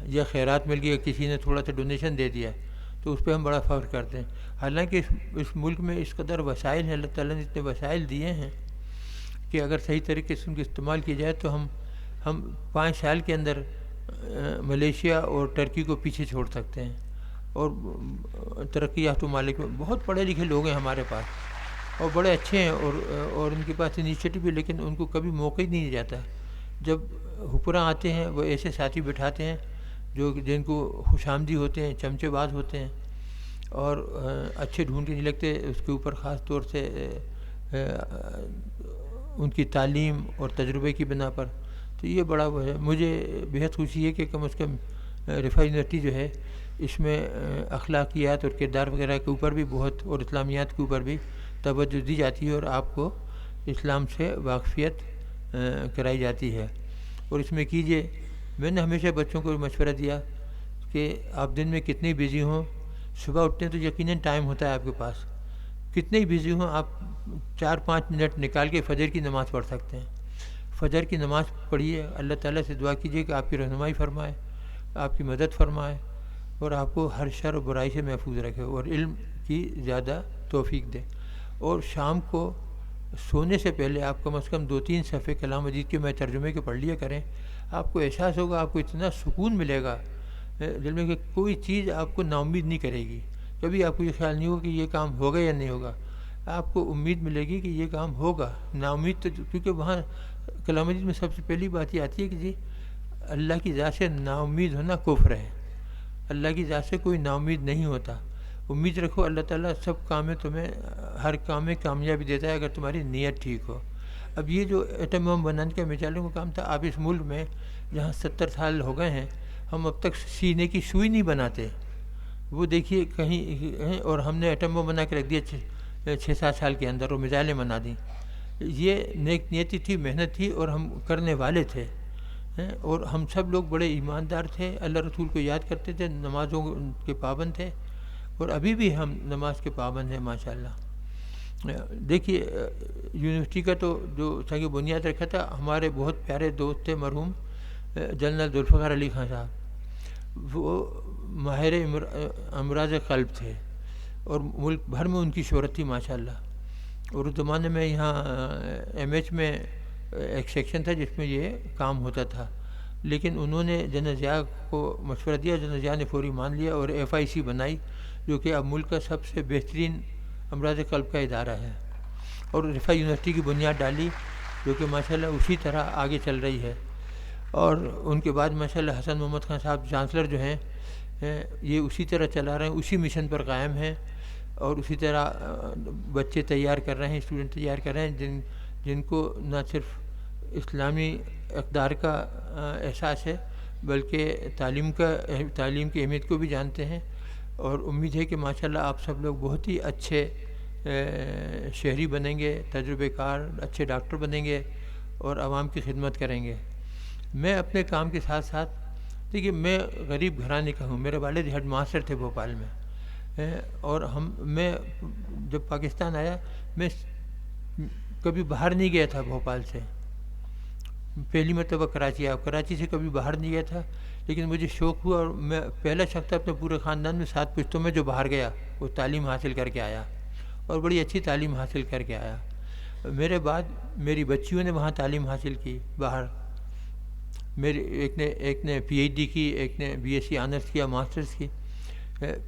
یا خیرات مل گئی, کسی نے تھوڑا سا ڈونیشن دے دیا, تو اس پہ ہم بڑا فخر کرتے ہیں. حالانکہ اس ملک میں اس قدر وسائل ہیں, اللہ تعالیٰ نے اتنے وسائل دیے ہیں کہ اگر صحیح طریقے سے ان کا استعمال کیا جائے تو ہم 5 سال کے اندر ملیشیا اور ٹرکی کو پیچھے چھوڑ سکتے ہیں. اور ترقی یافتہ ممالک میں بہت پڑھے لکھے لوگ ہیں ہمارے پاس, اور بڑے اچھے ہیں, اور ان کے پاس انیشیٹو بھی, لیکن ان کو کبھی موقع ہی نہیں جاتا. جب حکمراں آتے ہیں وہ ایسے ساتھی بٹھاتے ہیں جن کو خوش آمدی ہوتے ہیں, چمچے باز ہوتے ہیں, اور اچھے ڈھونڈ کے نہیں لگتے. اس کے اوپر خاص طور سے ان کی تعلیم اور تجربے کی بنا پر. تو یہ بڑا وہ ہے. مجھے بہت خوشی ہے کہ کم از کم رفاع یونیورسٹی جو ہے اس میں اخلاقیات اور کردار وغیرہ کے اوپر بھی بہت, اور اسلامیات کے اوپر بھی توجہ دی جاتی ہے, اور آپ کو اسلام سے واقفیت کرائی جاتی ہے. اور اس میں کیجیے, میں نے ہمیشہ بچوں کو مشورہ دیا کہ آپ دن میں کتنے بزی ہوں, صبح اٹھتے ہیں تو یقیناً ٹائم ہوتا ہے آپ کے پاس, کتنے ہی بزی ہوں آپ 4-5 منٹ نکال کے فجر کی نماز پڑھ سکتے ہیں. فجر کی نماز پڑھیے, اللہ تعالیٰ سے دعا کیجیے کہ آپ کی رہنمائی فرمائے, آپ کی مدد فرمائے, اور آپ کو ہر شر و برائی سے محفوظ رکھے, اور علم کی زیادہ توفیق دے. اور شام کو سونے سے پہلے آپ کم از کم 2-3 صفحے کلام مجید کے میں ترجمے کے پڑھ لیا کریں. آپ کو احساس ہوگا, آپ کو اتنا سکون ملے گا دل میں کہ کوئی چیز آپ کو نا امید نہیں کرے گی. کبھی آپ کو یہ خیال نہیں ہوگا کہ یہ کام ہوگا یا نہیں ہوگا, آپ کو امید ملے گی کہ یہ کام ہوگا. نا امید تو, کیونکہ وہاں کلام مجید میں سب سے پہلی بات یہ آتی ہے کہ جی اللہ کی ذات سے نا امید ہونا کفر ہے. اللہ کی ذات سے کوئی نا امید نہیں ہوتا. امید رکھو, اللہ تعالیٰ سب کام میں تمہیں ہر کام میں کامیابی دیتا ہے اگر تمہاری نیت ٹھیک ہو. اب یہ جو ایٹم بم بنانے کا میزائلوں کا کام تھا, آپ اس ملک میں جہاں 70 سال ہو گئے ہیں ہم اب تک سینے کی سوئی نہیں بناتے. وہ دیکھیے کہیں, اور ہم نے ایٹم بم بنا کے رکھ دیا 6-7 سال کے اندر, اور میزائلیں بنا دیں. یہ نیک نیتی تھی, محنت تھی, اور ہم کرنے والے تھے, اور ہم سب لوگ بڑے ایماندار تھے, اللہ رسول کو یاد کرتے تھے, نمازوں کے پابند تھے, اور ابھی بھی ہم نماز کے پابند ہیں ماشاءاللہ. دیکھیے یونیورسٹی کا تو جو سنگ بنیاد رکھا تھا, ہمارے بہت پیارے دوست تھے مرحوم جنرل ذوالفقار علی خان صاحب. وہ ماہر امراض قلب تھے, اور ملک بھر میں ان کی شہرت تھی ماشاءاللہ. اور اس زمانے میں یہاں MH میں ایک سیکشن تھا جس میں یہ کام ہوتا تھا, لیکن انہوں نے جنرل ضیاء کو مشورہ دیا, جنرل ضیاء نے فوری مان لیا اور FIC بنائی جو کہ اب ملک کا سب سے بہترین امراض قلب کا ادارہ ہے، اور رفاع یونیورسٹی کی بنیاد ڈالی جو کہ ماشاءاللہ اسی طرح آگے چل رہی ہے. اور ان کے بعد ماشاءاللہ حسن محمد خان صاحب چانسلر جو ہیں یہ اسی طرح چلا رہے ہیں، اسی مشن پر قائم ہیں، اور اسی طرح بچے تیار کر رہے ہیں، اسٹوڈنٹ تیار کر رہے ہیں جن کو نہ صرف اسلامی اقدار کا احساس ہے بلکہ تعلیم کی اہمیت کو بھی جانتے ہیں. اور امید ہے کہ ماشاءاللہ آپ سب لوگ بہت ہی اچھے شہری بنیں گے، تجربے کار اچھے ڈاکٹر بنیں گے اور عوام کی خدمت کریں گے. میں اپنے کام کے ساتھ ساتھ دیکھیے میں غریب گھرانے کا ہوں. میرے والد ہیڈ ماسٹر تھے بھوپال میں، اور میں جب پاکستان آیا میں کبھی باہر نہیں گیا تھا بھوپال سے. پہلی مرتبہ کراچی آیا، کراچی سے کبھی باہر نہیں گیا تھا، لیکن مجھے شوق ہوا اور میں پہلا شخص تھا اپنے پورے خاندان میں 7 پشتوں میں جو باہر گیا، وہ تعلیم حاصل کر کے آیا اور بڑی اچھی تعلیم حاصل کر کے آیا. میرے بعد میری بچیوں نے وہاں تعلیم حاصل کی باہر. ایک نے پی ایچ ڈی کی، ایک نے بی ایس سی آنرس کیا، ماسٹرز کی.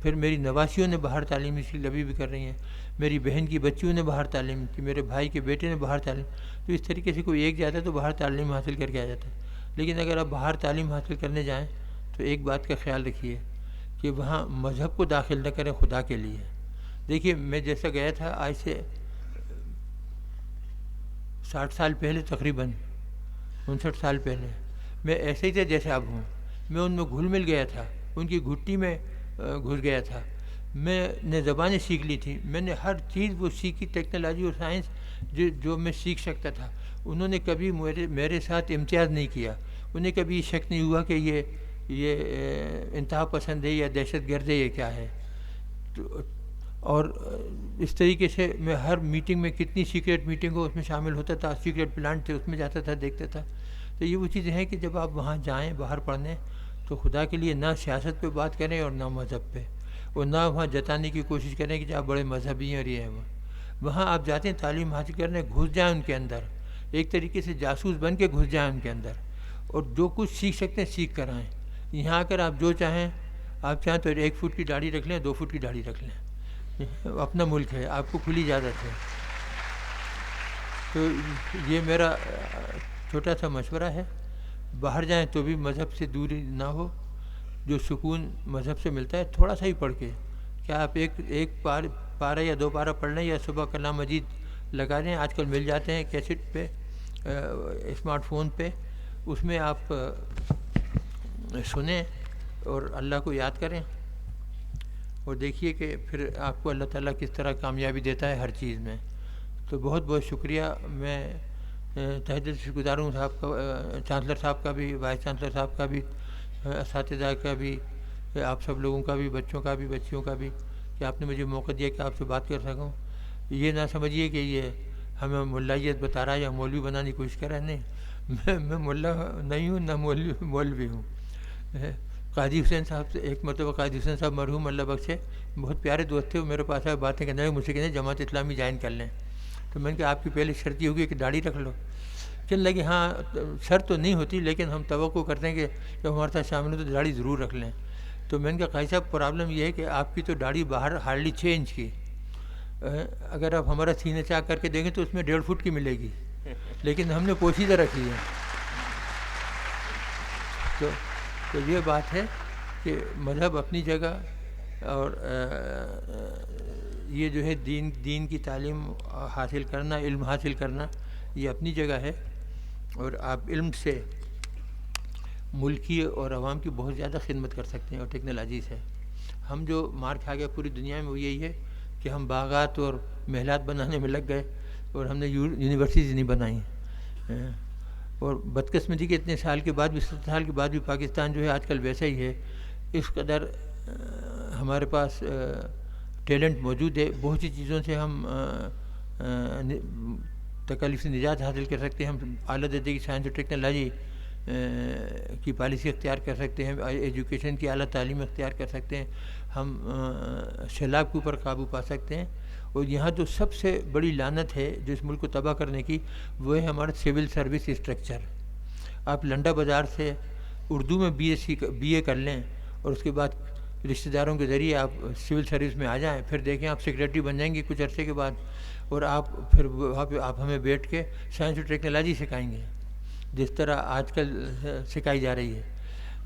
پھر میری نواسیوں نے باہر تعلیم حاصل ابھی بھی کر رہی ہیں. میری بہن کی بچیوں نے باہر تعلیم کی، میرے بھائی کے بیٹے نے باہر تعلیم. تو اس طریقے سے کوئی ایک جاتا ہے تو باہر تعلیم حاصل کر کے آ جاتا ہے. لیکن اگر آپ باہر تعلیم حاصل کرنے جائیں تو ایک بات کا خیال رکھیے کہ وہاں مذہب کو داخل نہ کریں خدا کے لیے. دیکھیے میں جیسا گیا تھا آج سے 60 سال پہلے، تقریباً 59 سال پہلے، میں ایسے ہی تھا جیسے اب ہوں. میں ان میں گھل مل گیا تھا، ان کی گھٹی میں گھس گیا تھا. میں نے زبانیں سیکھ لی تھی، میں نے ہر چیز وہ سیکھی، ٹیکنالوجی اور سائنس جو میں سیکھ سکتا تھا. انہوں نے کبھی میرے ساتھ امتیاز نہیں کیا. انہیں کبھی شک نہیں ہوا کہ یہ انتہا پسند ہے یا دہشت گرد ہے، یہ کیا ہے. اور اس طریقے سے میں ہر میٹنگ میں، کتنی سیکریٹ میٹنگ ہو اس میں شامل ہوتا تھا. سیکریٹ پلانٹ تھے اس میں جاتا تھا، دیکھتا تھا. تو یہ وہ چیزیں ہیں کہ جب آپ وہاں جائیں باہر پڑھنے تو خدا کے لیے نہ سیاست پہ بات کریں اور نہ مذہب پہ، اور نہ وہاں جتانے کی کوشش کریں کہ آپ بڑے مذہبی ہیں اور یہ ہیں. وہاں آپ جاتے ہیں تعلیم حاصل کرنے، گھس جائیں ان کے اندر، ایک طریقے سے جاسوس بن کے گھس جائیں ان کے اندر، اور جو کچھ سیکھ سکتے ہیں سیکھ کر آئیں. یہاں اگر آپ جو چاہیں، آپ چاہیں تو 1 فٹ کی داڑھی رکھ لیں، 2 فٹ کی داڑھی رکھ لیں. اپنا ملک ہے، آپ کو کھلی اجازت ہے. تو یہ میرا چھوٹا سا مشورہ ہے. باہر جائیں تو بھی مذہب سے دوری نہ ہو. جو سکون مذہب سے ملتا ہے تھوڑا سا ہی پڑھ کے، کیا آپ ایک پارہ یا 2 پارہ پڑھ لیں یا صبح کلام مجید لگا دیں. آج کل مل جاتے ہیں کیسٹ پہ، اسمارٹ فون پہ، اس میں آپ سنیں اور اللہ کو یاد کریں اور دیکھیے کہ پھر آپ کو اللہ تعالیٰ کس طرح کامیابی دیتا ہے ہر چیز میں. تو بہت بہت شکریہ. میں تہہ دل سے گزار ہوں صاحب کا، چانسلر صاحب کا بھی، وائس چانسلر صاحب کا بھی، اساتذہ کا بھی، آپ سب لوگوں کا بھی، بچوں کا بھی، بچیوں کا بھی، کہ آپ نے مجھے موقع دیا کہ آپ سے بات کر سکوں. یہ نہ سمجھیے کہ یہ ہمیں ملائیت بتا رہا ہے یا مولوی بنانے کی کوشش کر رہا ہے. نہیں، میں ملا نہیں ہوں، نہ مولوی ہوں. قاضی حسین صاحب سے ایک مرتبہ، قاضی حسین صاحب مرحوم اللہ بخشے، بہت پیارے دوست تھے. وہ میرے پاس آئے، باتیں کرنے لگے، مجھ سے کہتے ہیں جماعت اسلامی جوائن کر لیں. تو میں نے کہا آپ کی پہلے شرط یہ ہوگی کہ داڑھی رکھ لو. کہنے لگے ہاں شرط تو نہیں ہوتی لیکن ہم توقع کرتے ہیں کہ جب ہمارے ساتھ شامل ہو تو داڑھی ضرور رکھ لیں. تو میں نے کہا قاضی صاحب پرابلم یہ ہے کہ آپ کی تو داڑھی باہر ہارڈلی 6 انچ کی، اگر آپ ہمارا سینہ چاک کر کے دیکھیں تو اس میں 1.5 فٹ کی ملے گی، لیکن ہم نے پوشیدہ رکھی ہے. تو یہ بات ہے کہ مذہب اپنی جگہ، اور یہ جو ہے دین کی تعلیم حاصل کرنا، علم حاصل کرنا، یہ اپنی جگہ ہے. اور آپ علم سے ملکی اور عوام کی بہت زیادہ خدمت کر سکتے ہیں. اور ٹیکنالوجی سے ہم جو مار کھا گیا پوری دنیا میں وہ یہی ہے کہ ہم باغات اور محلات بنانے میں لگ گئے اور ہم نے یونیورسٹیز نہیں بنائیں. اور بدقسمتی کے اتنے سال کے بعد بھی، 70 سال کے بعد بھی پاکستان جو ہے آج کل ویسا ہی ہے. اس قدر ہمارے پاس ٹیلنٹ موجود ہے. بہت سی چیزوں سے ہم تکالیف سے نجات حاصل کر سکتے ہیں. ہم اعلیٰ درجے کی سائنس اور ٹیکنالوجی کی پالیسی اختیار کر سکتے ہیں، ایجوکیشن کی اعلیٰ تعلیم اختیار کر سکتے ہیں. ہم سیلاب کے اوپر قابو پا سکتے ہیں. اور یہاں جو سب سے بڑی لعنت ہے جو اس ملک کو تباہ کرنے کی، وہ ہے ہمارا سول سروس اسٹرکچر. آپ لنڈا بازار سے اردو میں بی اے کر لیں اور اس کے بعد رشتہ داروں کے ذریعے آپ سول سروس میں آ جائیں، پھر دیکھیں آپ سیکریٹری بن جائیں گے کچھ عرصے کے بعد، اور آپ پھر وہاں پہ آپ ہمیں بیٹھ کے سائنس اور ٹیکنالوجی سکھائیں گے جس طرح آج کل سکھائی جا رہی ہے.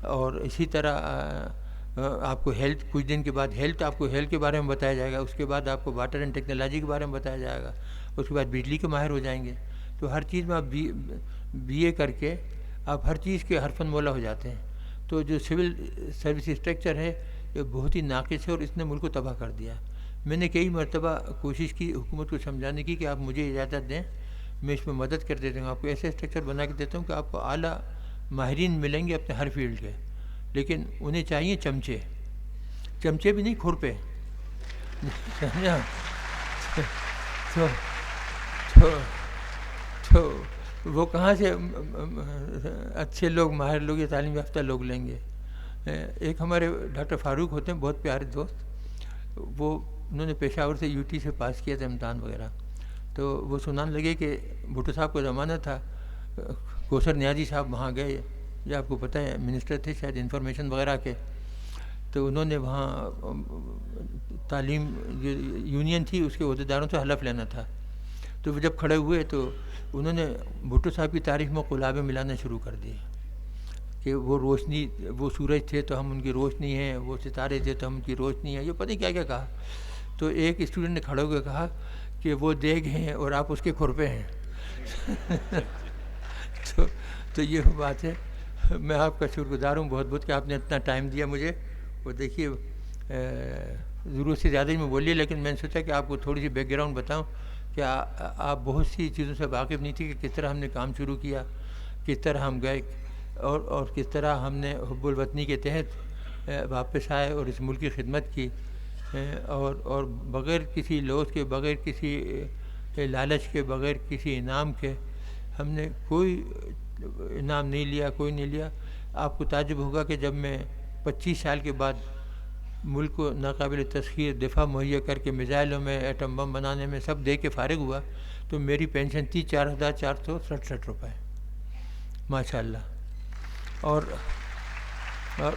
اور اسی طرح آپ کو ہیلتھ، کچھ دن کے بعد آپ کو ہیلتھ کے بارے میں بتایا جائے گا، اس کے بعد آپ کو واٹر اینڈ ٹیکنالوجی کے بارے میں بتایا جائے گا، اس کے بعد بجلی کے ماہر ہو جائیں گے. تو ہر چیز میں آپ بی اے کر کے آپ ہر چیز کے حرفن مولا ہو جاتے ہیں. تو جو سول سروس اسٹرکچر ہے یہ بہت ہی ناقص ہے اور اس نے ملک کو تباہ کر دیا. میں نے کئی مرتبہ کوشش کی حکومت کو سمجھانے کی کہ آپ مجھے اجازت دیں، میں اس میں مدد کر دیتا ہوں، آپ کو ایسے اسٹرکچر بنا کے دیتا ہوں کہ آپ کو اعلیٰ ماہرین ملیں گے اپنے ہر فیلڈ کے، لیکن انہیں چاہیے چمچے بھی نہیں، کھرپے. سمجھا؟ تو وہ کہاں سے اچھے لوگ، ماہر لوگ یا تعلیم یافتہ لوگ لیں گے؟ ایک ہمارے ڈاکٹر فاروق ہوتے ہیں، بہت پیارے دوست، انہوں نے پشاور سے UT سے پاس کیا تھا امتحان وغیرہ. تو وہ سنانے لگے کہ بھٹو صاحب کا زمانہ تھا، کوثر نیازی صاحب وہاں گئے، جو آپ کو پتہ ہے منسٹر تھے شاید انفارمیشن وغیرہ کے. تو انہوں نے وہاں تعلیم جو یونین تھی اس کے عہدیداروں سے حلف لینا تھا. تو وہ جب کھڑے ہوئے تو انہوں نے بھٹو صاحب کی تاریخ میں قلابیں ملانا شروع کر دیے کہ وہ روشنی، وہ سورج تھے تو ہم ان کی روشنی ہیں، وہ ستارے تھے تو ہم ان کی روشنی ہیں، یہ پتہ نہیں کیا کیا کہا. تو ایک اسٹوڈنٹ نے کھڑے ہوئے کہا کہ وہ دیگ ہیں اور آپ اس کے کھرپے ہیں. تو یہ بات ہے. میں آپ کا شکر گزار ہوں بہت بہت کہ آپ نے اتنا ٹائم دیا مجھے. وہ دیکھیے ضرورت سے زیادہ ہی میں بولیے، لیکن میں نے سوچا کہ آپ کو تھوڑی سی بیک گراؤنڈ بتاؤں کہ آپ بہت سی چیزوں سے واقف نہیں تھی کہ کس طرح ہم نے کام شروع کیا، کس طرح ہم گئے اور کس طرح ہم نے حب الوطنی کے تحت واپس آئے اور اس ملک کی خدمت کی، اور بغیر کسی لوث کے، بغیر کسی لالچ کے، بغیر کسی انعام کے. ہم نے کوئی انعام نہیں لیا، کوئی نہیں لیا. آپ کو تعجب ہوگا کہ جب میں 25 سال کے بعد ملک کو ناقابل تسخیر دفاع مہیا کر کے میزائلوں میں، ایٹم بم بنانے میں سب دے کے فارغ ہوا تو میری پینشن تھی 4,467 روپے ماشاء اللہ. اور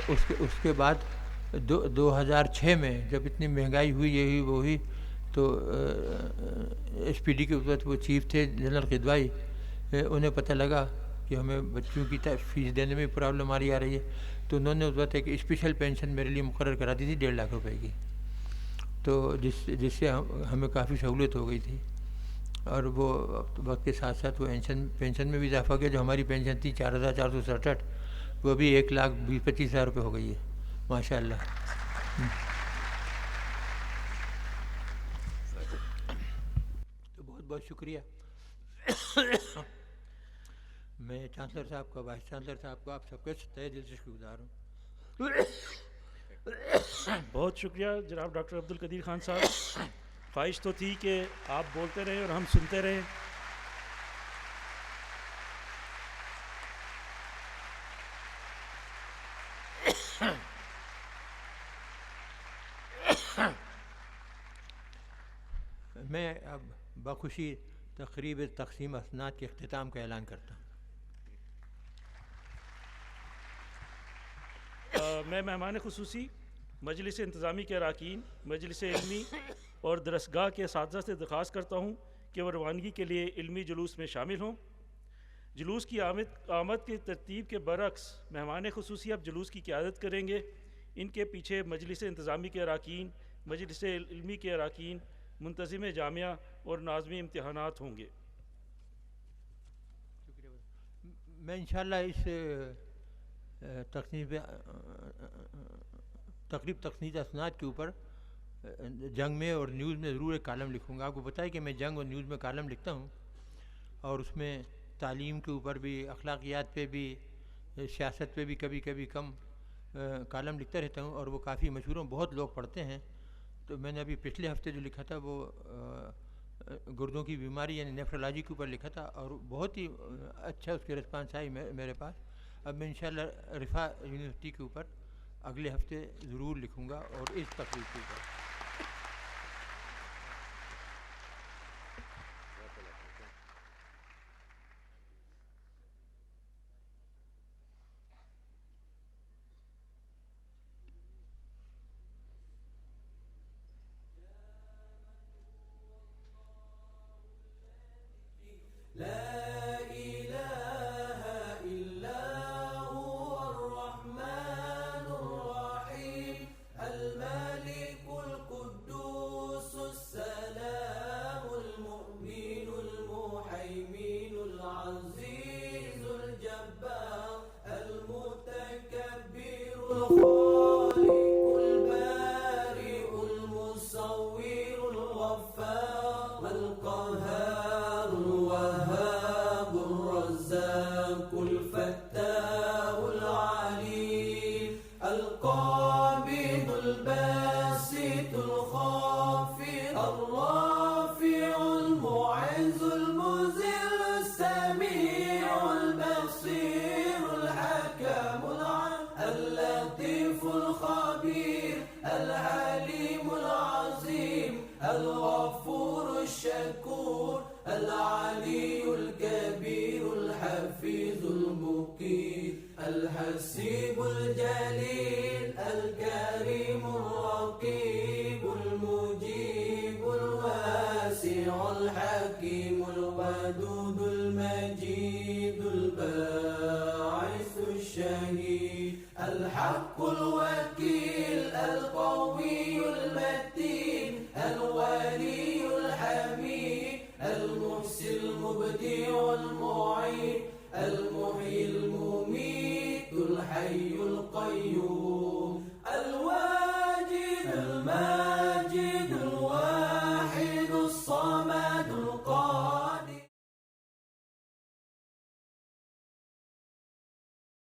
اس کے بعد 2006 میں جب اتنی مہنگائی ہوئی، یہ ہوئی وہ ہوئی، تو SPD کے وقت وہ چیف تھے جنرل قدوائی، انہیں پتہ لگا کہ ہمیں بچوں کی فیس دینے میں پرابلم آ رہی ہے. تو انہوں نے اس وقت ایک اسپیشل پینشن میرے لیے مقرر کرا دی تھی 1.5 لاکھ روپے کی، تو جس سے ہمیں کافی سہولت ہو گئی تھی. اور وہ وقت کے ساتھ ساتھ وہ پینشن میں بھی اضافہ کیا. جو ہماری پینشن تھی 4,467، وہ بھی 1,25,000 روپے ہو گئی ہے ماشاء اللہ. تو بہت بہت شکریہ. میں چانسلر صاحب کا، وائس چانسلر صاحب کا، آپ سب کے تہہ دل سے شکر گزار ہوں. بہت شکریہ جناب ڈاکٹر عبدالقدیر خان صاحب. خواہش تو تھی کہ آپ بولتے رہیں اور ہم سنتے رہیں. میں اب بخوشی تقریب تقسیم اسناد کے اختتام کا اعلان کرتا ہوں. میں مہمان خصوصی مجلس انتظامی کے اراکین، مجلس علمی اور درسگاہ کے اساتذہ سے درخواست کرتا ہوں کہ وہ روانگی کے لیے علمی جلوس میں شامل ہوں. جلوس کی آمد کی ترتیب کے برعکس مہمان خصوصی اب جلوس کی قیادت کریں گے. ان کے پیچھے مجلس انتظامی کے اراکین، مجلس علمی کے اراکین، منتظم جامعہ اور ناظمی امتحانات ہوں گے. میں انشاءاللہ اس تقریب تقسیم اسناد کے اوپر جنگ میں اور نیوز میں ضرور ایک کالم لکھوں گا. آپ کو پتہ ہے کہ میں جنگ اور نیوز میں کالم لکھتا ہوں، اور اس میں تعلیم کے اوپر بھی، اخلاقیات پہ بھی، سیاست پہ بھی کبھی کبھی کم کالم لکھتا رہتا ہوں، اور وہ کافی مشہور ہیں، بہت لوگ پڑھتے ہیں. تو میں نے ابھی پچھلے ہفتے جو لکھا تھا وہ گردوں کی بیماری یعنی نیفرولوجی کے اوپر لکھا تھا، اور بہت ہی اچھا اس کے رسپانس آئی میرے پاس. اب میں انشاءاللہ رفاع یونیورسٹی کے اوپر اگلے ہفتے ضرور لکھوں گا، اور اس تقریب کے اوپر. الرافع المعز المذل السميع البصير الحكم اللطيف الخبير الحليم العظيم الغفور الشكور العلي الكبير الحفيظ المقيت الحسيب الجليل الكريم الرقيب المجيب الواسع الحكيم الودود المجيد الباعث الشهيد الحق الوكيل القوي المتين الولي الحميد المحسن المبدع المعيد المحيي المميت الحي القيوم